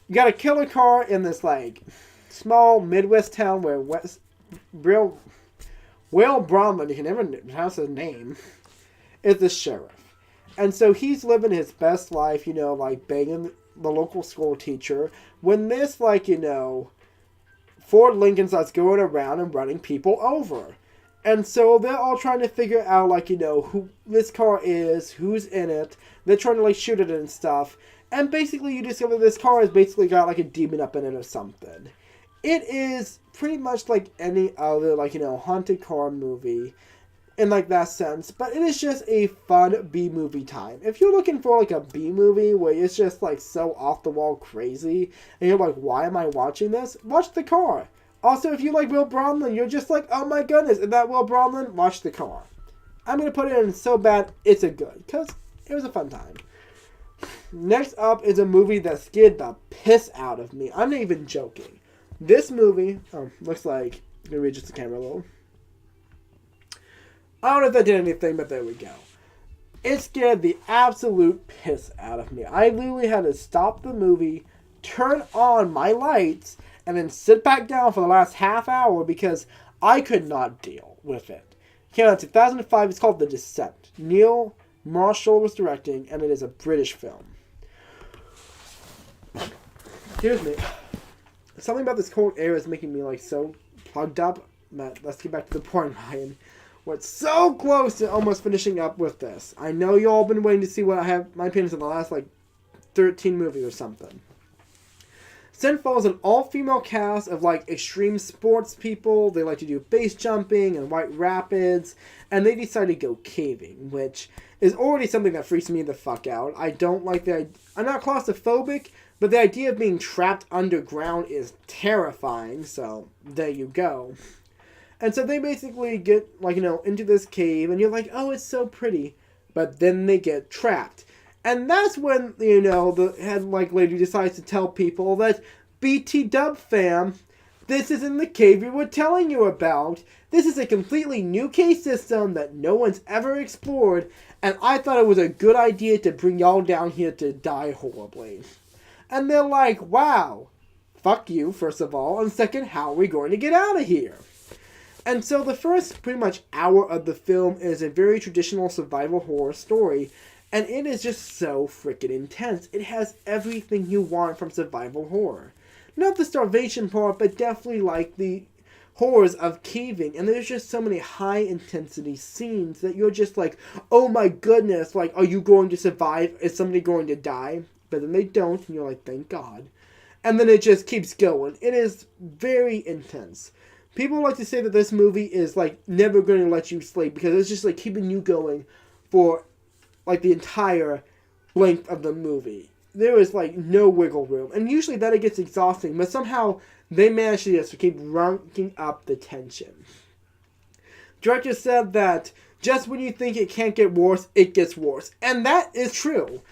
you got a killer car in this, like, small Midwest town where Will Bronlin, you can never pronounce his name, is the sheriff. And so he's living his best life, like banging the local school teacher, when this, Ford Lincoln starts going around and running people over. And so they're all trying to figure out, who this car is, who's in it. They're trying to, shoot it and stuff. And basically you discover this car has basically got, a demon up in it or something. It is pretty much like any other, haunted car movie in, that sense. But it is just a fun B-movie time. If you're looking for, a B-movie where it's just, so off-the-wall crazy, and you're like, why am I watching this? Watch The Car. Also, if you like Will Bronlin, you're just like, oh my goodness, is that Will Bronlin? Watch The Car. I'm going to put it in so bad, it's a good, because it was a fun time. Next up is a movie that scared the piss out of me. I'm not even joking. This movie, looks like, I'm going to read just the camera a little. I don't know if that did anything, but there we go. It scared the absolute piss out of me. I literally had to stop the movie, turn on my lights, and then sit back down for the last half hour because I could not deal with it. It came out in 2005. It's called The Descent. Neil Marshall was directing, and it is a British film. Excuse me. Something about this cold air is making me, so plugged up. But let's get back to the point, Ryan. We're so close to almost finishing up with this. I know you all been waiting to see what I have my opinions on the last, 13 movies or something. Descent follows an all-female cast of, extreme sports people. They like to do base jumping and white rapids. And they decide to go caving, which is already something that freaks me the fuck out. I don't like the... I'm not claustrophobic, but the idea of being trapped underground is terrifying. So, there you go. And so they basically get, into this cave. And you're like, oh, it's so pretty. But then they get trapped. And that's when, the head lady decides to tell people that BT Dub fam, this isn't the cave we were telling you about. This is a completely new cave system that no one's ever explored, and I thought it was a good idea to bring y'all down here to die horribly. And they're like, wow, fuck you, first of all, and second, how are we going to get out of here? And so the first pretty much hour of the film is a very traditional survival horror story. And it is just so freaking intense. It has everything you want from survival horror. Not the starvation part, but definitely the horrors of caving. And there's just so many high intensity scenes that you're just like, oh my goodness, are you going to survive? Is somebody going to die? But then they don't, and you're like, thank God. And then it just keeps going. It is very intense. People like to say that this movie is never going to let you sleep because it's just keeping you going for the entire length of the movie. There is, no wiggle room. And usually that it gets exhausting, but somehow they manage to just keep ranking up the tension. Director said that just when you think it can't get worse, it gets worse. And that is true.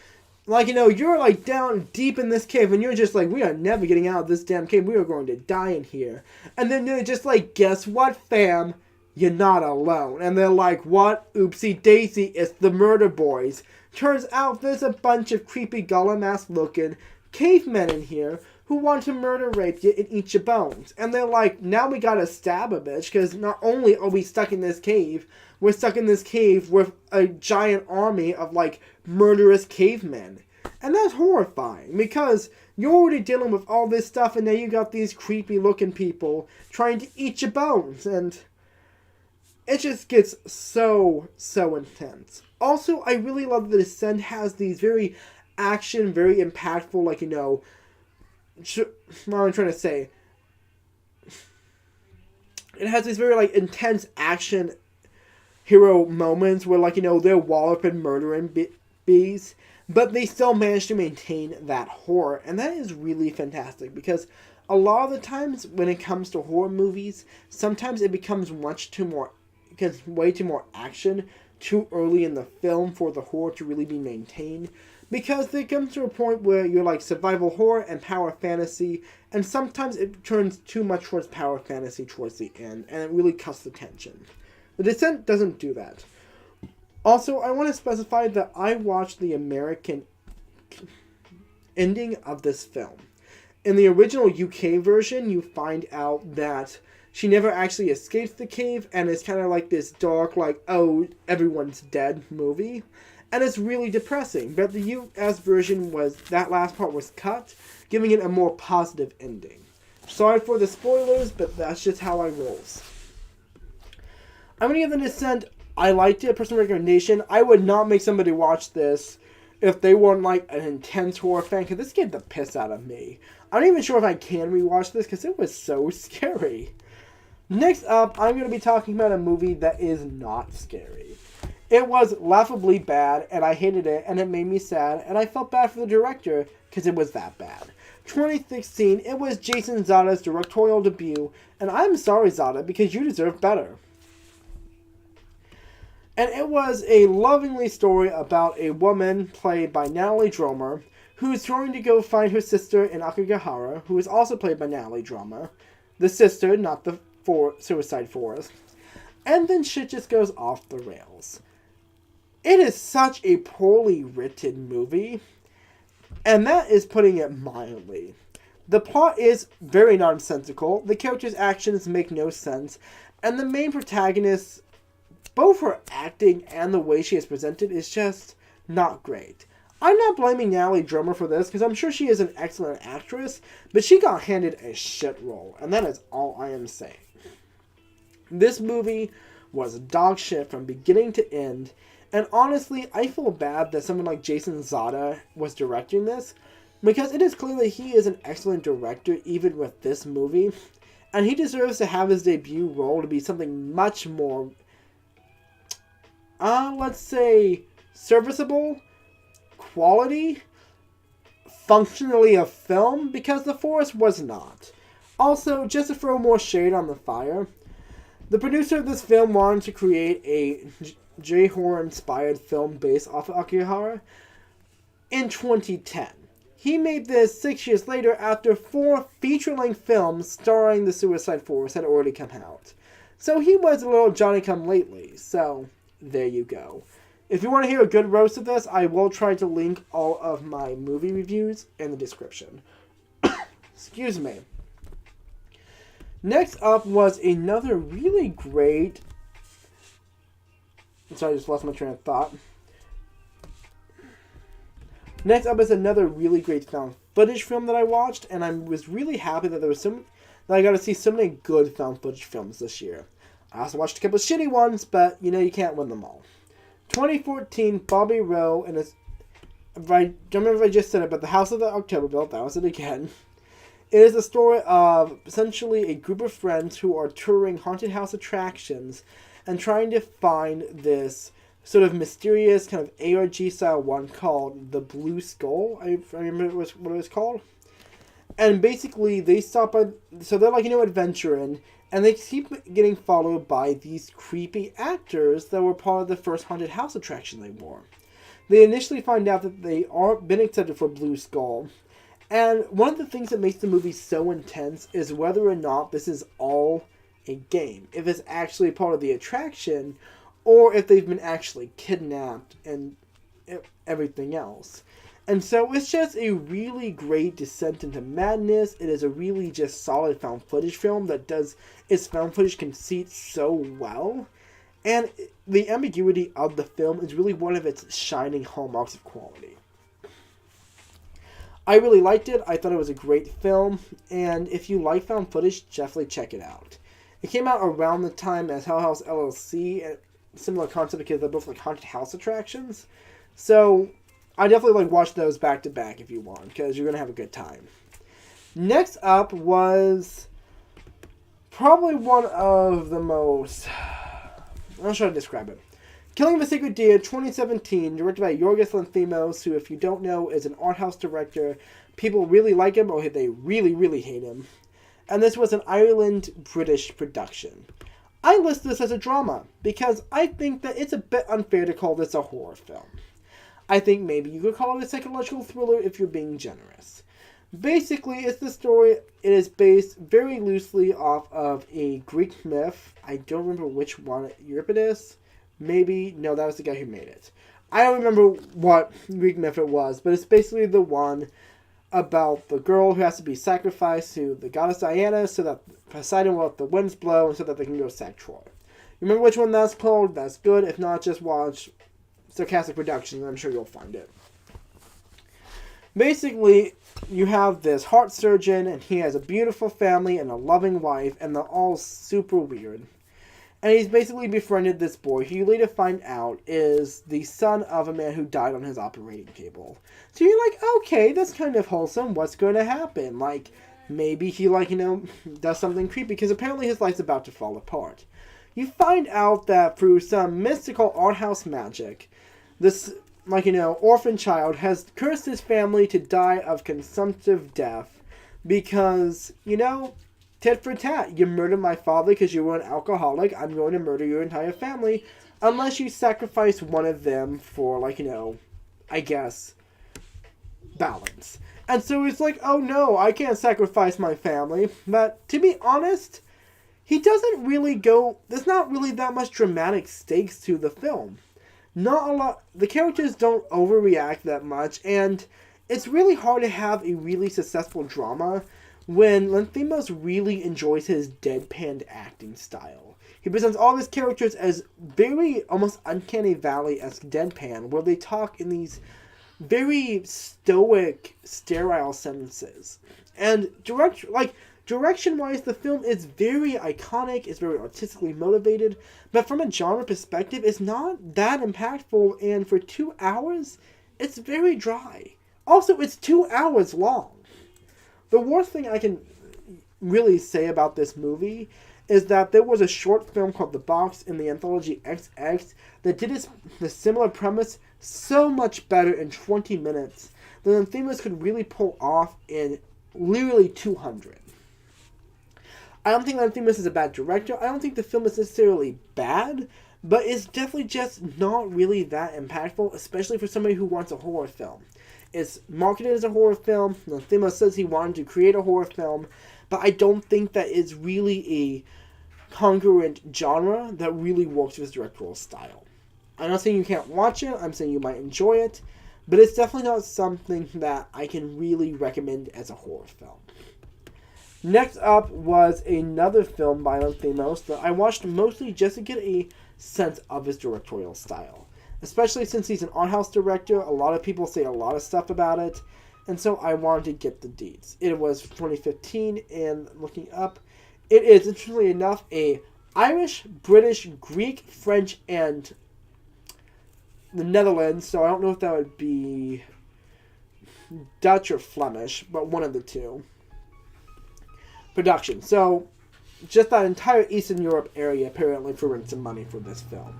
You're, down deep in this cave, and you're just we are never getting out of this damn cave. We are going to die in here. And then they're just guess what, fam? you're not alone. And they're like, what? Oopsie daisy, it's the murder boys. Turns out there's a bunch of creepy Gollum-ass looking cavemen in here who want to murder, rape you, and eat your bones. And they're like, now we gotta stab a bitch, because not only are we stuck in this cave, we're stuck in this cave with a giant army of, like, murderous cavemen. And that's horrifying, because you're already dealing with all this stuff, and now you got these creepy-looking people trying to eat your bones, and it just gets so, so intense. Also, I really love that The Descent has these very action, very impactful, like, what am I trying to say? It has these very, like, intense action hero moments where, like, they're walloping, murdering bees, but they still manage to maintain that horror, and that is really fantastic, because a lot of the times when it comes to horror movies, sometimes it becomes way too more action too early in the film for the horror to really be maintained, because it comes to a point where you're like survival horror and power fantasy, and sometimes it turns too much towards power fantasy towards the end, and it really cuts the tension. The Descent doesn't do that. Also, I want to specify that I watched the American ending of this film. In the original UK version, you find out that she never actually escapes the cave, and it's kind of like this dark, like, oh, everyone's dead movie. And it's really depressing. But the US version that last part was cut, giving it a more positive ending. Sorry for the spoilers, but that's just how I rolls. I'm going to give The Descent, I liked it, personal recommendation. I would not make somebody watch this if they weren't like an intense horror fan, because this scared the piss out of me. I'm not even sure if I can rewatch this, because it was so scary. Next up, I'm going to be talking about a movie that is not scary. It was laughably bad, and I hated it, and it made me sad, and I felt bad for the director, because it was that bad. 2016, it was Jason Zada's directorial debut, and I'm sorry, Zada, because you deserve better. And it was a lovingly story about a woman, played by Natalie Dromer, who is trying to go find her sister in Akigahara, who is also played by Natalie Dromer. The sister, not the Suicide Forest. And then shit just goes off the rails. It is such a poorly written movie, and that is putting it mildly. The plot is very nonsensical, the characters' actions make no sense, and the main protagonist, both her acting and the way she is presented, is just not great. I'm not blaming Natalie Dromer for this, because I'm sure she is an excellent actress, but she got handed a shit role, and that is all I am saying. This movie was dog shit from beginning to end, and honestly, I feel bad that someone like Jason Zada was directing this, because it is clear that he is an excellent director even with this movie, and he deserves to have his debut role to be something much more, let's say, serviceable, quality, functionally a film, because The Forest was not. Also, just to throw more shade on the fire, the producer of this film wanted to create a J-horror-inspired film based off of Akihara in 2010. He made this 6 years later after 4 feature-length films starring the Suicide Forest had already come out. So he was a little Johnny-come-lately, so there you go. If you want to hear a good roast of this, I will try to link all of my movie reviews in the description. Excuse me. Next up was another really great... Sorry, I just lost my train of thought. Next up is another really great found footage film that I watched, and I was really happy that that I got to see so many good found footage films this year. I also watched a couple of shitty ones, but you can't win them all. 2014, Bobby Rowe, and I don't remember if I just said it, but The House of the October, that was it again. It is a story of essentially a group of friends who are touring haunted house attractions and trying to find this sort of mysterious kind of ARG style one called the Blue Skull. I remember what it was called. And basically they stop by, so they're like, adventuring, and they keep getting followed by these creepy actors that were part of the first haunted house attraction they wore. They initially find out that they aren't been accepted for Blue Skull. And one of the things that makes the movie so intense is whether or not this is all a game, if it's actually part of the attraction, or if they've been actually kidnapped and everything else. And so it's just a really great descent into madness. It is a really just solid found footage film that does its found footage conceit so well. And the ambiguity of the film is really one of its shining hallmarks of quality. I really liked it. I thought it was a great film. And if you like found footage, definitely check it out. It came out around the time as Hell House LLC, and similar concept because they're both like haunted house attractions. So I definitely watch those back to back if you want, because you're going to have a good time. Next up was probably one of the most... I'm not sure how to describe it. Killing of a Sacred Deer 2017, directed by Yorgos Lanthimos, who, if you don't know, is an art house director. People really like him, or they really, really hate him. And this was an Ireland-British production. I list this as a drama, because I think that it's a bit unfair to call this a horror film. I think maybe you could call it a psychological thriller if you're being generous. Basically, it's the story. It is based very loosely off of a Greek myth. I don't remember which one, Euripides? Maybe. No, that was the guy who made it. I don't remember what Greek myth it was, but it's basically the one about the girl who has to be sacrificed to the goddess Diana so that Poseidon will let the winds blow and so that they can go sack Troy. You remember which one that's called? That's good. If not, just watch Sarcastic Productions and I'm sure you'll find it. Basically, you have this heart surgeon and he has a beautiful family and a loving wife and they're all super weird. And he's basically befriended this boy who you later find out is the son of a man who died on his operating table. So you're like, okay, that's kind of wholesome. What's going to happen? Like, maybe he, does something creepy because apparently his life's about to fall apart. You find out that through some mystical art house magic, this, orphan child has cursed his family to die of consumptive death because, tit for tat. You murdered my father because you were an alcoholic. I'm going to murder your entire family unless you sacrifice one of them for, I guess, balance. And so he's like, oh no, I can't sacrifice my family. But to be honest, he doesn't really go... There's not really that much dramatic stakes to the film. Not a lot... The characters don't overreact that much, and it's really hard to have a really successful drama when Lanthimos really enjoys his deadpan acting style. He presents all of his characters as very almost uncanny valley-esque deadpan, where they talk in these very stoic, sterile sentences. And direction-wise, the film is very iconic, it's very artistically motivated, but from a genre perspective, it's not that impactful, and for 2 hours, it's very dry. Also, it's 2 hours long. The worst thing I can really say about this movie is that there was a short film called The Box in the anthology XX that did the similar premise so much better in 20 minutes than Lanthimos could really pull off in literally 200. I don't think Lanthimos is a bad director. I don't think the film is necessarily bad, but it's definitely just not really that impactful, especially for somebody who wants a horror film. It's marketed as a horror film. Lanthimos says he wanted to create a horror film, but I don't think that it's really a congruent genre that really works with his directorial style. I'm not saying you can't watch it. I'm saying you might enjoy it, but it's definitely not something that I can really recommend as a horror film. Next up was another film by Lanthimos that I watched mostly just to get a sense of his directorial style. Especially since he's an art house director, a lot of people say a lot of stuff about it, and so I wanted to get the deets. It was 2015, and looking up, it is, interestingly enough, a Irish, British, Greek, French, and the Netherlands, so I don't know if that would be Dutch or Flemish, but one of the two. Production. So, just that entire Eastern Europe area apparently threw in some money for this film.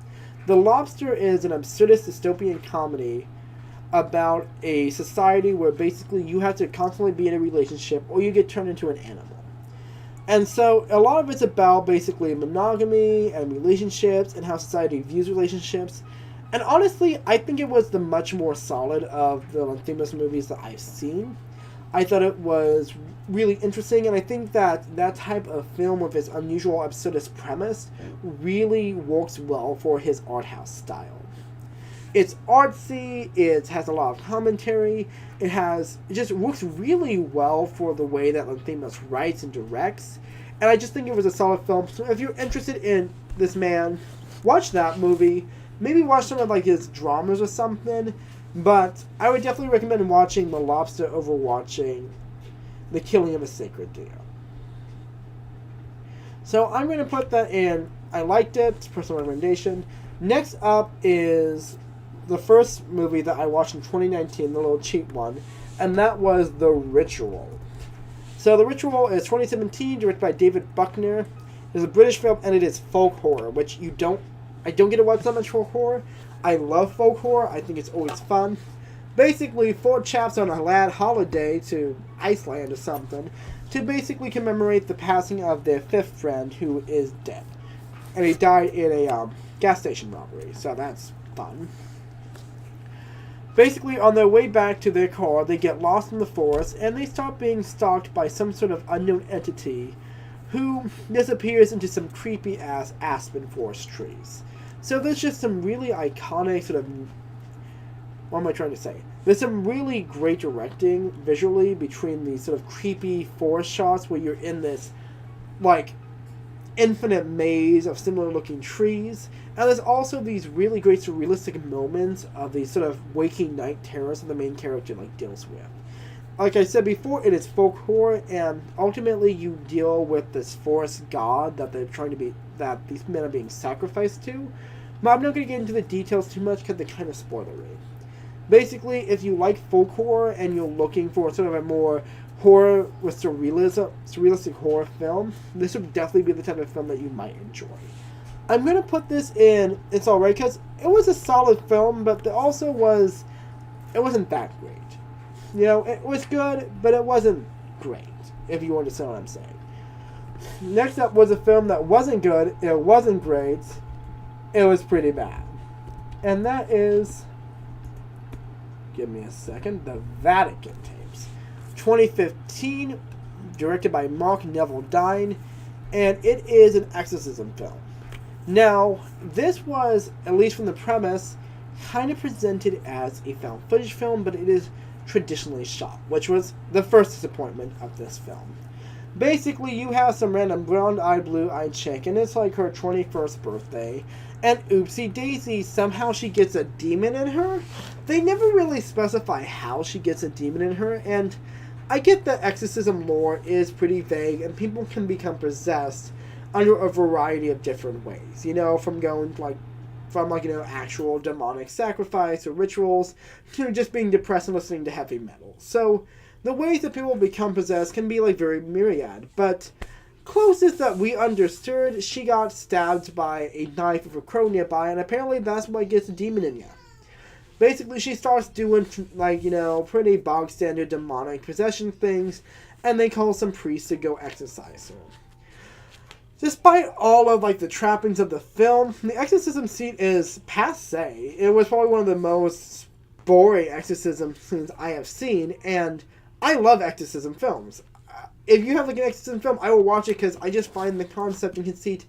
The Lobster is an absurdist dystopian comedy about a society where basically you have to constantly be in a relationship or you get turned into an animal. And so a lot of it's about basically monogamy and relationships and how society views relationships. And honestly, I think it was the much more solid of the Lanthimos movies that I've seen. I thought it was really interesting, and I think that that type of film with its unusual absurdist premise really works well for his art house style. It's artsy, it has a lot of commentary, it just works really well for the way that Lanthimos writes and directs, and I just think it was a solid film. So if you're interested in this man, watch that movie. Maybe watch some of like his dramas or something, but I would definitely recommend watching The Lobster over watching The Killing of a Sacred Deer. So I'm going to put that in. I liked it. It's a personal recommendation. Next up is the first movie that I watched in 2019, the little cheap one, and that was The Ritual. So The Ritual is 2017, directed by David Buckner. It's a British film, and it is folk horror, which I don't get to watch that much folk horror. I love folk horror. I think it's always fun. Basically, 4 chaps on a lad holiday to Iceland or something to basically commemorate the passing of their 5th friend who is dead. And he died in a gas station robbery, so that's fun. Basically, on their way back to their car, they get lost in the forest, and they start being stalked by some sort of unknown entity who disappears into some creepy-ass aspen forest trees. So there's just some really iconic sort of... What am I trying to say? There's some really great directing visually between these sort of creepy forest shots where you're in this, like, infinite maze of similar-looking trees. And there's also these really great surrealistic moments of these sort of waking night terrors that the main character, like, deals with. Like I said before, it is folk horror, and ultimately you deal with this forest god that that these men are being sacrificed to. But I'm not going to get into the details too much because they're kind of spoilery. Basically, if you like folk horror and you're looking for sort of a more horror with surrealistic horror film, this would definitely be the type of film that you might enjoy. I'm going to put this in It's Alright because it was a solid film, but it wasn't that great. You know, it was good, but it wasn't great, if you understand what I'm saying. Next up was a film that wasn't good, it wasn't great, it was pretty bad. And that is, give me a second, The Vatican Tapes. 2015, directed by Mark Neville Dine, and it is an exorcism film. Now, this was, at least from the premise, kind of presented as a found footage film, but it is traditionally shot, which was the first disappointment of this film. Basically, you have some random brown-eyed, blue-eyed chick, and it's like her 21st birthday, and oopsie daisy, somehow she gets a demon in her. They never really specify how she gets a demon in her, and I get that exorcism lore is pretty vague, and people can become possessed under a variety of different ways, you know, from actual demonic sacrifice or rituals to just being depressed and listening to heavy metal. So the ways that people become possessed can be like very myriad, but closest that we understood, she got stabbed by a knife of a crow nearby, and apparently that's what gets a demon in you. Basically, she starts doing, pretty bog standard demonic possession things, and they call some priests to go exorcise her. Despite all of, the trappings of the film, the exorcism scene is passé. It was probably one of the most boring exorcism scenes I have seen, and I love exorcism films. If you have, an exorcism film, I will watch it because I just find the concept and conceit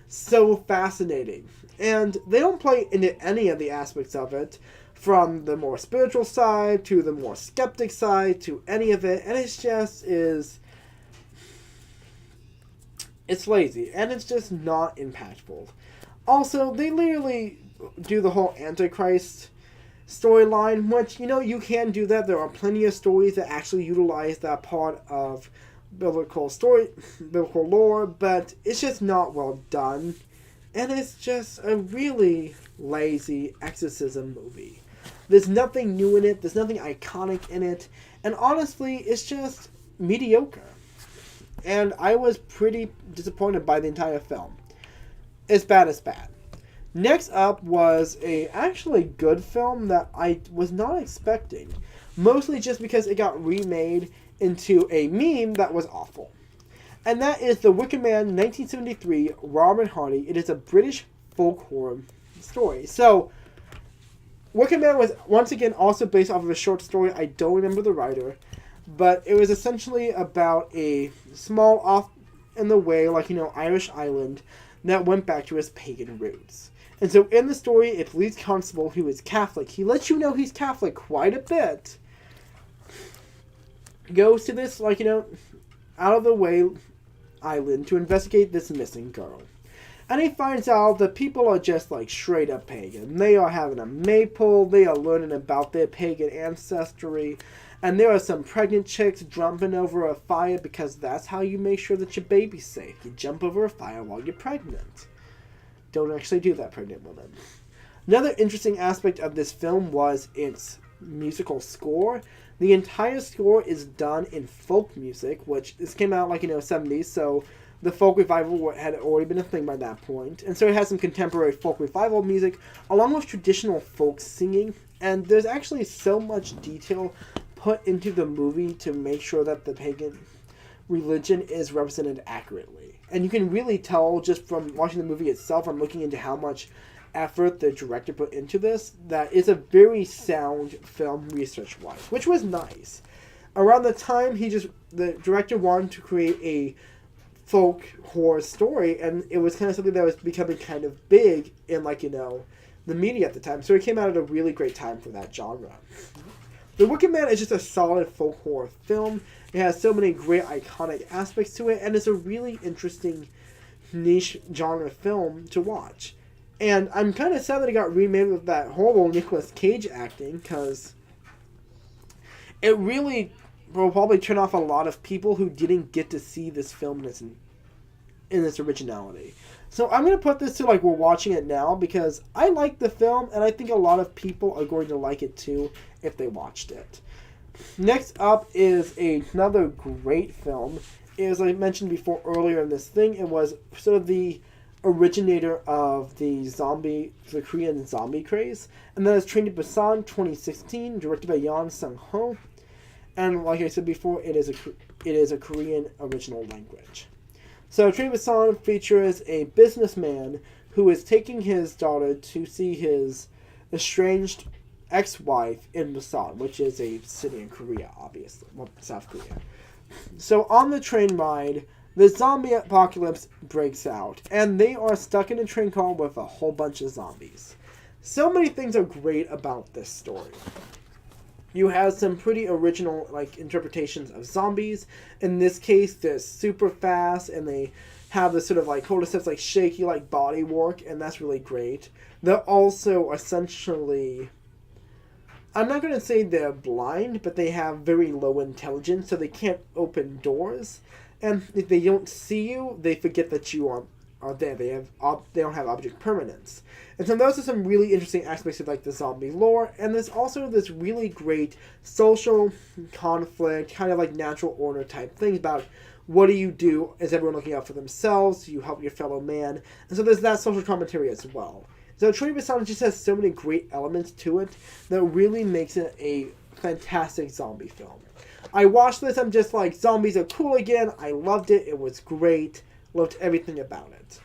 so fascinating. And they don't play into any of the aspects of it, from the more spiritual side, to the more skeptic side, to any of it, and it's lazy, and it's just not impactful. Also, they literally do the whole Antichrist storyline, which, you can do that. There are plenty of stories that actually utilize that part of biblical lore, but it's just not well done, and it's just a really lazy exorcism movie. There's nothing new in it, there's nothing iconic in it, and honestly, it's just mediocre. And I was pretty disappointed by the entire film. It's bad as bad. Next up was a actually good film that I was not expecting. Mostly just because it got remade into a meme that was awful. And that is The Wicker Man 1973, Robert Hardy. It is a British folk horror story. So, Wicker Man was once again also based off of a short story. I don't remember the writer. But it was essentially about a small off in the way, Irish island that went back to its pagan roots. And so in the story, a police constable who is Catholic, he lets you know he's Catholic quite a bit, goes to this, out of the way island to investigate this missing girl. And he finds out that people are just straight up pagan. They are having a maypole, they are learning about their pagan ancestry, and there are some pregnant chicks jumping over a fire because that's how you make sure that your baby's safe. You jump over a fire while you're pregnant. Don't actually do that, pregnant women. Another interesting aspect of this film was its musical score. The entire score is done in folk music, which this came out 70s, so the folk revival had already been a thing by that point. And so it has some contemporary folk revival music, along with traditional folk singing. And there's actually so much detail put into the movie to make sure that the pagan religion is represented accurately. And you can really tell just from watching the movie itself and looking into how much effort the director put into this, that it's a very sound film research-wise, which was nice. Around the time the director wanted to create a folk horror story, and it was kind of something that was becoming kind of big in the media at the time, so it came out at a really great time for that genre. The Wicker Man is just a solid folk horror film. It has so many great iconic aspects to it, and it's a really interesting niche genre film to watch. And I'm kind of sad that it got remade with that horrible Nicolas Cage acting, because it really will probably turn off a lot of people who didn't get to see this film in its originality. So I'm going to put this to we're watching it now, because I like the film, and I think a lot of people are going to like it too if they watched it. Next up is another great film. As I mentioned before earlier in this thing, it was sort of the originator of the Korean zombie craze. And that is Train to Busan 2016, directed by Yeon Sung-ho. And like I said before, it is a Korean original language. So Train to Busan features a businessman who is taking his daughter to see his estranged ex-wife in Busan, which is a city in Korea, obviously. Well, South Korea. So on the train ride, the zombie apocalypse breaks out, and they are stuck in a train car with a whole bunch of zombies. So many things are great about this story. You have some pretty original interpretations of zombies. In this case, they're super fast, and they have this sort of cordyceps shaky body work, and that's really great. They're also essentially, I'm not going to say they're blind, but they have very low intelligence, so they can't open doors. And if they don't see you, they forget that you are there. They don't have object permanence. And so those are some really interesting aspects of the zombie lore. And there's also this really great social conflict, kind of natural order type things about what do you do? Is everyone looking out for themselves? Do you help your fellow man? And so there's that social commentary as well. So Train to Busan just has so many great elements to it that really makes it a fantastic zombie film. I watched this, I'm just zombies are cool again. I loved it. It was great. Loved everything about it.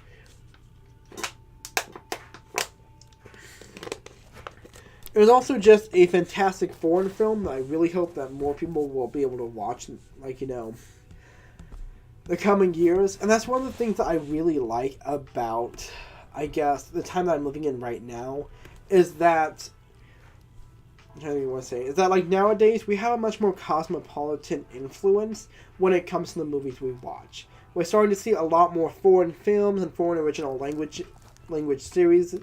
It was also just a fantastic foreign film that I really hope that more people will be able to watch, the coming years. And that's one of the things that I really like about, I guess, the time that I'm living in right now, is that, how do you want to say, is that nowadays we have a much more cosmopolitan influence when it comes to the movies we watch. We're starting to see a lot more foreign films and foreign original language series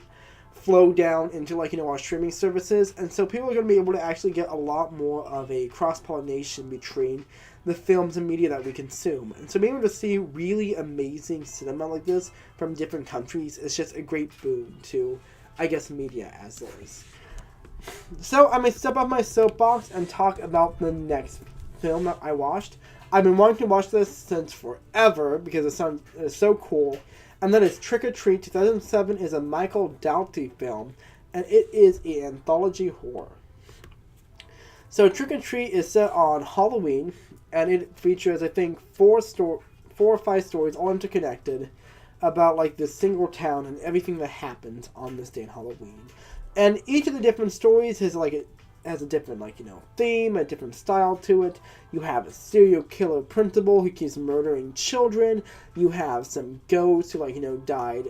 flow down into our streaming services, and so people are going to be able to actually get a lot more of a cross-pollination between the films and media that we consume. And so being able to see really amazing cinema like this from different countries is just a great boon to, I guess, media as is. So I'm going to step off my soapbox and talk about the next film that I watched. I've been wanting to watch this since forever because it is so cool. And that is Trick or Treat. 2007 is a Michael Doughty film, and it is an anthology horror. So Trick or Treat is set on Halloween, and it features, I think, 4 or 5 stories, all interconnected, about this single town and everything that happens on this day in Halloween. And each of the different stories is has a different, like, theme, a different style to it. You have a serial killer principal who keeps murdering children. You have some ghosts who, like, died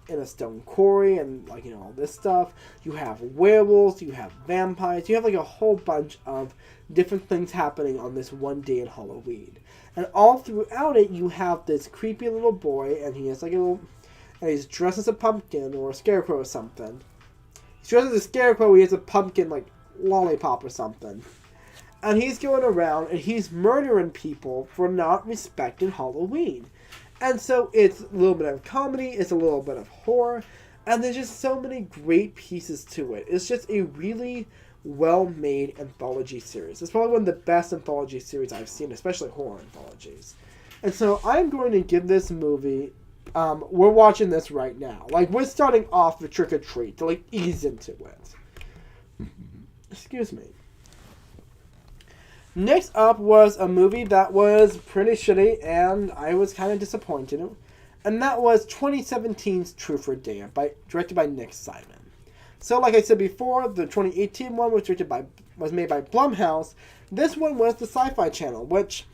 in a stone quarry and, like, all this stuff. You have werewolves, you have vampires, you have, like, a whole bunch of different things happening on this one day in Halloween. And all throughout it, you have this creepy little boy, and he has, like, and he's dressed as a pumpkin or a scarecrow or something. He's dressed as a scarecrow, he has a pumpkin, like, lollipop or something. And he's going around, and he's murdering people for not respecting Halloween. And so it's a little bit of comedy, it's a little bit of horror, and there's just so many great pieces to it. It's just a really well-made anthology series. It's probably one of the best anthology series I've seen, especially horror anthologies. And so I'm going to give this movie, we're watching this right now. Like, we're starting off with Trick or Treat to, like, ease into it. Excuse me. Next up was a movie that was pretty shitty, and I was kind of disappointed in. And that was 2017's Truth or Dare, directed by Nick Simon. So, like I said before, the 2018 one was made by Blumhouse. This one was the Sci-Fi Channel, which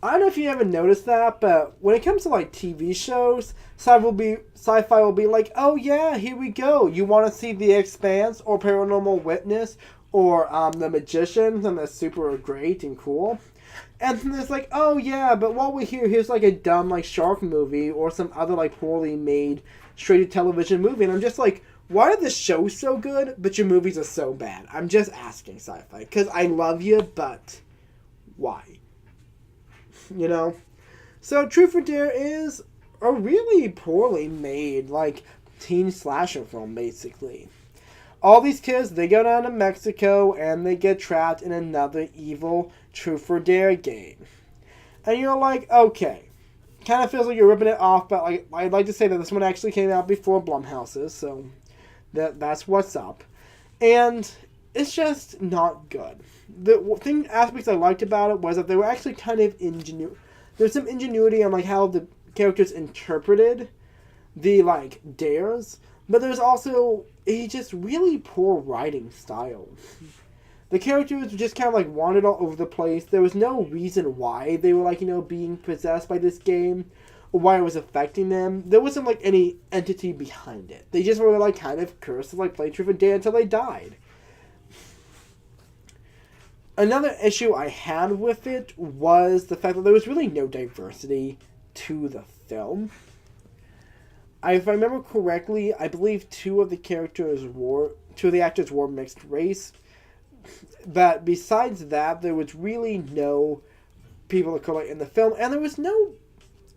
I don't know if you ever noticed that, but when it comes to, like, TV shows, Sci-Fi will be like, oh yeah, here we go. You want to see The Expanse or Paranormal Witness or The Magicians, and they're super great and cool. And then it's like, oh yeah, but while we're here, here's, like, a dumb, like, shark movie or some other, like, poorly made straight-to-television movie. And I'm just like, why are the shows so good, but your movies are so bad? I'm just asking, Sci-Fi, because I love you, but why? So Truth or Dare is a really poorly made, like, teen slasher film, basically. All these kids, they go down to Mexico and they get trapped in another evil Truth or Dare game. And you're like, okay. Kind of feels like you're ripping it off, but, like, I'd like to say that this one actually came out before Blumhouse's, so that's what's up. And it's just not good. The aspects I liked about it was that they were actually kind of there's some ingenuity on, like, how the characters interpreted the, like, dares, but there's also a just really poor writing style. The characters just kind of, like, wandered all over the place. There was no reason why they were, like, being possessed by this game or why it was affecting them. There wasn't, like, any entity behind it. They just were, like, kind of cursed to, like, play Truth or Dare until they died. Another issue I had with it was the fact that there was really no diversity to the film. If I remember correctly, I believe two of the actors were mixed race. But besides that, there was really no people of color in the film, and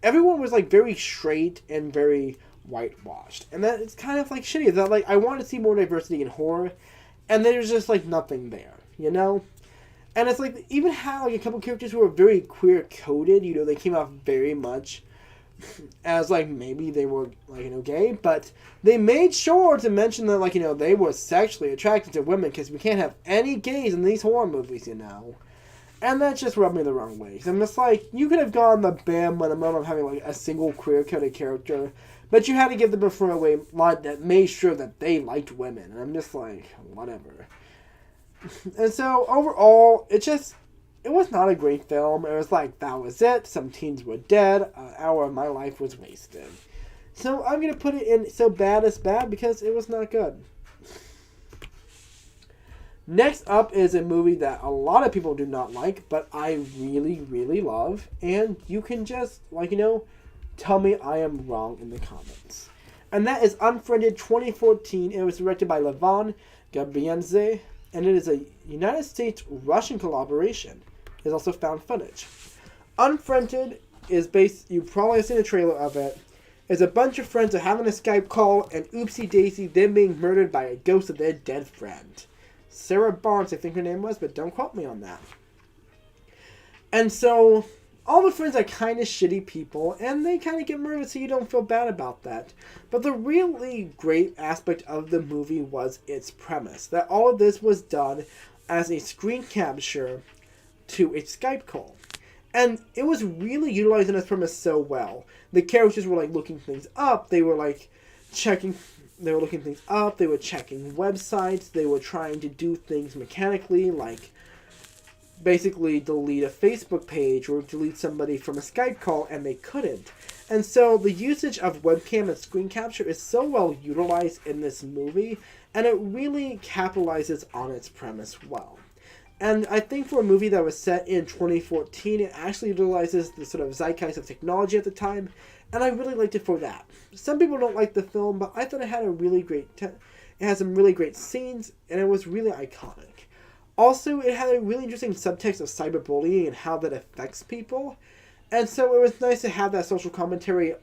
everyone was, like, very straight and very whitewashed. And that it's kind of, like, shitty. That, like, I want to see more diversity in horror, and there's just, like, nothing there, And it's like, even had, like, a couple characters who were very queer-coded, they came off very much as, like, maybe they were, like, gay, but they made sure to mention that, like, they were sexually attracted to women, because we can't have any gays in these horror movies, And that just rubbed me the wrong way. Because I'm just like, you could have gone the bare minimum of having, like, a single queer-coded character, but you had to give them a throwaway line that made sure that they liked women. And I'm just like, whatever. And so, overall, it was not a great film. It was like, that was it. Some teens were dead. An hour of my life was wasted. So, I'm going to put it in so bad as bad because it was not good. Next up is a movie that a lot of people do not like, but I really, really love. And you can just, like, tell me I am wrong in the comments. And that is Unfriended 2014. It was directed by Levan Gabrienze. And it is a United States-Russian collaboration. It's also found footage. Unfriended is based, you probably have seen a trailer of it. It's a bunch of friends are having a Skype call, and oopsie-daisy, them being murdered by a ghost of their dead friend. Sarah Barnes, I think her name was, but don't quote me on that. And so, all the friends are kind of shitty people, and they kind of get murdered, so you don't feel bad about that. But the really great aspect of the movie was its premise. That all of this was done as a screen capture to a Skype call. And it was really utilizing its premise so well. The characters were, like, looking things up. They were, like, checking they were looking things up, they were checking websites, they were trying to do things mechanically, like basically delete a Facebook page or delete somebody from a Skype call, and they couldn't. And so the usage of webcam and screen capture is so well utilized in this movie, and it really capitalizes on its premise well. And I think for a movie that was set in 2014, it actually utilizes the sort of zeitgeist of technology at the time, and I really liked it for that. Some people don't like the film, but I thought it had a really great... it had some really great scenes, and it was really iconic. Also, it had a really interesting subtext of cyberbullying and how that affects people. And so it was nice to have that social commentary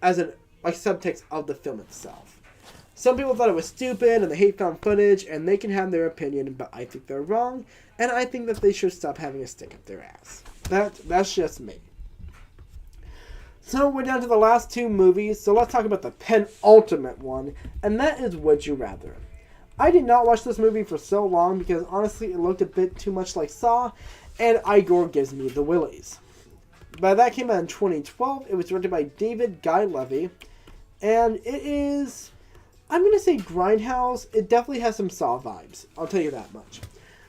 as an subtext of the film itself. Some people thought it was stupid and they hate found footage, and they can have their opinion, but I think they're wrong, and I think that they should stop having a stick up their ass. That's just me. So we're down to the last two movies, so let's talk about the penultimate one, and that is Would You Rather. I did not watch this movie for so long because honestly it looked a bit too much like Saw, and Igor gives me the willies. But that came out in 2012. It was directed by David Guy Levy, and it is, I'm going to say grindhouse. It definitely has some Saw vibes, I'll tell you that much.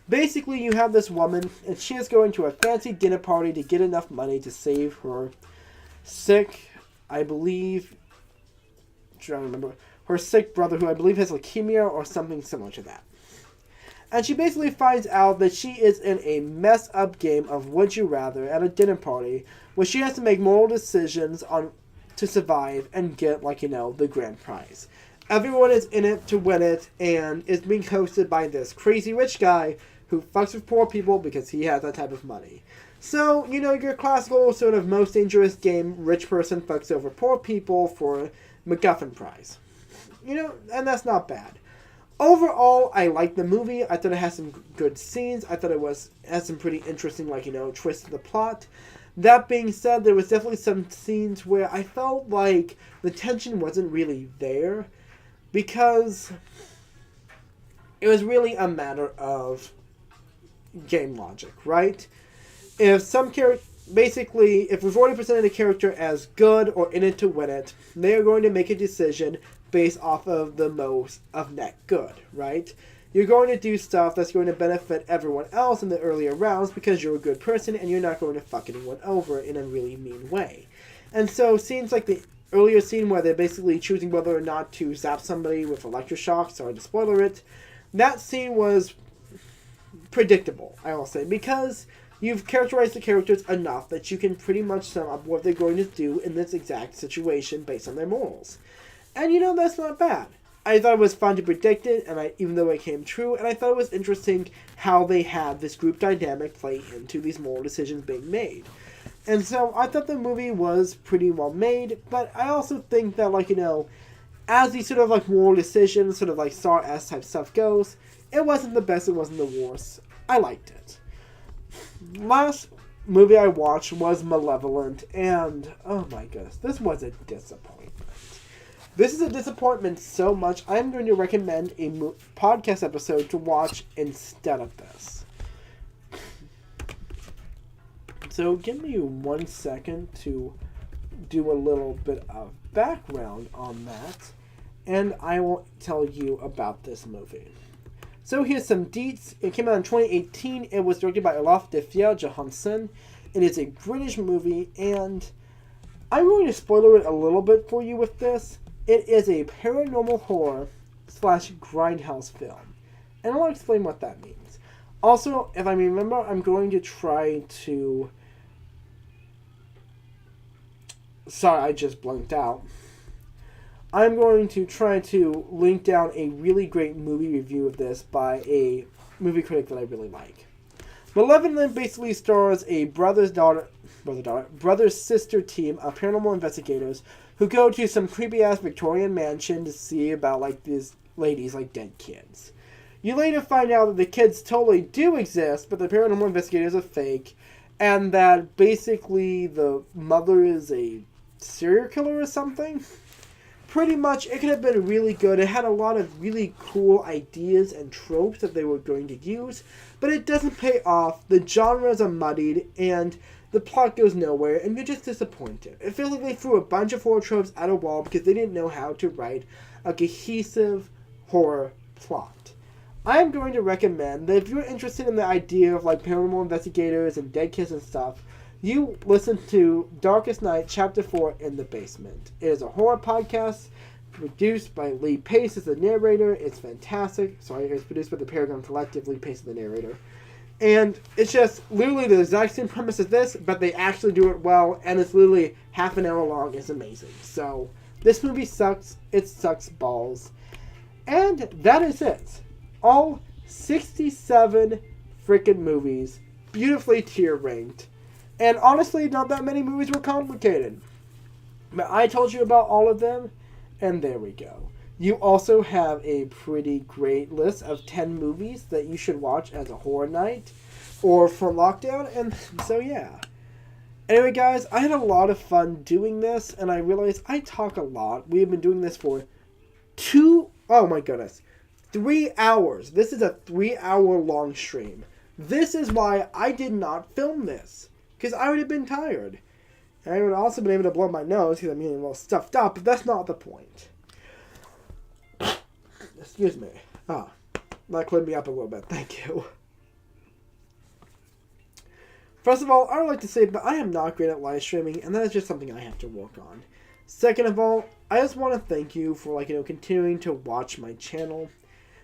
Basically, you have this woman, and she is going to a fancy dinner party to get enough money to save her sick, I believe, I'm trying to remember, her sick brother, who I believe has leukemia or something similar to that. And she basically finds out that she is in a messed up game of Would You Rather at a dinner party, where she has to make moral decisions on to survive and get, the grand prize. Everyone is in it to win it, and it's being hosted by this crazy rich guy who fucks with poor people because he has that type of money. So, your classical sort of most dangerous game, rich person fucks over poor people for MacGuffin prize. And that's not bad. Overall, I liked the movie. I thought it had some good scenes. I thought it had some pretty interesting, twists to the plot. That being said, there was definitely some scenes where I felt like the tension wasn't really there, because it was really a matter of game logic, right? If we've already presented a character as good or in it to win it, they are going to make a decision based off of the most of net good, right? You're going to do stuff that's going to benefit everyone else in the earlier rounds because you're a good person and you're not going to fuck anyone over in a really mean way. And so scenes like the earlier scene where they're basically choosing whether or not to zap somebody with electroshock, sorry to spoiler it, that scene was predictable, I will say, because you've characterized the characters enough that you can pretty much sum up what they're going to do in this exact situation based on their morals. And that's not bad. I thought it was fun to predict it, and even though it came true, and I thought it was interesting how they had this group dynamic play into these moral decisions being made. And so I thought the movie was pretty well made, but I also think that, as these sort of moral decisions, sort of Saw-esque type stuff goes, it wasn't the best, it wasn't the worst. I liked it. Last movie I watched was Malevolent, and oh my goodness, this was a disappointment. This is a disappointment so much, I'm going to recommend a podcast episode to watch instead of this. So give me 1 second to do a little bit of background on that, and I will tell you about this movie. So here's some deets. It came out in 2018. It was directed by Olaf Defia Johansson. It is a British movie, and I'm going to spoiler it a little bit for you with this. It is a paranormal horror / grindhouse film. And I'll explain what that means. Also, if I remember, I'm going to try to... Sorry, I just blanked out. I'm going to try to link down a really great movie review of this by a movie critic that I really like. Malevolent basically stars a brother-sister team of paranormal investigators who go to some creepy-ass Victorian mansion to see about, these ladies, dead kids. You later find out that the kids totally do exist, but the paranormal investigators are fake, and that basically the mother is a serial killer or something. Pretty much, it could have been really good. It had a lot of really cool ideas and tropes that they were going to use, but it doesn't pay off. The genres are muddied, and the plot goes nowhere, and you're just disappointed. It feels like they threw a bunch of horror tropes at a wall because they didn't know how to write a cohesive horror plot. I am going to recommend that if you're interested in the idea of like paranormal investigators and dead kids and stuff, you listen to Darkest Night Chapter 4 in the Basement. It is a horror podcast produced by Lee Pace as the narrator. It's fantastic. Sorry, it's produced by the Paragon Collective. Lee Pace is the narrator. And it's just literally the exact same premise as this, but they actually do it well, and it's literally half an hour long. It's amazing. So, this movie sucks. It sucks balls. And that is it. All 67 freaking movies, beautifully tier ranked. And honestly, not that many movies were complicated. But I told you about all of them, and there we go. You also have a pretty great list of 10 movies that you should watch as a horror night or for lockdown, and so yeah. Anyway, guys, I had a lot of fun doing this, and I realized I talk a lot. We have been doing this for 3 hours. This is a 3-hour long stream. This is why I did not film this, because I would have been tired. And I would have also been able to blow my nose because I'm getting a little stuffed up, but that's not the point. Excuse me. That cleared me up a little bit. Thank you. First of all, I would like to say that I am not great at live streaming, and that is just something I have to work on. Second of all, I just want to thank you for continuing to watch my channel,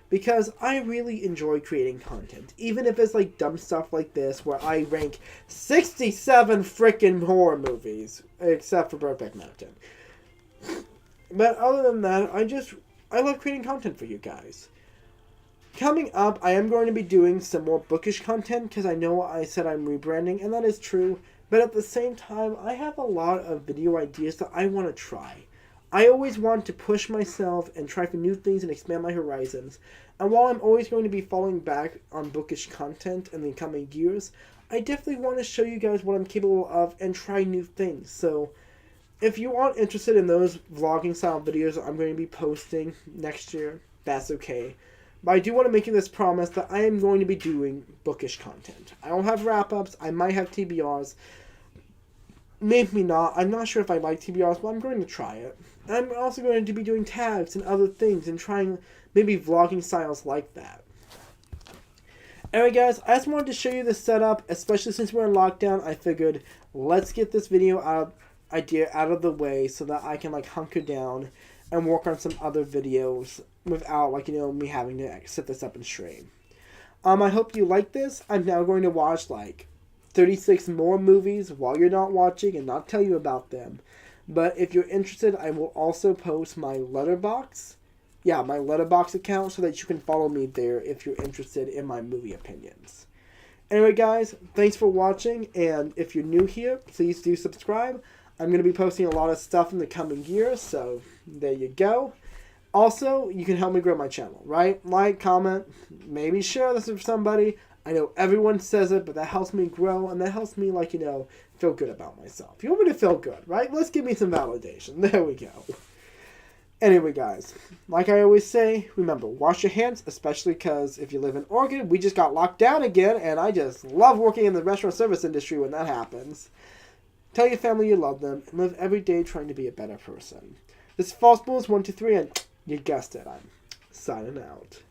because I really enjoy creating content, even if it's like dumb stuff like this, where I rank 67 freaking horror movies, except for Brokeback Mountain. But other than that, I love creating content for you guys. Coming up, I am going to be doing some more bookish content, because I know I said I'm rebranding, and that is true. But at the same time, I have a lot of video ideas that I want to try. I always want to push myself and try for new things and expand my horizons. And while I'm always going to be falling back on bookish content in the coming years, I definitely want to show you guys what I'm capable of and try new things. So, if you aren't interested in those vlogging style videos I'm going to be posting next year, that's okay. But I do want to make you this promise that I am going to be doing bookish content. I don't have wrap-ups. I might have TBRs. Maybe not. I'm not sure if I like TBRs, but I'm going to try it. I'm also going to be doing tags and other things and trying maybe vlogging styles like that. Anyway, guys, I just wanted to show you the setup, especially since we're in lockdown. I figured, let's get this video idea out of the way so that I can hunker down and work on some other videos without me having to set this up and stream. I hope you like this. I'm now going to watch 36 more movies while you're not watching and not tell you about them. But if you're interested, I will also post my Letterboxd. Yeah, my Letterboxd account so that you can follow me there if you're interested in my movie opinions. Anyway, guys, thanks for watching, and if you're new here, please do subscribe. I'm going to be posting a lot of stuff in the coming years, so there you go. Also, you can help me grow my channel, right? Like, comment, maybe share this with somebody. I know everyone says it, but that helps me grow, and that helps me, feel good about myself. You want me to feel good, right? Let's give me some validation. There we go. Anyway, guys, like I always say, remember, wash your hands, especially because if you live in Oregon, we just got locked down again, and I just love working in the restaurant service industry when that happens. Tell your family you love them, and live every day trying to be a better person. This is False Bulls 123, and you guessed it, I'm signing out.